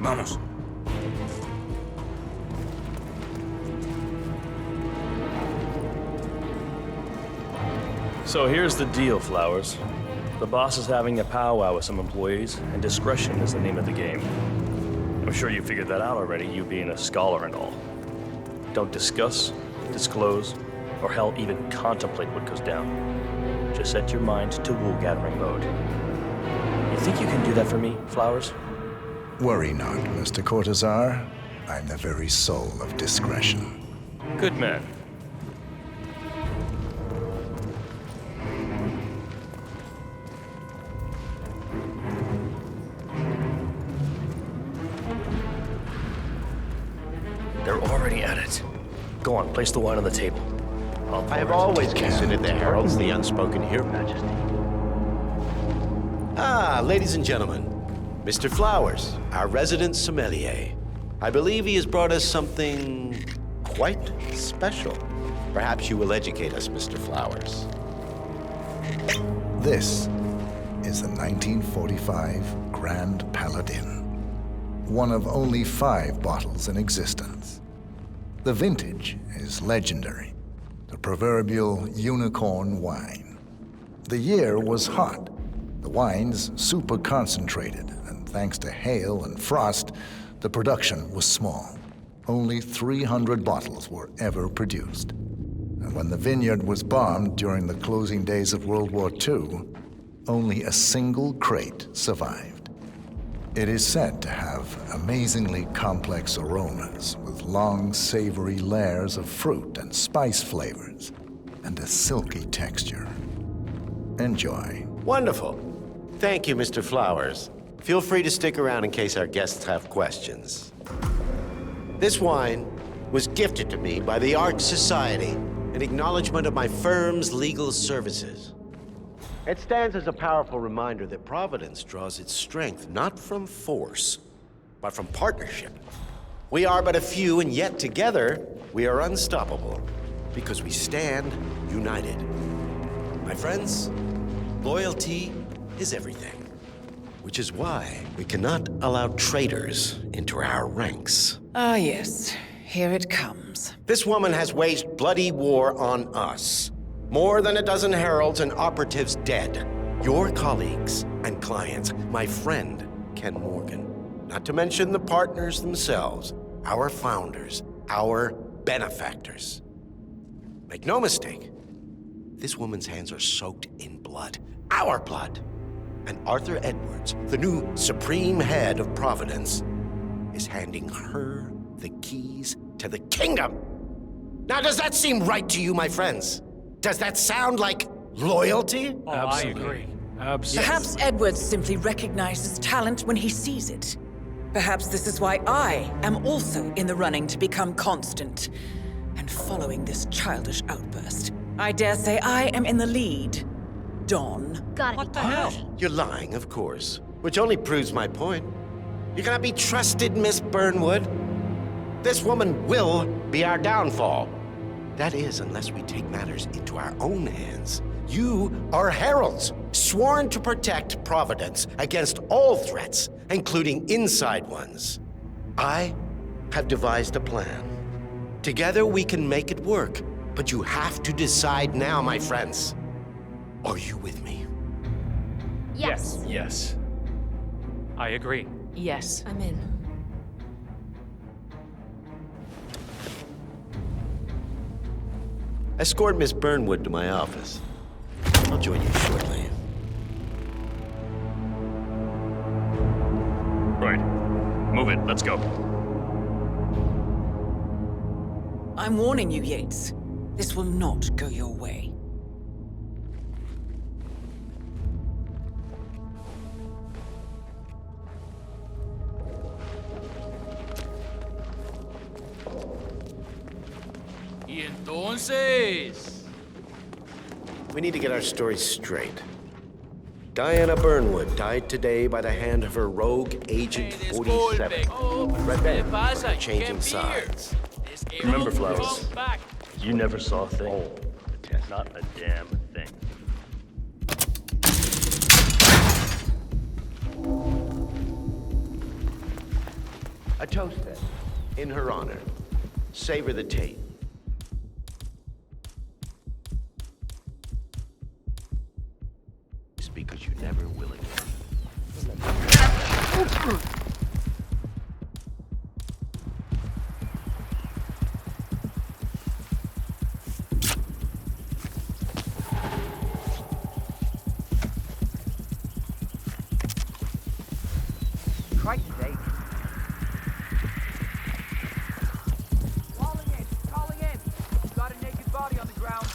Vamos. So here's the deal, Flowers. The boss is having a powwow with some employees, and discretion is the name of the game. I'm sure you figured that out already, you being a scholar and all. Don't discuss, disclose, or hell, even contemplate what goes down. Just set your mind to wool-gathering mode. You think you can do that for me, Flowers? Worry not, Mr. Cortazar. I'm the very soul of discretion. Good man. They're already at it. Go on, place the wine on the table. I have always considered the heralds the unspoken hero, Majesty. Ah, ladies and gentlemen, Mr. Flowers, our resident sommelier. I believe he has brought us something quite special. Perhaps you will educate us, Mr. Flowers. This is the 1945 Grand Paladin, one of only 5 bottles in existence. The vintage is legendary, the proverbial unicorn wine. The year was hot, the wine's super concentrated, and thanks to hail and frost, the production was small. Only 300 bottles were ever produced. And when the vineyard was bombed during the closing days of World War II, only a single crate survived. It is said to have amazingly complex aromas with long, savory layers of fruit and spice flavors, and a silky texture. Enjoy. Wonderful. Thank you, Mr. Flowers. Feel free to stick around in case our guests have questions. This wine was gifted to me by the Art Society in acknowledgement of my firm's legal services. It stands as a powerful reminder that Providence draws its strength not from force, but from partnership. We are but a few, and yet together we are unstoppable because we stand united. My friends, loyalty is everything. Which is why we cannot allow traitors into our ranks. Ah, yes. Here it comes. This woman has waged bloody war on us. More than a dozen heralds and operatives dead. Your colleagues and clients, my friend, Ken Morgan. Not to mention the partners themselves, our founders, our benefactors. Make no mistake, this woman's hands are soaked in blood. Our blood. And Arthur Edwards, the new supreme head of Providence, is handing her the keys to the kingdom. Now, does that seem right to you, my friends? Does that sound like loyalty? Oh, I agree. Absolutely. Perhaps Edwards simply recognizes talent when he sees it. Perhaps this is why I am also in the running to become constant. And following this childish outburst, I dare say I am in the lead. Don. What the hell? You're lying, of course, which only proves my point. You cannot be trusted, Miss Burnwood. This woman will be our downfall. That is, unless we take matters into our own hands. You are heralds, sworn to protect Providence against all threats, including inside ones. I have devised a plan. Together we can make it work. But you have to decide now, my friends. Are you with me? Yes. Yes. I agree. Yes. I'm in. Escort Miss Burnwood to my office. I'll join you shortly. Right. Move it. Let's go. I'm warning you, Yates. This will not go your way. Y entonces... We need to get our story straight. Diana Burnwood died today by the hand of her rogue Agent 47. Red Band, changing sides. Remember, Flowers, you never saw a thing. Not a damn thing. A toast, then, in her honor. Savor the tape. It's because you never will again. Christ's sake. Calling in! Calling in! Got a naked body on the ground.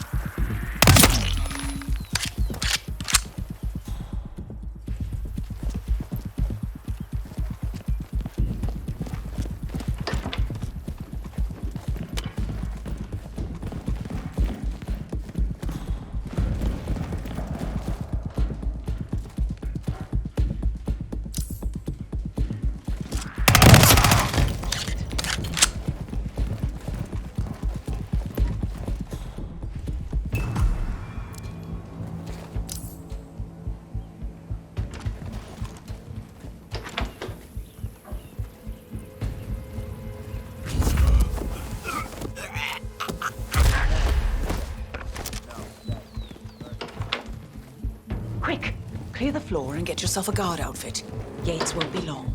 Quick! Clear the floor and get yourself a guard outfit. Yates won't be long.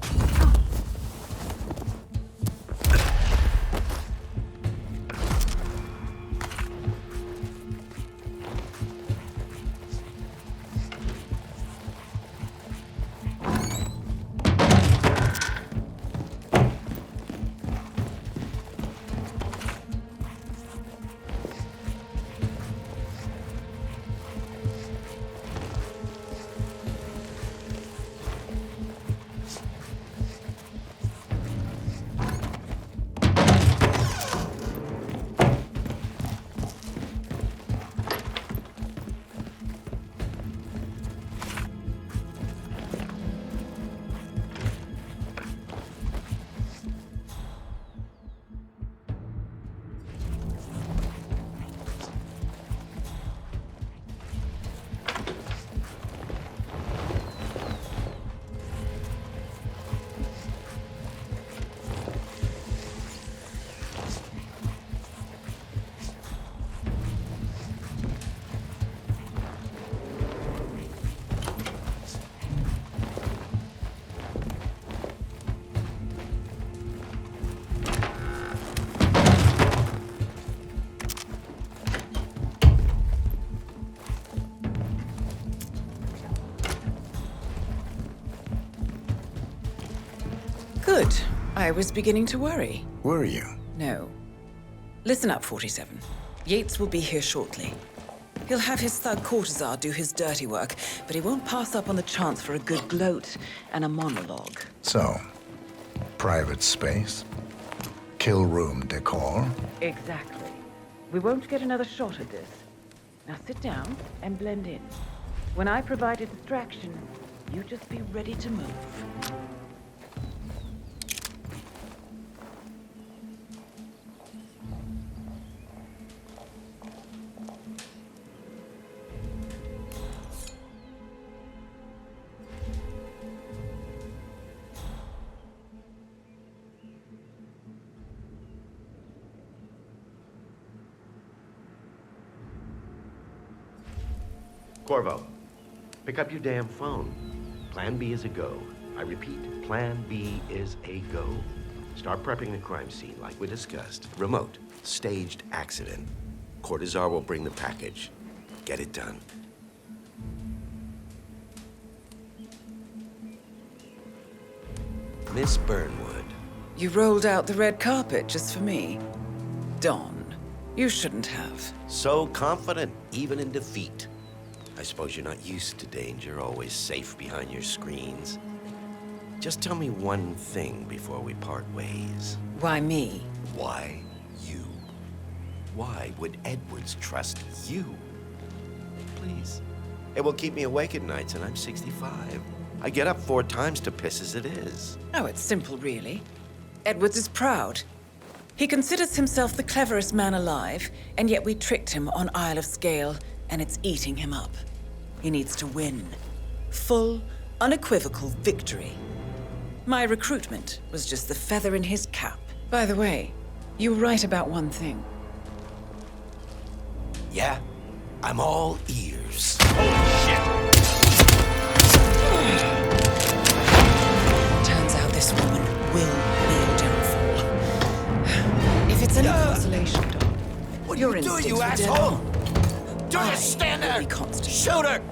Good. I was beginning to worry. Were you? No. Listen up, 47. Yates will be here shortly. He'll have his thug courtesan do his dirty work, but he won't pass up on the chance for a good gloat and a monologue. So, private space? Kill room decor? Exactly. We won't get another shot at this. Now sit down and blend in. When I provide a distraction, you just be ready to move. Corvo, pick up your damn phone. Plan B is a go. I repeat, Plan B is a go. Start prepping the crime scene like we discussed. Remote, staged accident. Cortazar will bring the package. Get it done. Miss Burnwood. You rolled out the red carpet just for me. Don, you shouldn't have. So confident, even in defeat. I suppose you're not used to danger, always safe behind your screens. Just tell me one thing before we part ways. Why me? Why you? Why would Edwards trust you? Please. It will keep me awake at nights, and I'm 65. I get up 4 times to piss as it is. Oh, it's simple, really. Edwards is proud. He considers himself the cleverest man alive, and yet we tricked him on Isle of Scale, and it's eating him up. He needs to win. Full, unequivocal victory. My recruitment was just the feather in his cap. By the way, you were right about one thing. Yeah? I'm all ears. Oh, shit! Turns out this woman will be your downfall. If it's any consolation, Don, what are your you doing, you instincts were asshole? dead on. Just stand there! Constant. Shoot her!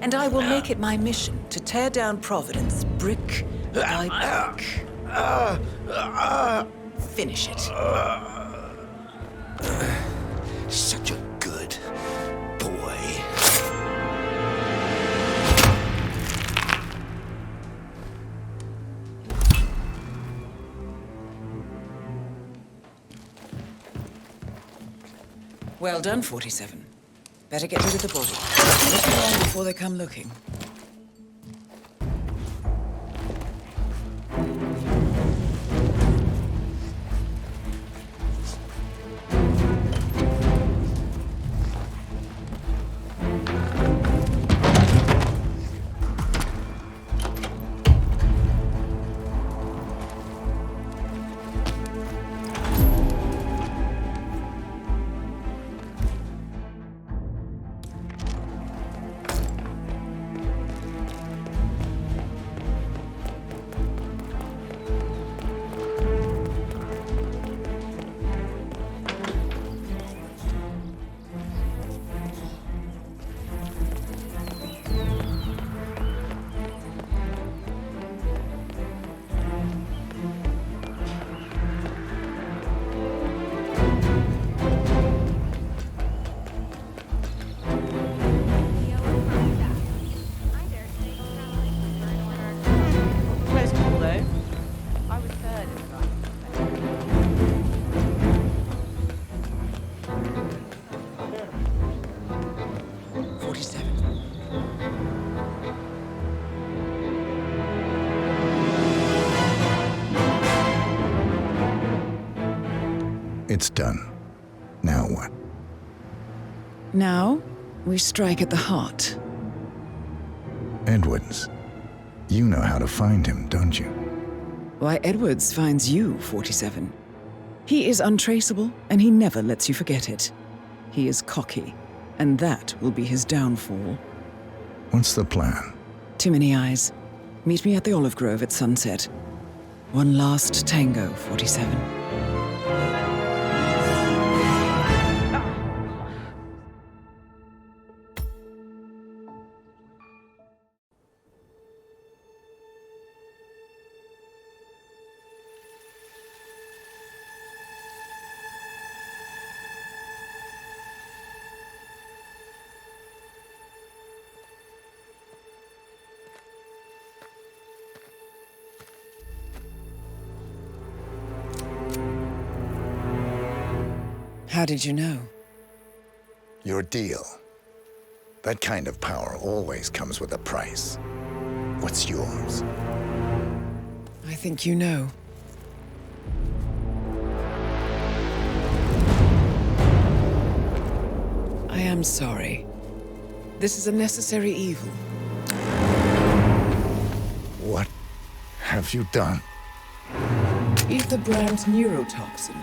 And I will make it my mission to tear down Providence brick by brick. Finish it. Such a good boy. Well done, 47. Better get rid of the body. Look around before they come looking. It's done. Now what? Now, we strike at the heart. Edwards. You know how to find him, don't you? Why, Edwards finds you, 47. He is untraceable, and he never lets you forget it. He is cocky, and that will be his downfall. What's the plan? Too many eyes. Meet me at the Olive Grove at sunset. One last tango, 47. How did you know? Your deal. That kind of power always comes with a price. What's yours? I think you know. I am sorry. This is a necessary evil. What have you done? Ether brand neurotoxin.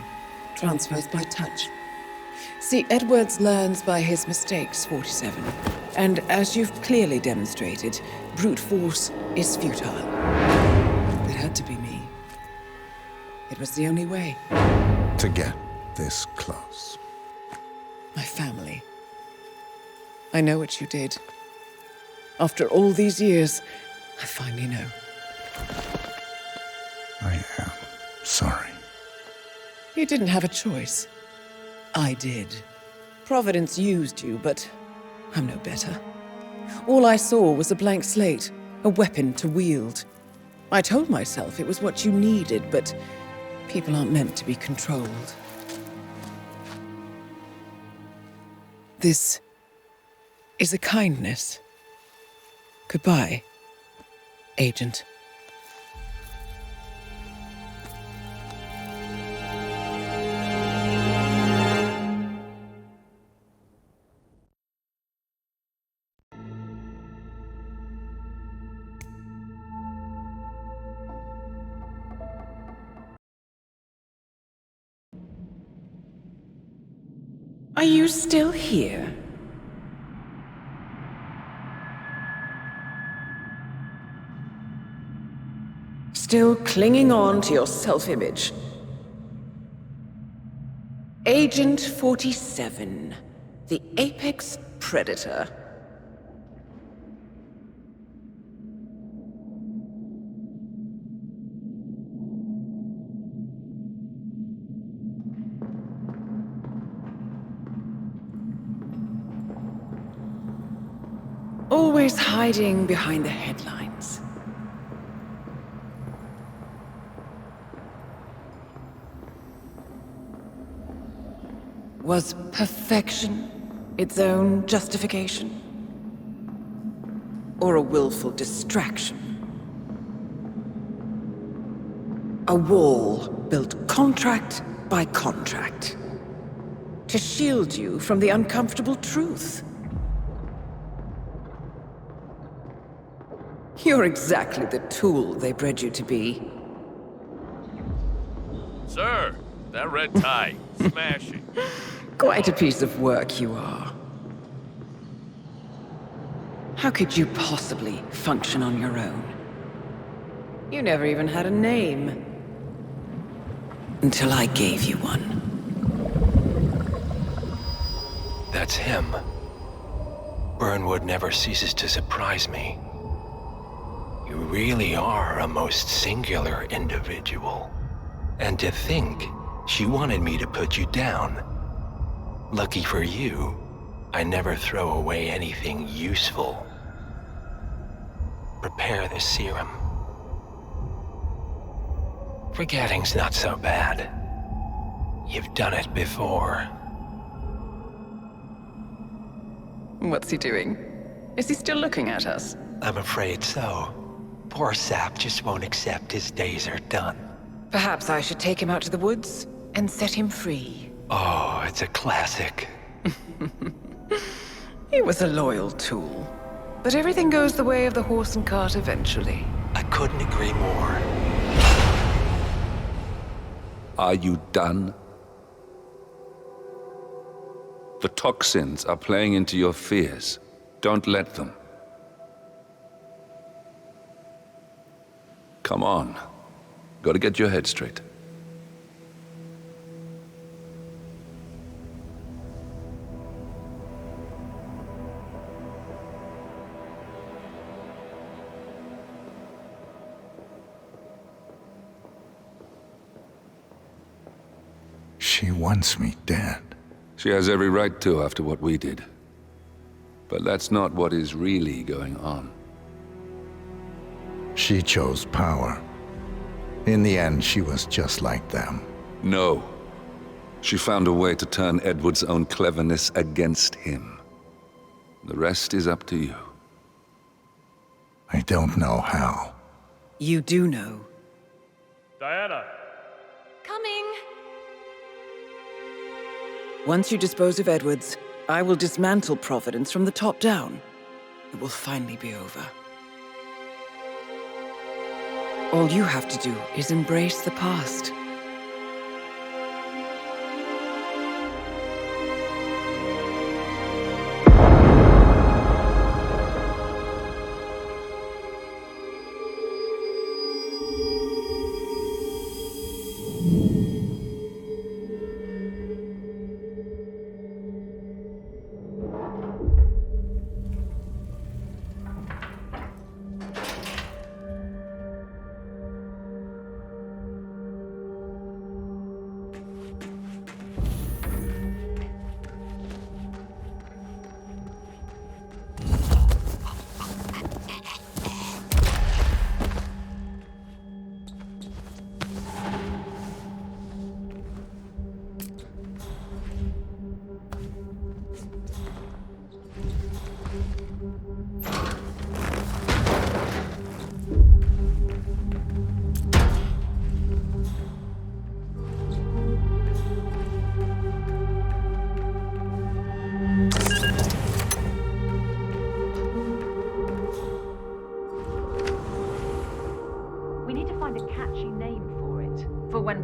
Transfers by touch. See, Edwards learns by his mistakes, 47. And as you've clearly demonstrated, brute force is futile. It had to be me. It was the only way. To get this close. My family. I know what you did. After all these years, I finally know. I am sorry. You didn't have a choice. I did. Providence used you, but I'm no better. All I saw was a blank slate, a weapon to wield. I told myself it was what you needed, but people aren't meant to be controlled. This is a kindness. Goodbye, Agent. Are you still here? Still clinging on to your self-image? Agent 47, the apex predator. Always hiding behind the headlines. Was perfection its own justification? Or a willful distraction? A wall built contract by contract to shield you from the uncomfortable truth. You're exactly the tool they bred you to be. Sir, that red tie, smashing. Quite a piece of work you are. How could you possibly function on your own? You never even had a name. Until I gave you one. That's him. Burnwood never ceases to surprise me. You really are a most singular individual. And to think she wanted me to put you down. Lucky for you, I never throw away anything useful. Prepare the serum. Forgetting's not so bad. You've done it before. What's he doing? Is he still looking at us? I'm afraid so. Poor sap just won't accept his days are done. Perhaps I should take him out to the woods and set him free. Oh, it's a classic. He was a loyal tool. But everything goes the way of the horse and cart eventually. I couldn't agree more. Are you done? The toxins are playing into your fears. Don't let them. Come on. Gotta get your head straight. She wants me dead. She has every right to after what we did. But that's not what is really going on. She chose power. In the end, she was just like them. No. She found a way to turn Edward's own cleverness against him. The rest is up to you. I don't know how. You do know. Diana! Coming! Once you dispose of Edwards, I will dismantle Providence from the top down. It will finally be over. All you have to do is embrace the past.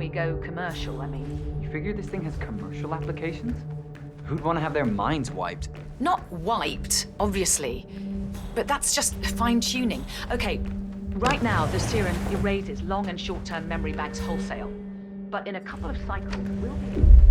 we go commercial, I mean. You figure this thing has commercial applications? Who'd want to have their minds wiped? Not wiped, obviously. But that's just fine-tuning. Okay, right now, the serum erases long and short-term memory banks wholesale. But in a couple of cycles, we'll be...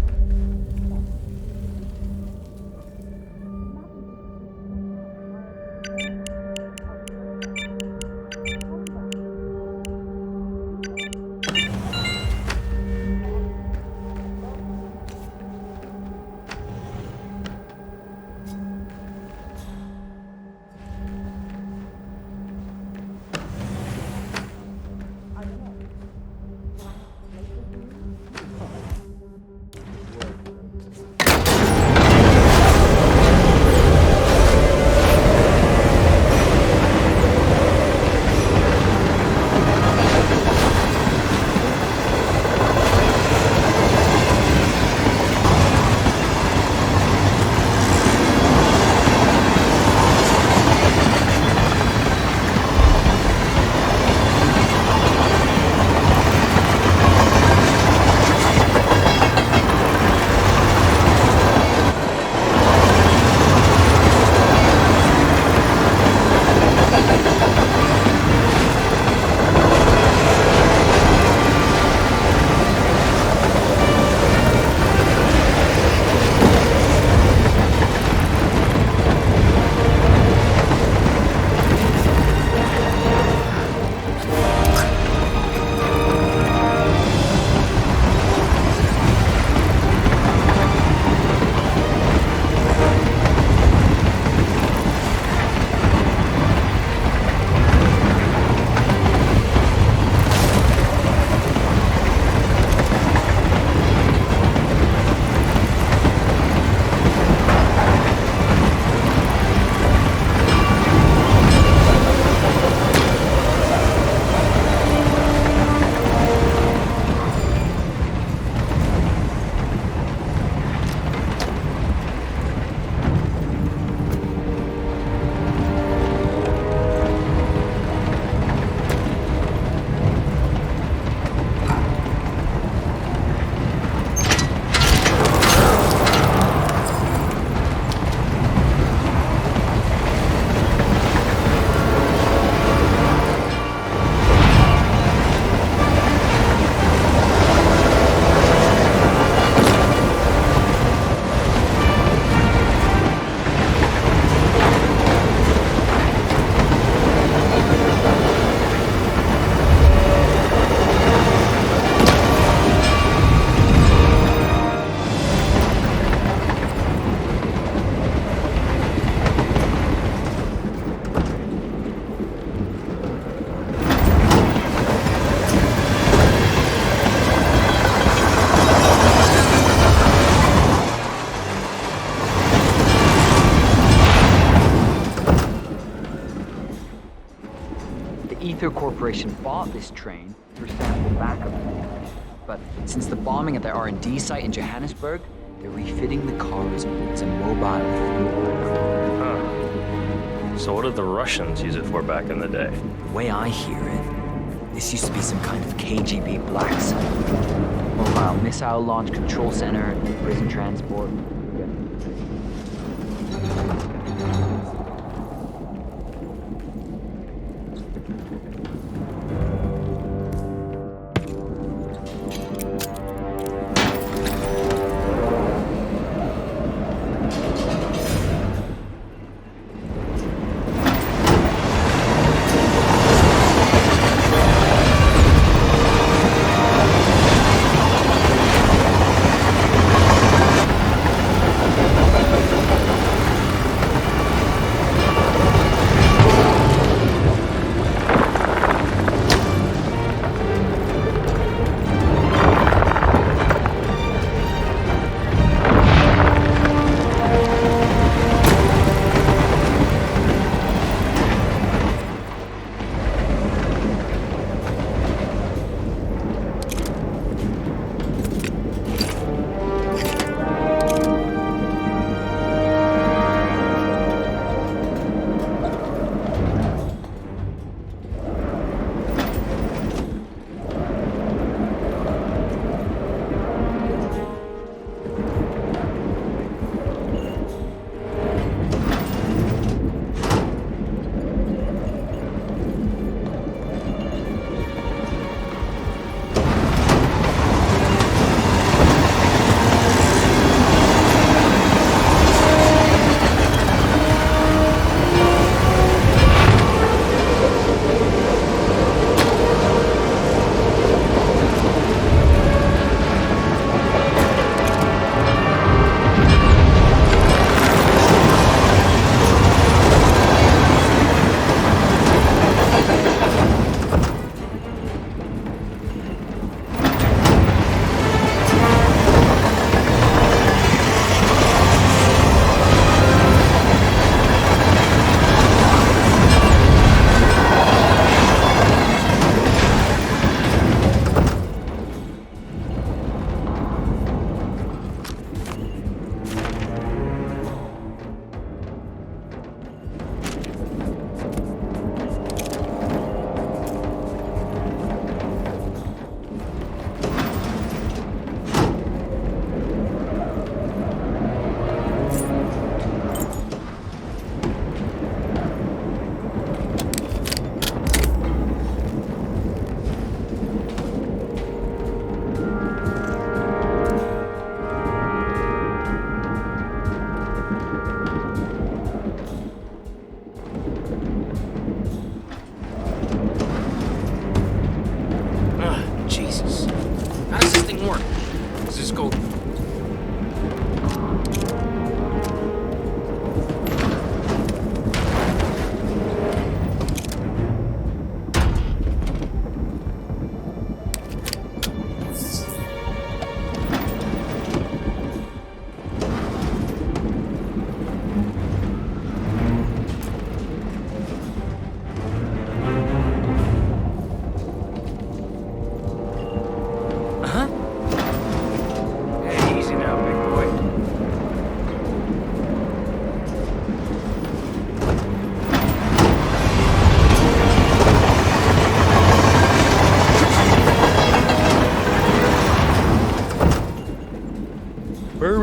Ether Corporation bought this train through sample backup. But since the bombing at their R&D site in Johannesburg, they're refitting the cars as a mobile fuel. Huh. So what did the Russians use it for back in the day? The way I hear it, this used to be some kind of KGB black site. Mobile missile launch control center, prison transport.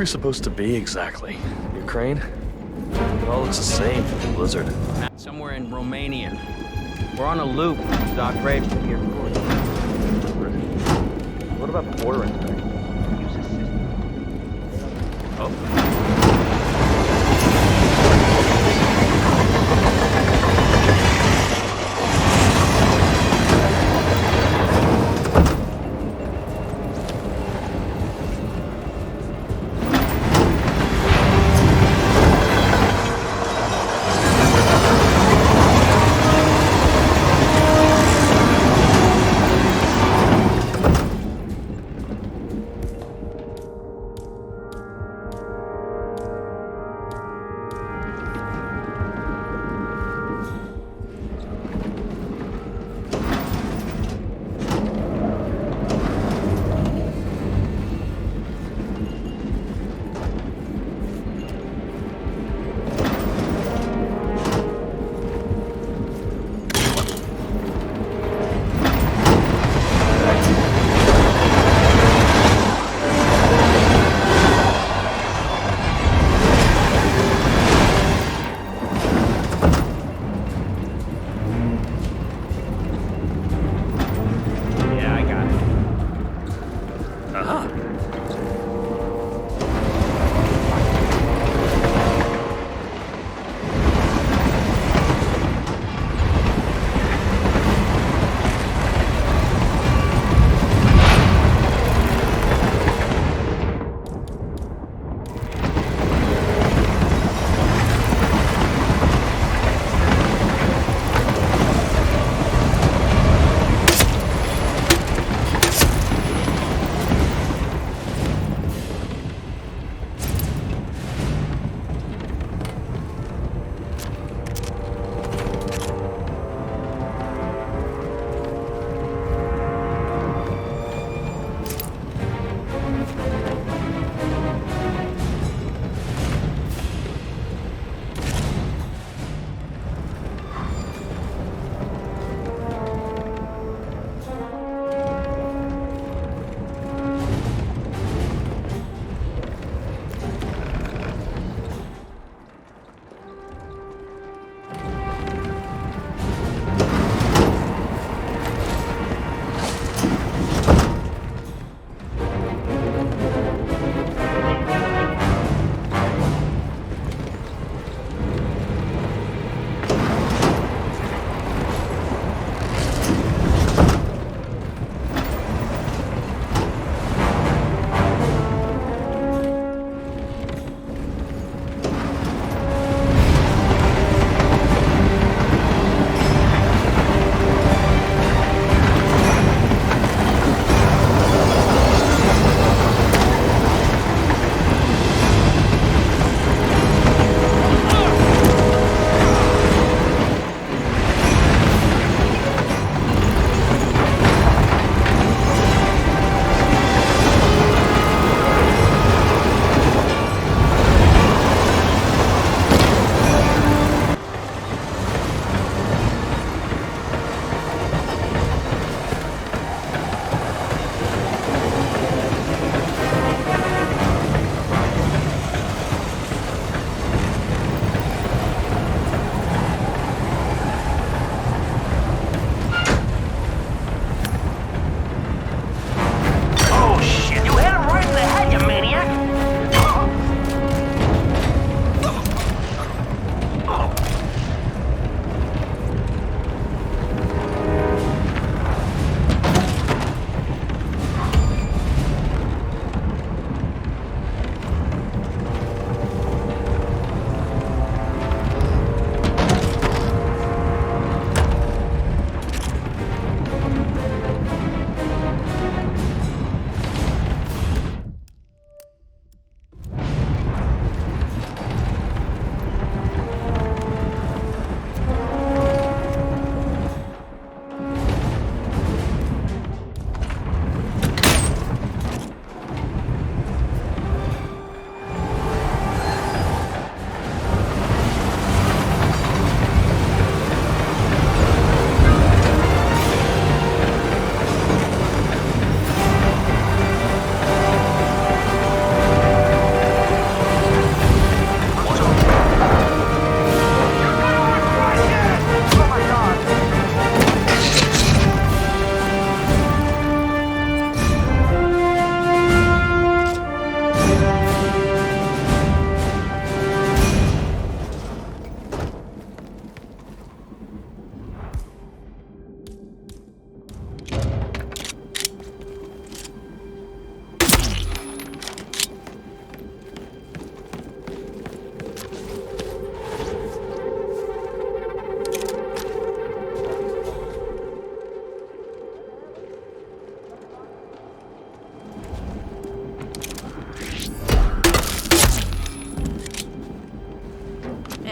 supposed to be exactly? Ukraine? It all looks the same from the blizzard. Somewhere in Romania. We're on a loop. Doc Graves to your course. What about the border inspection? Use a system. Oh.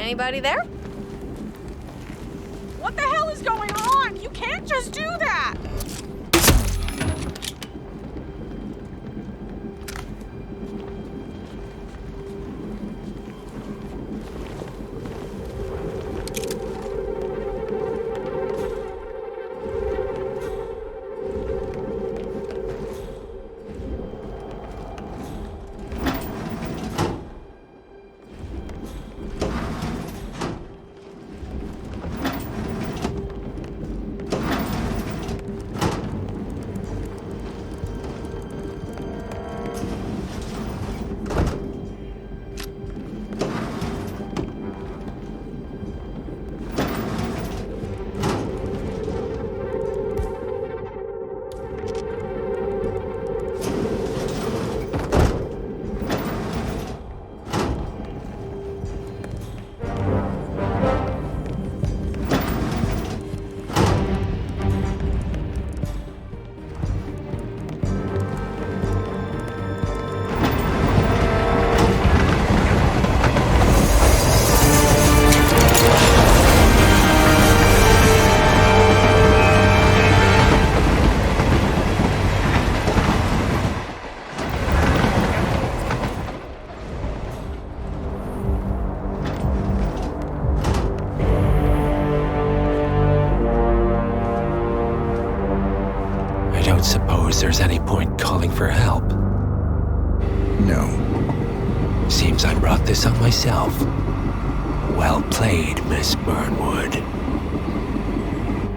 Anybody there? What the hell is going on? You can't just do that! Suppose there's any point calling for help? No. Seems I brought this on myself. Well played, Miss Burnwood.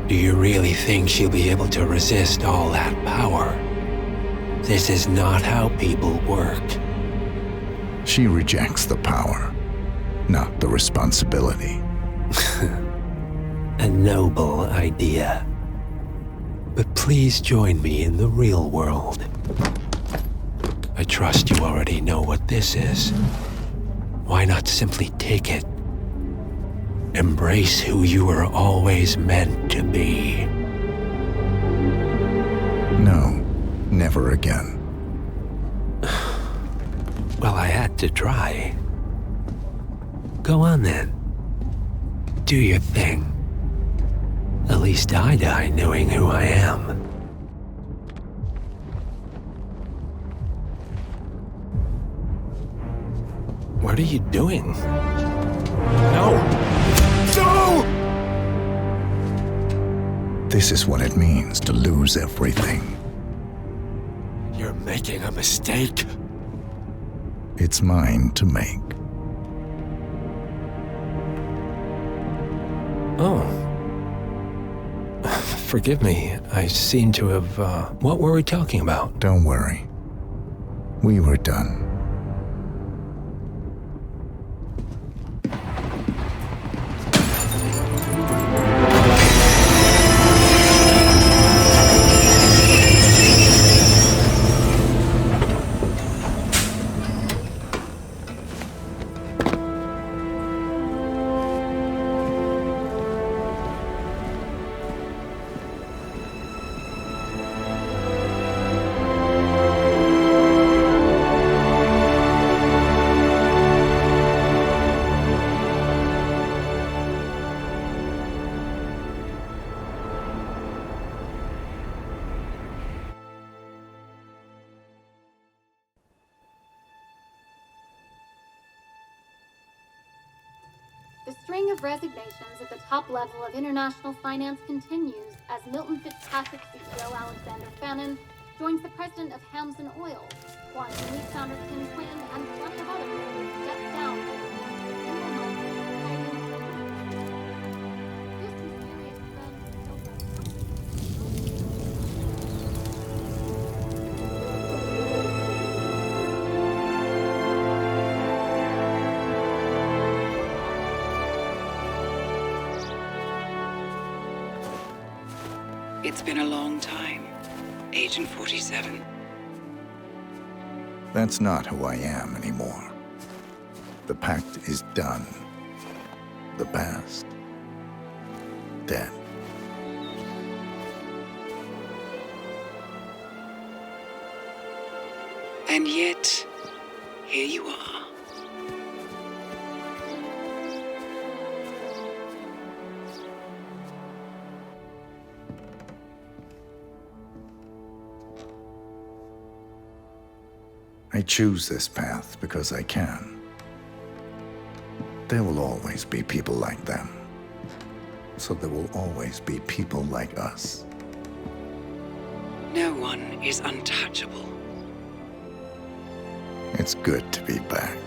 Do you really think she'll be able to resist all that power? This is not how people work. She rejects the power, not the responsibility. A noble idea. But please join me in the real world. I trust you already know what this is. Why not simply take it? Embrace who you were always meant to be. No, never again. Well, I had to try. Go on then. Do your thing. At least I die knowing who I am. What are you doing? No! No! This is what it means to lose everything. You're making a mistake. It's mine to make. Oh. Forgive me, I seem to have, what were we talking about? Don't worry. We were done. The string of resignations at the top level of international finance continues as Milton Fitzpatrick CEO Alexander Fannin joins the president of Hamson Oil, Quantum Leap founder Tim Quinn, and plenty of others who step down. It's been a long time, Agent 47. That's not who I am anymore. The pact is done. The past, dead. And yet, here you are. I choose this path because I can. There will always be people like them. So there will always be people like us. No one is untouchable. It's good to be back.